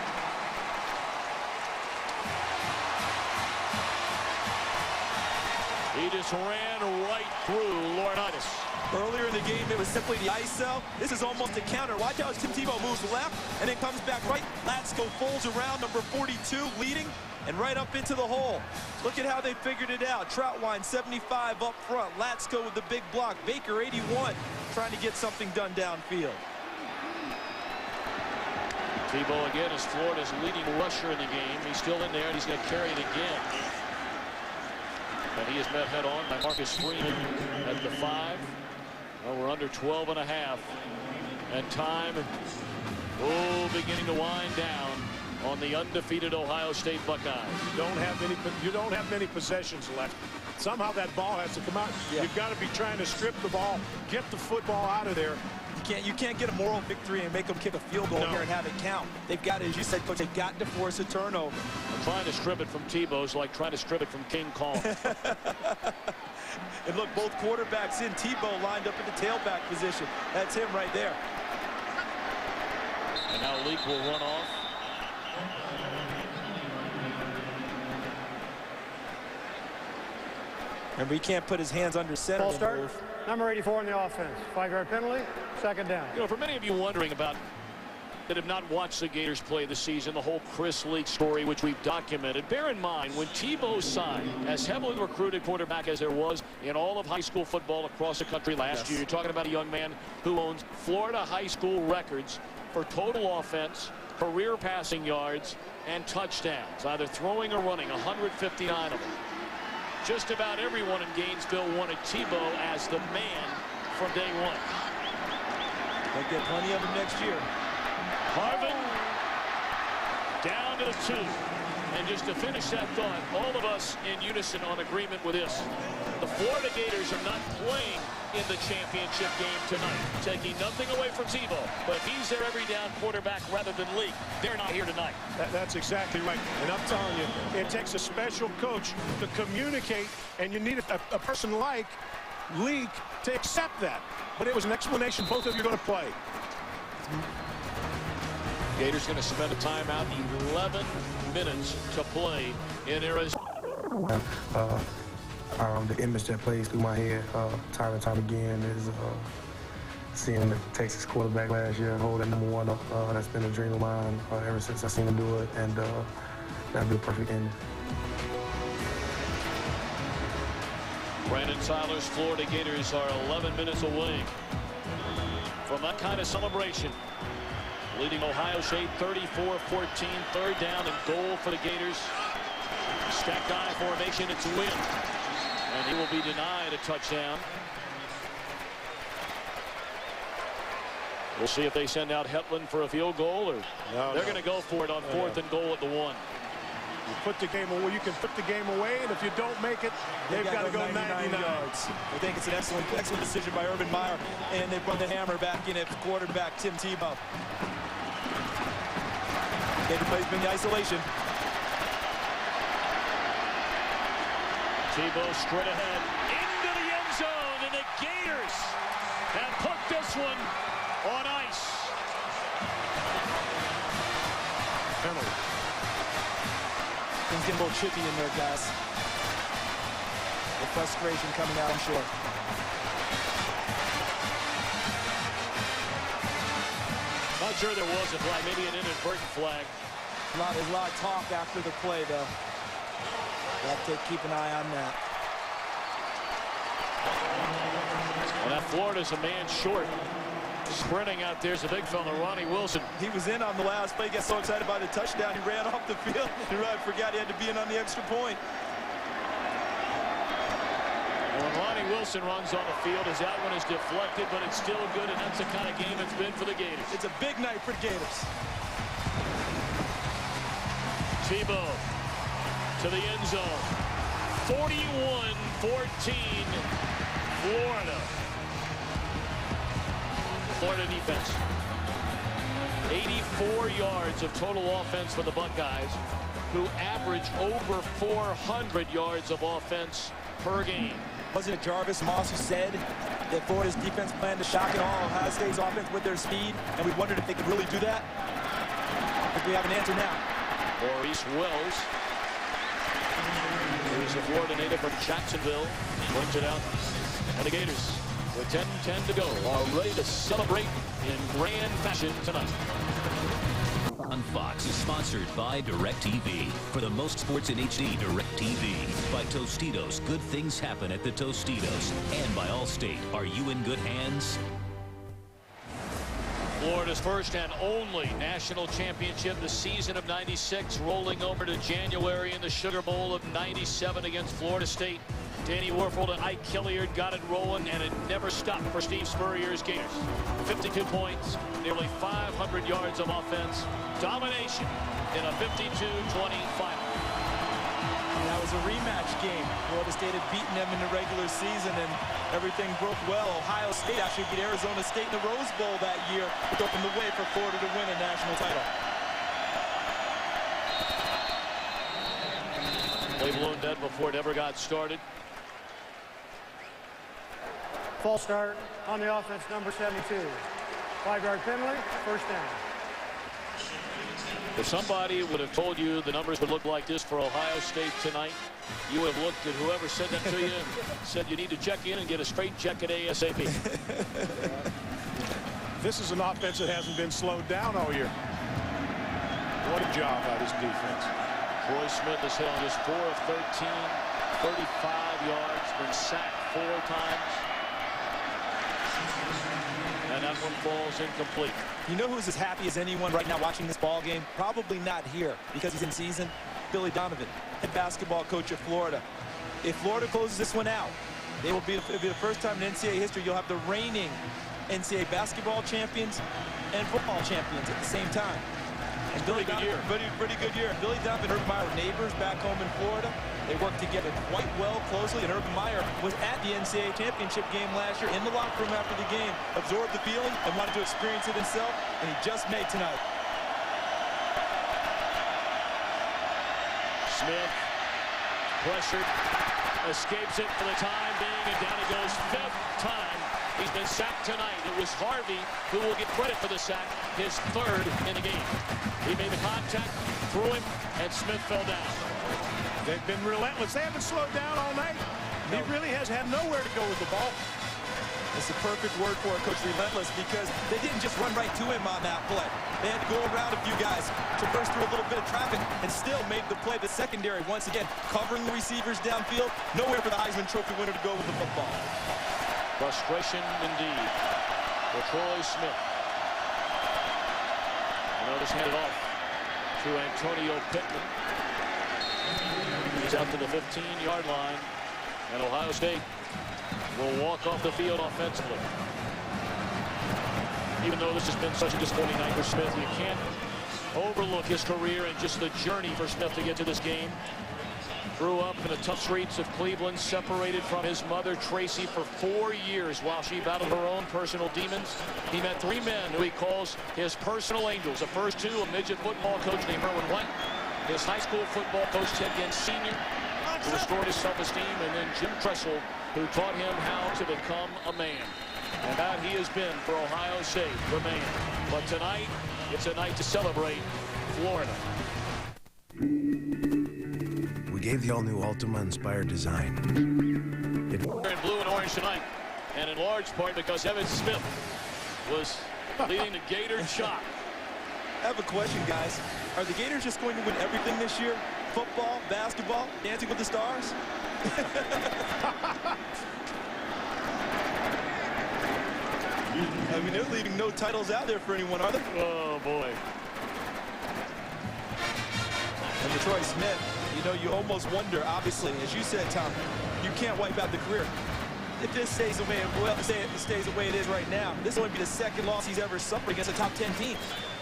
He just ran right through Laurinaitis. Earlier in the game, it was simply the ISO. This is almost a counter. Watch how Tim Tebow moves left and then comes back right. Latsko folds around, number 42, leading and right up into the hole. Look at how they figured it out. Troutwine, 75 up front. Latsko with the big block. Baker, 81, trying to get something done downfield. Tebow again is Florida's leading rusher in the game. He's still in there, and he's going to carry it again. And he is met head-on by Marcus Freeman at the 5. Well, we're under 12 and a half. And time, beginning to wind down on the undefeated Ohio State Buckeyes. You don't have many possessions left. Somehow that ball has to come out. Yeah. You've got to be trying to strip the ball, get the football out of there. You can't get a moral victory and make them kick a field goal here and have it count. They've got to, as you said, Coach, they've got to force a turnover. Trying to strip it from Tebow is like trying to strip it from King Kong. And look, both quarterbacks in. Tebow lined up in the tailback position. That's him right there. And now Leak will run off. And he can't put his hands under center. Ball start, number 84 in the offense. 5-yard penalty, second down. You know, for many of you wondering about that have not watched the Gators play this season, the whole Chris Leak story, which we've documented, bear in mind, when Tebow signed, as heavily recruited quarterback as there was in all of high school football across the country last year, you're talking about a young man who owns Florida high school records for total offense, career passing yards, and touchdowns, either throwing or running, 159 of them. Just about everyone in Gainesville wanted Tebow as the man from day one. They'll get plenty of them next year. Harvin down to the 2. And just to finish that thought, all of us in unison on agreement with this. The Florida Gators are not playing in the championship game tonight, taking nothing away from Tebow. But if he's their every down quarterback rather than Leak, they're not here tonight. That's exactly right. And I'm telling you, it takes a special coach to communicate, and you need a person like league to accept that. But it was an explanation both of you are going to play. Gators going to spend a timeout, 11 minutes to play in Arizona. The image that plays through my head time and time again is seeing the Texas quarterback last year hold that #1 up. That's been a dream of mine ever since I seen him do it, and that'd be a perfect ending. Brandon Tyler's Florida Gators are 11 minutes away from that kind of celebration. Leading Ohio State 34-14, third down and goal for the Gators. Stacked I formation, it's Wynn. And he will be denied a touchdown. We'll see if they send out Hetland for a field goal, or they're going to go for it on fourth and goal at the 1. You put the game away. You can put the game away, and if you don't make it, they've got to go 99 yards. I think it's an excellent decision by Urban Meyer, and they run the hammer back in at quarterback Tim Tebow. Everybody's been in isolation. Tebow straight ahead into the end zone, and the Gators have put this one on ice. Penalty. Things getting a little chippy in there, guys. The frustration coming out, I'm sure. Not sure there was a flag, maybe an inadvertent flag. There's a lot of talk after the play, though. You have to keep an eye on that. Well, now Florida's a man short. Sprinting out there's a big fella, Ronnie Wilson. He was in on the last play. He got so excited by the touchdown, he ran off the field. He really forgot he had to be in on the extra point. When Ronnie Wilson runs on the field, his out one is deflected, but it's still good, and that's the kind of game it's been for the Gators. It's a big night for the Gators. Tebow to the end zone. 41-14, Florida. Florida defense. 84 yards of total offense for the Buckeyes, who average over 400 yards of offense per game. Wasn't it Jarvis Moss who said that Florida's defense planned to shock and all Ohio State's offense with their speed, and we wondered if they could really do that? I think we have an answer now. Maurice Wells, who's a Florida native from Jacksonville, brings it out. And the Gators, with 10-10 to go, are ready to celebrate in grand fashion tonight. On Fox is sponsored by DirecTV. For the most sports in HD, DirecTV. By Tostitos, good things happen at the Tostitos. And by Allstate, are you in good hands? Florida's first and only national championship, the season of '96, rolling over to January in the Sugar Bowl of '97 against Florida State. Danny Warfield and Ike Hilliard got it rolling, and it never stopped for Steve Spurrier's Gators. 52 points, nearly 500 yards of offense, domination in a 52-20 final. And that was a rematch game. Florida State had beaten them in the regular season, and everything broke well. Ohio State actually beat Arizona State in the Rose Bowl that year, which opened the way for Florida to win a national title. Play balloon dead before it ever got started. False start on the offense, number 72. 5-yard penalty, first down. If somebody would have told you the numbers would look like this for Ohio State tonight, you would have looked at whoever said that to you and said you need to check in and get a straight check at ASAP. This is an offense that hasn't been slowed down all year. What a job by this defense. Troy Smith has hit on just 4 of 13, 35 yards, been sacked 4 times. And that one falls incomplete. You know who's as happy as anyone right now watching this ball game? Probably not here because he's in season. Billy Donovan, head basketball coach of Florida. If Florida closes this one out, it'll be the first time in NCAA history you'll have the reigning NCAA basketball champions and football champions at the same time. And Billy Donovan, pretty good year. Billy Donovan and Urban Meyer were neighbors back home in Florida. They worked together quite well, closely, and Urban Meyer was at the NCAA championship game last year in the locker room after the game, absorbed the feeling and wanted to experience it himself, and he just made tonight. Smith pressured, escapes it for the time being, and down he goes 5th time. He's been sacked tonight. It was Harvey who will get credit for the sack, his 3rd in the game. He made the contact, threw him, and Smith fell down. They've been relentless. They haven't slowed down all night. He really has had nowhere to go with the ball. It's the perfect word for it, Coach, relentless, because they didn't just run right to him on that play. They had to go around a few guys, traverse through a little bit of traffic, and still made the play. The secondary, once again, covering the receivers downfield. Nowhere for the Heisman Trophy winner to go with the football. Frustration indeed for Troy Smith. Notice handed off to Antonio Pittman. He's out to the 15-yard line, and Ohio State will walk off the field offensively. Even though this has been such a disappointing night for Smith, you can't overlook his career and just the journey for Smith to get to this game. Grew up in the tough streets of Cleveland, separated from his mother, Tracy, for 4 years while she battled her own personal demons. He met 3 men who he calls his personal angels. The first 2, a midget football coach named Merwin White, his high school football coach, Ted Ginn Sr., who restored his self-esteem, and then Jim Tressel, who taught him how to become a man. And that he has been for Ohio State, the man. But tonight, it's a night to celebrate Florida. We gave the all-new Ultima-inspired design. In blue and orange tonight, and in large part because Evan Smith was leading the Gators shot. I have a question, guys. Are the Gators just going to win everything this year? Football, basketball, Dancing with the Stars? I mean, they're leaving no titles out there for anyone, are they? Oh, boy. And for Troy Smith, you know, you almost wonder, obviously, as you said, Tom, you can't wipe out the career. If this stays the way it is right now, this will only be the 2nd loss he's ever suffered against a top 10 team.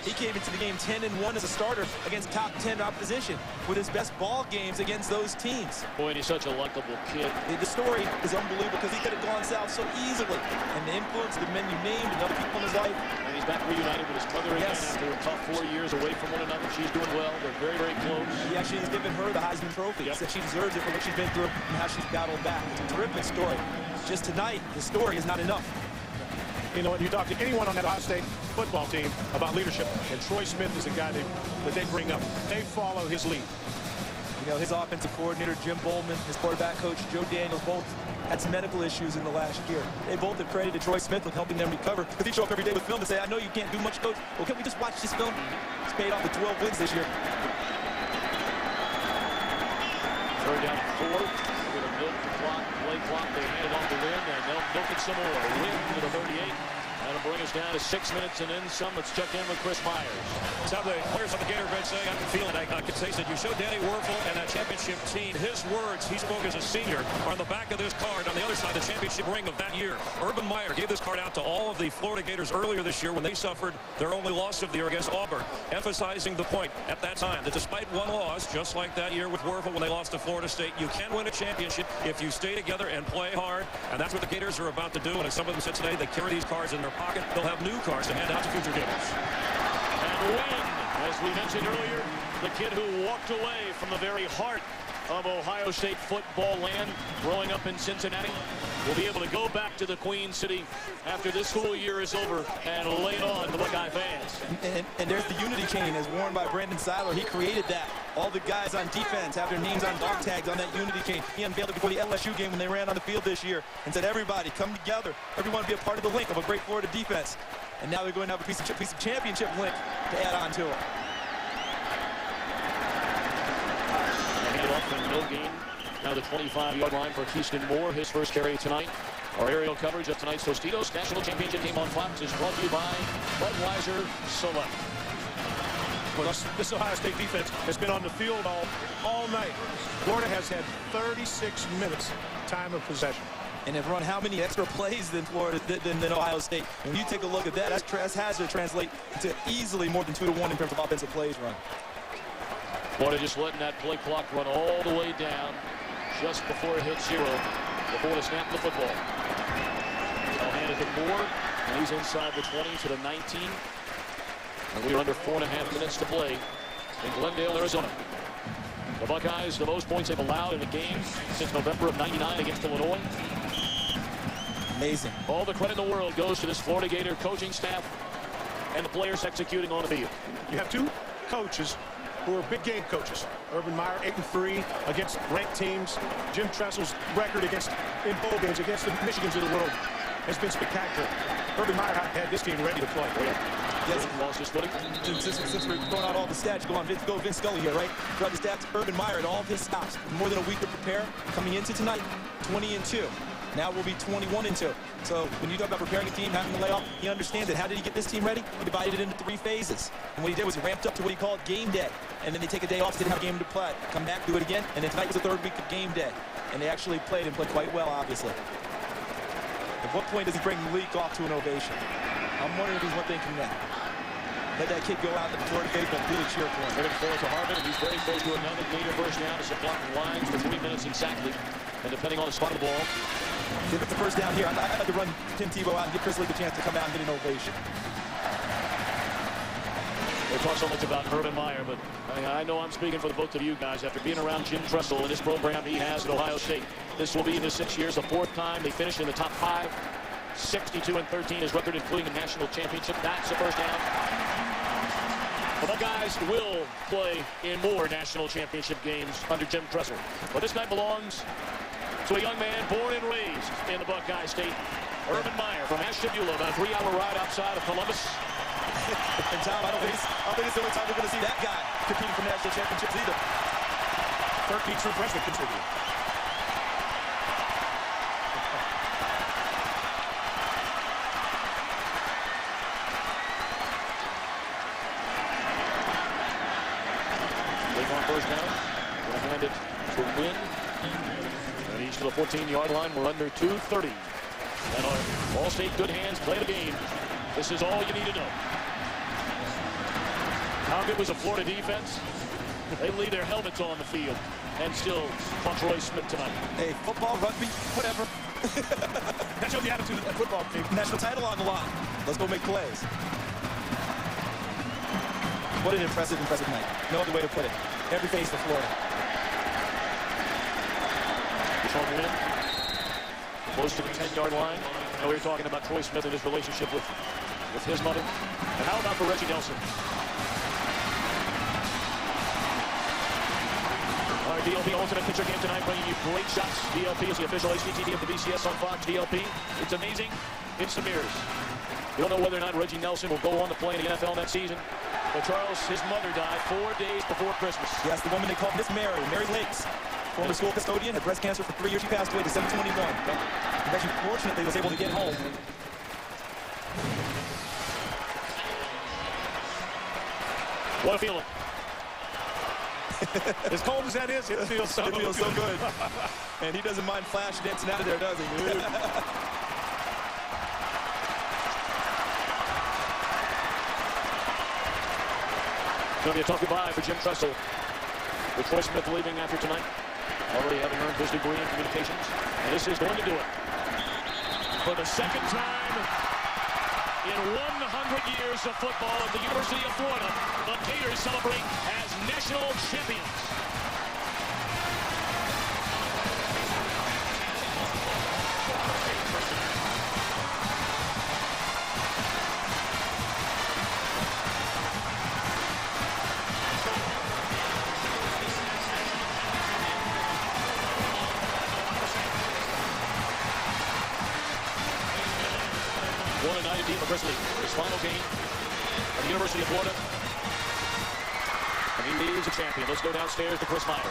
He came into the game 10-1 as a starter against top 10 opposition with his best ball games against those teams. Boy, and he's such a likable kid. The story is unbelievable because he could have gone south so easily. And the influence of the men you named and other people in his life. And he's back reunited with his mother again after a tough 4 years away from one another. She's doing well. They're very, very close. He actually has given her the Heisman Trophy. He said she deserves it for what she's been through and how she's battled back. It's a terrific story. Just tonight, the story is not enough. You know, you talk to anyone on that Ohio State football team about leadership, and Troy Smith is a guy that they bring up. They follow his lead. You know, his offensive coordinator, Jim Bowman, his quarterback coach, Joe Daniels, both had some medical issues in the last year. They both have credited Troy Smith with helping them recover. Because he show up every day with film to say, I know you can't do much, coach. Well, can we just watch this film? He's paid off with 12 wins this year. 3rd down and 4. With a milk the clock, play clock. They hand it off to Wynn, and they'll milk it some more. Wynn to the 38. That'll bring us down to 6 minutes and then some. Let's check in with Chris Myers. Some of the players on the Gator bench saying, I can feel it. I can say that you showed Danny Werfel and that championship team. His words, he spoke as a senior, are on the back of this card on the other side, the championship ring of that year. Urban Meyer gave this card out to all of the Florida Gators earlier this year when they suffered their only loss of the year against Auburn, emphasizing the point at that time that despite one loss, just like that year with Werfel when they lost to Florida State, you can win a championship if you stay together and play hard. And that's what the Gators are about to do. And as some of them said today, they carry these cards in their pocket. They'll have new cards to hand out to future Gators. And Wynn, as we mentioned earlier, the kid who walked away from the very heart of Ohio State football land, growing up in Cincinnati, will be able to go back to the Queen City after this school year is over and lay it on to Buckeye fans. And there's the unity chain as worn by Brandon Seiler. He created that. All the guys on defense have their names on dog tags on that unity chain. He unveiled it before the LSU game when they ran on the field this year and said, everybody come together. Everyone be a part of the link of a great Florida defense. And now they're going to have a piece of championship link to add on to it. Hand off and no gain. Now the 25-yard line for Keyston Moore, his first carry tonight. Our aerial coverage of tonight's Tostitos National Championship Game on Fox is brought to you by Budweiser Select. Well, this Ohio State defense has been on the field all night. Florida has had 36 minutes time of possession. And have run how many extra plays than Florida than Ohio State. And when you take a look at that, that has to translate to easily more than 2-to-1 in terms of offensive plays run. Florida just letting that play clock run all the way down just before it hits 0, before the snap of the football. Now handed to Moore, and he's inside the 20 to the 19. And we're under 4.5 minutes to play in Glendale, Arizona. The Buckeyes, the most points they've allowed in a game since November of '99 against Illinois. Amazing. All the credit in the world goes to this Florida Gator coaching staff and the players executing on the field. You have two coaches who are big game coaches. Urban Meyer, 8-3 against ranked teams. Jim Tressel's record in bowl games against the Michigans of the world has been spectacular. Urban Meyer had this team ready to play. Yes, lost his footing. Since we're going out all the stats, go Vince Scully here, right? Throughout the stats, Urban Meyer at all of his stops, more than a week to prepare. Coming into tonight, 20-2. Now we'll be 21-2. So when you talk about preparing a team, having the layoff, he understands it. How did he get this team ready? He divided it into 3 phases. And what he did was he ramped up to what he called game day. And then they take a day off, so they didn't have a game to play. Come back, do it again. And then tonight was the 3rd week of game day. And they actually played quite well, obviously. At what point does he bring the league off to an ovation? I'm wondering if he's one thing from that. Let that kid go out to the Florida Gator and really cheer for him. Looking forward to Harvard, and he's very close to another Gator first down as a blocking lines for 3 minutes exactly. And depending on the spot of the ball. Give it the first down here. I'd like to run Tim Tebow out and give Chris Leak a chance to come out and get an ovation. We talk so much about Urban Meyer, but I know I'm speaking for the both of you guys. After being around Jim Tressel and this program he has at Ohio State, this will be in his 6 years, the 4th time they finished in the top 5. 62-13 his record, including the national championship. That's the first down. The Buckeyes will play in more national championship games under Jim Tressel. But this night belongs to a young man born and raised in the Buckeye State. Urban Meyer from Ashtabula, about a 3-hour ride outside of Columbus. And Tom, I don't think it's the only time we're going to see that guy competing for national championships either. 13 true freshmen contributing. First down. Going to hand it to Wynn. And he's to the 14-yard line. We're under 2:30. And All State good hands play the game. This is all you need to know. How good was the Florida defense? They leave their helmets on the field and still punch Roy Smith tonight. Hey, football, rugby, whatever. That showed the attitude of the football team. National title on the line. Let's go make plays. What an impressive night. No other way to put it. Every face for Florida. Close to the 10-yard line. I know we were talking about Troy Smith and his relationship with his mother. And how about for Reggie Nelson? Our DLP Ultimate Picture Game tonight, bringing you great shots. DLP is the official HDTV of the BCS on Fox. DLP, it's amazing. It's the mirrors. You don't know whether or not Reggie Nelson will go on to play in the NFL next season. But Charles, his mother died 4 days before Christmas. Yes, the woman they called Miss Mary Lakes. Former school custodian, had breast cancer for 3 years. She passed away December 21. But she fortunately was able to get home. What a feeling. As cold as that is, it feels so good. It feels so good. And he doesn't mind flash dancing out of there, does he? Going to be a tough goodbye for Jim Tressel. With Troy Smith leaving after tonight, already having earned his degree in communications. And this is going to do it. For the 2nd time in 100 years of football at the University of Florida, the Gators celebrate as national champions. One night at Dean Grizzly, his final game at the University of Florida. And he leaves a champion. Let's go downstairs to Chris Myers.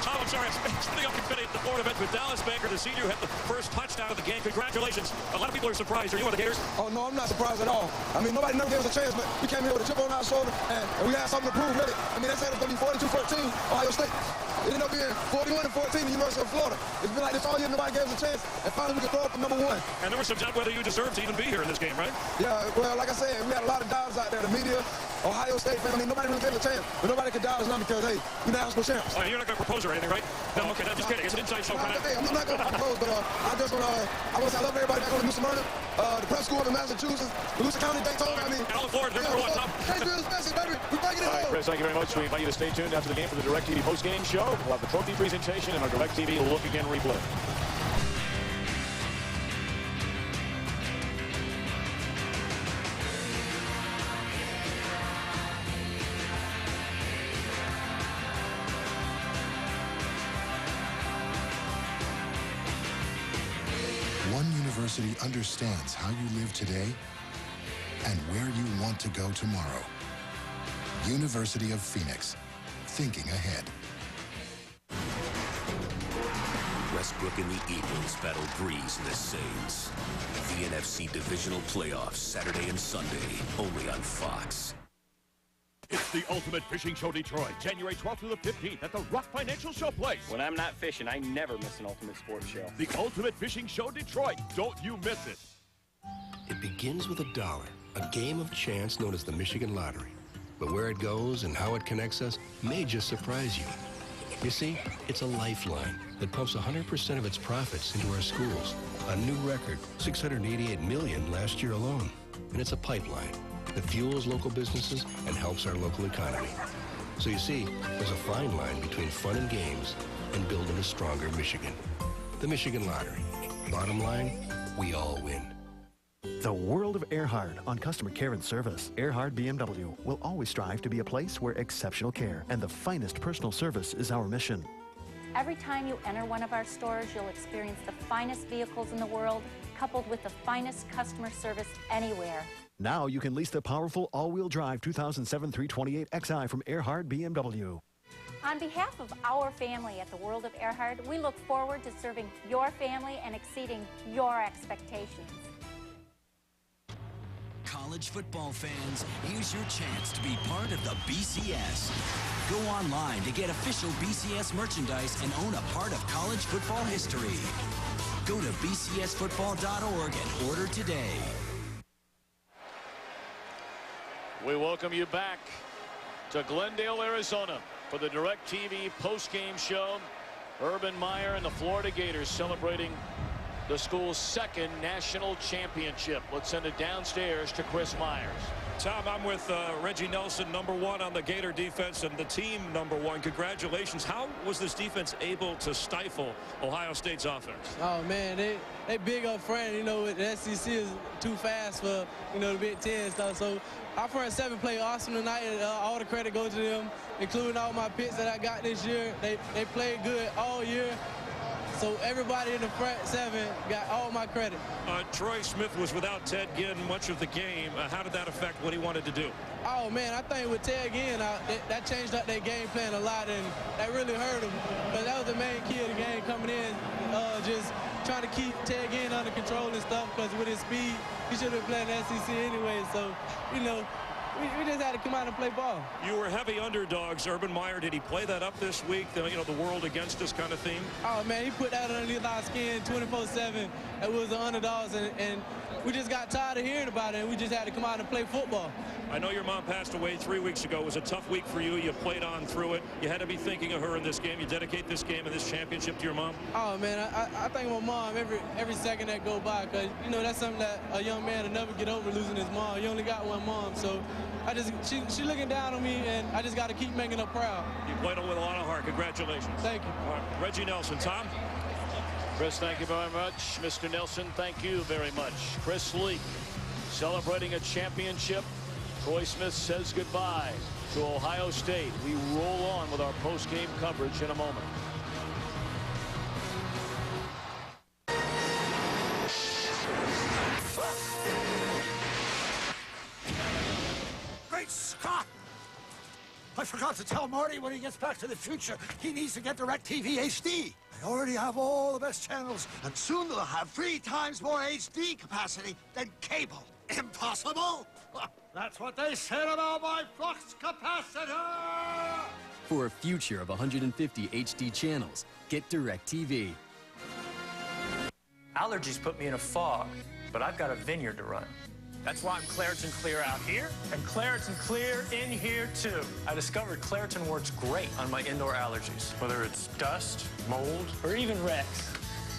Tom, I'm sorry, something up confetti at the Florida bench with Dallas Baker, the senior, had the first touchdown of the game. Congratulations. A lot of people are surprised. Are you on the Gators? Oh, no, I'm not surprised at all. I mean, nobody never gave us a chance, but we came here with a chip on our shoulder, and we had something to prove, really. I mean, they said it was going to be 42-14, Ohio State. It ended up being 41-14, the University of Florida. It's been like this all year, nobody gave us a chance, and finally we could throw up for #1. And there was some doubt whether you deserved to even be here in this game, right? Yeah, well, like I said, we had a lot of doubts out there. The media, Ohio State, I mean, nobody really gave us a chance. But nobody could doubt us now because, hey, we're national champs. You're not going to propose or anything, right? No, okay, I'm just kidding. It's an inside show. I'm not going to propose, but I just want I want to say I love everybody back on the New Smyrna, the prep school in Massachusetts, Volusia County, Daytona. I mean, Alan Ford, number one. Caseyville's message, baby. We're breaking it home. Chris, thank you very much. We invite you to stay tuned after the game for the DirecTV post-game show. We'll have the trophy presentation and our DirecTV Look Again replay. One university understands how you live today and where you want to go tomorrow. University of Phoenix, thinking ahead. Westbrook and the Eagles battle Breeze and the Saints. The NFC Divisional Playoffs, Saturday and Sunday, only on Fox. It's the Ultimate Fishing Show Detroit, January 12th through the 15th at the Rock Financial Showplace. When I'm not fishing, I never miss an Ultimate Sports Show. The Ultimate Fishing Show Detroit. Don't you miss it. It begins with $1, a game of chance known as the Michigan Lottery. But where it goes and how it connects us may just surprise you. You see, it's a lifeline that pumps 100% of its profits into our schools. A new record, $688 million last year alone. And it's a pipeline that fuels local businesses and helps our local economy. So you see, there's a fine line between fun and games and building a stronger Michigan. The Michigan Lottery. Bottom line, we all win. The world of Earhart on customer care and service. Earhart BMW will always strive to be a place where exceptional care and the finest personal service is our mission. Every time you enter one of our stores, you'll experience the finest vehicles in the world, coupled with the finest customer service anywhere. Now you can lease the powerful all-wheel drive 2007 328 Xi from Earhart BMW. On behalf of our family at the World of Earhart, we look forward to serving your family and exceeding your expectations. College football fans, here's your chance to be part of the BCS. Go online to get official BCS merchandise and own a part of college football history. Go to bcsfootball.org and order today. We welcome you back to Glendale, Arizona for the DirecTV postgame show. Urban Meyer and the Florida Gators celebrating the school's second national championship. Let's send it downstairs to Chris Myers. Tom, I'm with Reggie Nelson, #1 on the Gator defense, and the team #1. Congratulations. How was this defense able to stifle Ohio State's offense? Oh, man, they big up front. You know, the SEC is too fast for, you know, the Big Ten and stuff. So our front seven played awesome tonight, and all the credit goes to them, including all my picks that I got this year. They played good all year. So everybody in the front seven got all my credit. Troy Smith was without Ted Ginn much of the game. How did that affect what he wanted to do? Oh, man, I think with Ted Ginn, that changed up their game plan a lot, and that really hurt them. But that was the main key of the game coming in, just trying to keep Ted Ginn under control and stuff, because with his speed, he should have been playing the SEC anyway. So, you know, we just had to come out and play ball. You were heavy underdogs. Urban Meyer, did he play that up this week? The world against us kind of theme? Oh, man, he put that underneath our skin 24/7. It was the underdogs, and we just got tired of hearing about it, and we just had to come out and play football. I know your mom passed away 3 weeks ago. It was a tough week for you. You played on through it. You had to be thinking of her in this game. You dedicate this game and this championship to your mom? Oh, man, I thank my mom every second that go by, because, you know, that's something that a young man will never get over, losing his mom. You only got one mom, so she looking down on me, and I just got to keep making her proud. You played on with a lot of heart. Congratulations. Thank you. All right, Reggie Nelson. Tom? Chris, thank you very much. Mr. Nelson, thank you very much. Chris Leak celebrating a championship. Troy Smith says goodbye to Ohio State. We roll on with our post-game coverage in a moment. Great Scott! I forgot to tell Marty when he gets back to the future, he needs to get DirecTV HD. I already have all the best channels, and soon they'll have 3 times more HD capacity than cable. Impossible? That's what they said about my flux capacitor! For a future of 150 HD channels, get DirecTV. Allergies put me in a fog, but I've got a vineyard to run. That's why I'm Claritin Clear out here, and Claritin Clear in here too. I discovered Claritin works great on my indoor allergies, whether it's dust, mold, or even Rex.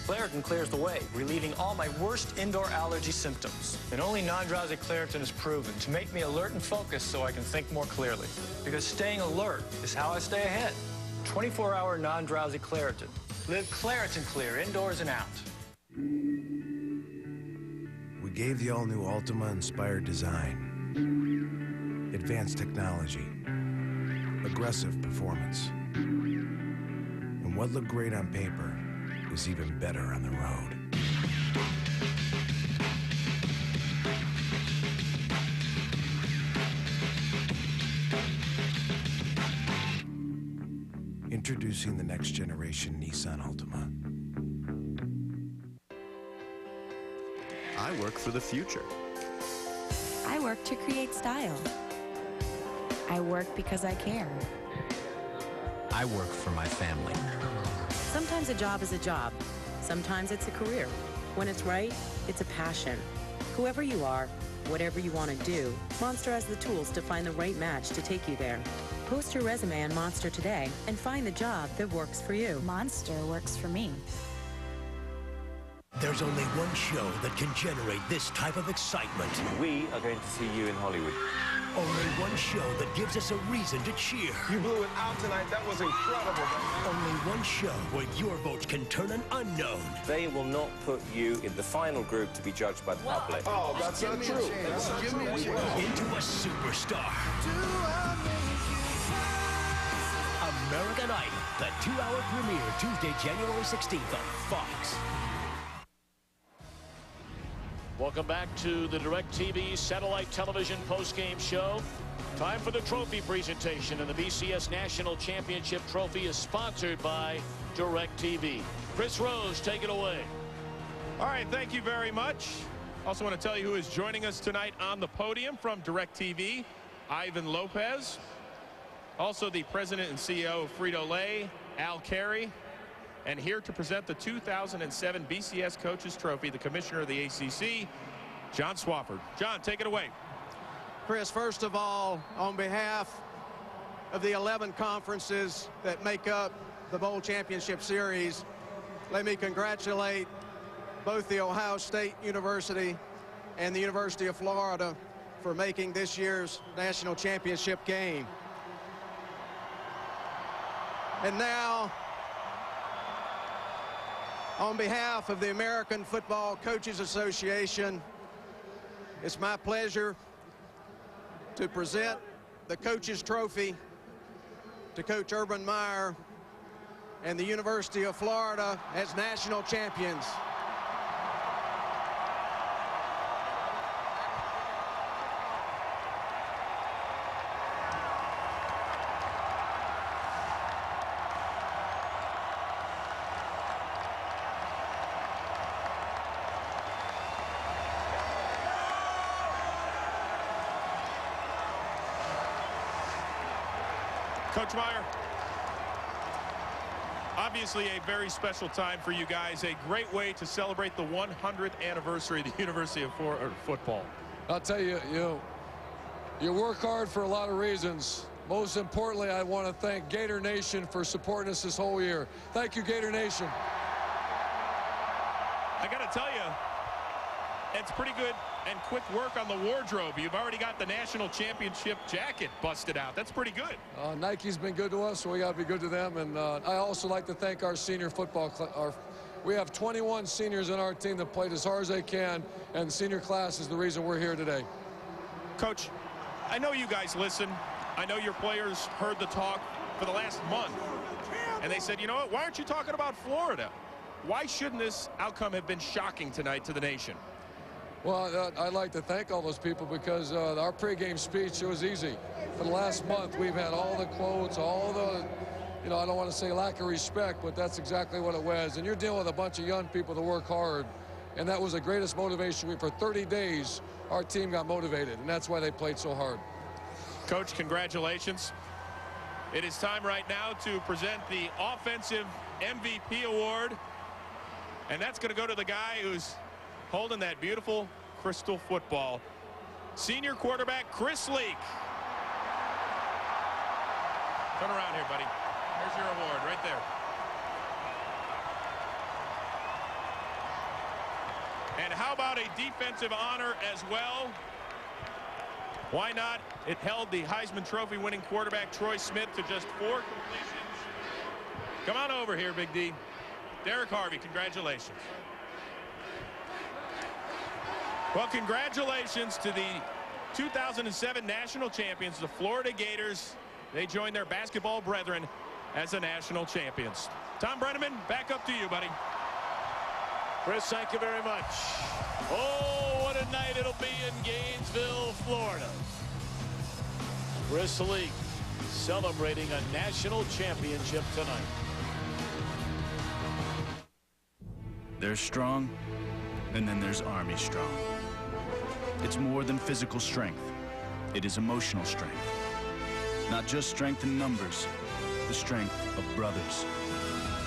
Claritin clears the way, relieving all my worst indoor allergy symptoms. And only non-drowsy Claritin is proven to make me alert and focused so I can think more clearly. Because staying alert is how I stay ahead. 24-hour non-drowsy Claritin. Live Claritin Clear, indoors and out. We gave the all-new Altima inspired design, advanced technology, aggressive performance. And what looked great on paper is even better on the road. Introducing the next generation Nissan Altima. I work for the future. I work to create style. I work because I care. I work for my family. Sometimes a job is a job. Sometimes it's a career. When it's right, it's a passion. Whoever you are, whatever you want to do, Monster has the tools to find the right match to take you there. Post your resume on Monster today and find the job that works for you. Monster works for me. There's only one show that can generate this type of excitement. We are going to see you in Hollywood. Only one show that gives us a reason to cheer. You blew it out tonight. That was incredible. Only one show where your votes can turn an unknown. They will not put you in the final group to be judged by the public. Oh, that's not true. Into a superstar. American Idol, the 2-hour premiere Tuesday, January 16th on Fox. Welcome back to the DirecTV satellite television postgame show. Time for the trophy presentation, and the BCS National Championship trophy is sponsored by DirecTV. Chris Rose, take it away. All right, thank you very much. Also want to tell you who is joining us tonight on the podium from DirecTV, Ivan Lopez. Also the president and CEO of Frito-Lay, Al Carey. And here to present the 2007 BCS Coaches Trophy, the commissioner of the ACC, John Swafford. John, take it away. Chris, first of all, on behalf of the 11 conferences that make up the Bowl Championship Series, let me congratulate both the Ohio State University and the University of Florida for making this year's National Championship game. And now, on behalf of the American Football Coaches Association, it's my pleasure to present the Coaches Trophy to Coach Urban Meyer and the University of Florida as national champions. Coach Meyer, obviously a very special time for you guys, a great way to celebrate the 100th anniversary of the University of Florida football. I'll tell you, you work hard for a lot of reasons. Most importantly, I want to thank Gator Nation for supporting us this whole year. Thank you, Gator Nation. I got to tell you, it's pretty good and quick work on the wardrobe. You've already got the national championship jacket busted out. That's pretty good. Nike's been good to us, so we got to be good to them. And I also like to thank our senior football class. We have 21 seniors in our team that played as hard as they can, and the senior class is the reason we're here today. Coach, I know you guys listen. I know your players heard the talk for the last month, and they said, you know what, why aren't you talking about Florida? Why shouldn't this outcome have been shocking tonight to the nation? Well, I'd like to thank all those people because our pregame speech, it was easy. For the last month, we've had all the quotes, all the, I don't want to say lack of respect, but that's exactly what it was. And you're dealing with a bunch of young people that work hard, and that was the greatest motivation. For 30 days, our team got motivated, and that's why they played so hard. Coach, congratulations. It is time right now to present the Offensive MVP Award, and that's going to go to the guy who's holding that beautiful crystal football. Senior quarterback Chris Leak. Turn around here, buddy. Here's your award right there. And how about a defensive honor as well? Why not? It held the Heisman Trophy winning quarterback Troy Smith to just 4 completions. Come on over here, Big D. Derek Harvey, congratulations. Well, congratulations to the 2007 national champions, the Florida Gators. They joined their basketball brethren as the national champions. Tom Brenneman, back up to you, buddy. Chris, thank you very much. Oh, what a night it'll be in Gainesville, Florida. Chris Leak celebrating a national championship tonight. There's strong, and then there's Army strong. It's more than physical strength. It is emotional strength. Not just strength in numbers, the strength of brothers.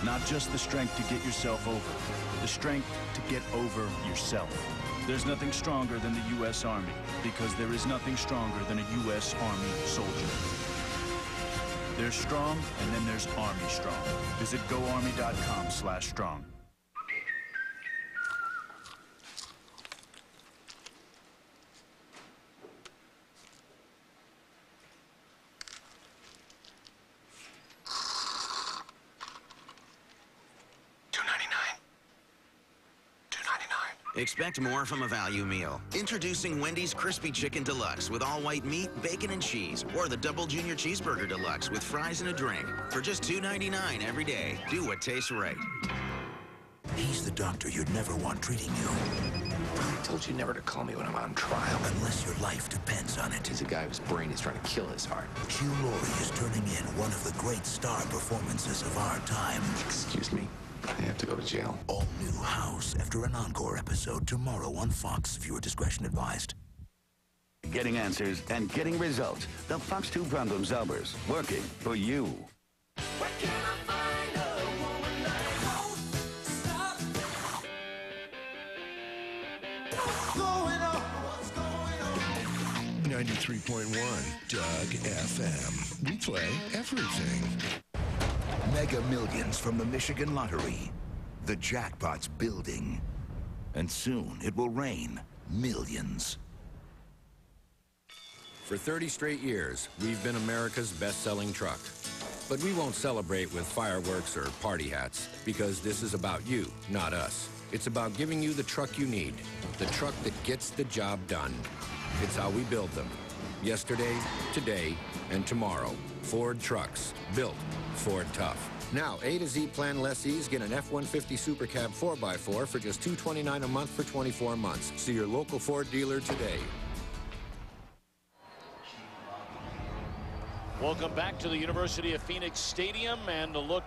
Not just the strength to get yourself over, the strength to get over yourself. There's nothing stronger than the U.S. Army, because there is nothing stronger than a U.S. Army soldier. There's strong, and then there's Army strong. Visit GoArmy.com/strong. Expect more from a value meal. Introducing Wendy's Crispy Chicken Deluxe with all white meat, bacon, and cheese. Or the Double Junior Cheeseburger Deluxe with fries and a drink. For just $2.99 every day. Do what tastes right. He's the doctor you'd never want treating you. I told you never to call me when I'm on trial. Unless your life depends on it. He's a guy whose brain is trying to kill his heart. Hugh Laurie is turning in one of the great star performances of our time. Excuse me? I have to go to jail. All new House after an encore episode tomorrow on Fox. Viewer discretion advised. Getting answers and getting results. The Fox 2 problem solvers working for you. 93.1 Doug FM. We play everything. Mega Millions from the Michigan Lottery. The jackpot's building. And soon it will rain millions. For 30 straight years, we've been America's best-selling truck. But we won't celebrate with fireworks or party hats, because this is about you, not us. It's about giving you the truck you need, the truck that gets the job done. It's how we build them. Yesterday, today, and tomorrow. Ford trucks, built Ford tough. Now, A to Z plan lessees get an F-150 Super Cab 4x4 for just $229 a month for 24 months. See your local Ford dealer today. Welcome back to the University of Phoenix Stadium and a look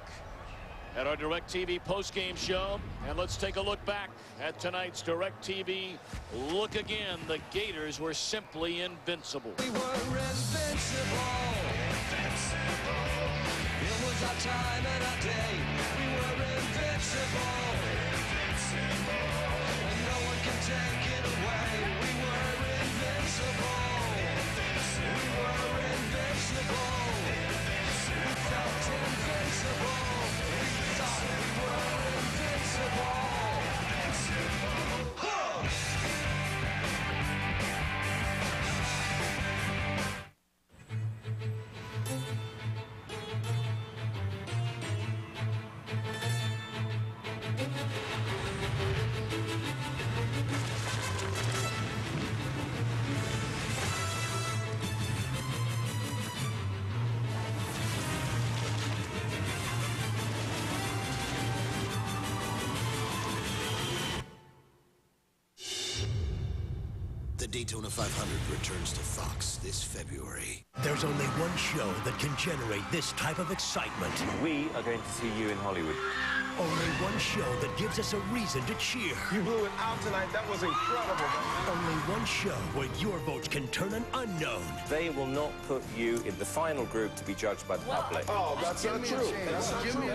at our DirecTV postgame show. And let's take a look back at tonight's DirecTV Look Again. The Gators were simply invincible. We were invincible. It was our time and our day. We were invincible. And no one can take it away. We were invincible. We were invincible. We felt invincible. We thought we were invincible. The Daytona 500 returns to Fox this February. There's only one show that can generate this type of excitement. We are going to see you in Hollywood. Only one show that gives us a reason to cheer. You blew it out tonight. That was incredible. Only one show where your votes can turn an unknown. They will not put you in the final group to be judged by the public. Oh, that's not true. That's not true.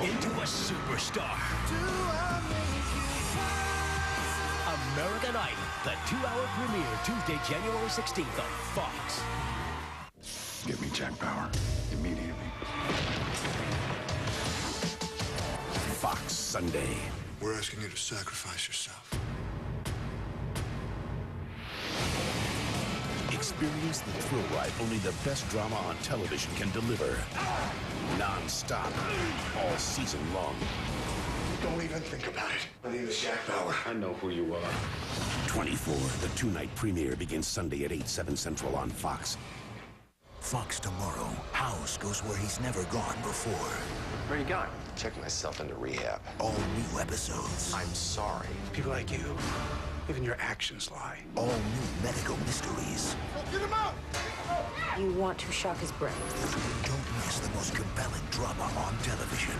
Into a superstar. American Idol, the 2-hour premiere Tuesday, January 16th on Fox. Give me Jack Bauer immediately. Fox Sunday. We're asking you to sacrifice yourself. Experience the thrill ride only the best drama on television can deliver. Non-stop, all season long. Don't even think about it. My name is Jack Bauer. I know who you are. 24, the two-night premiere begins Sunday at 8, 7 Central on Fox. Fox tomorrow. House goes where he's never gone before. Where are you going? Check myself into rehab. All new episodes. I'm sorry. People like you, even your actions lie. All new medical mysteries. Get him out! You want to shock his brain. Don't miss the most compelling drama on television.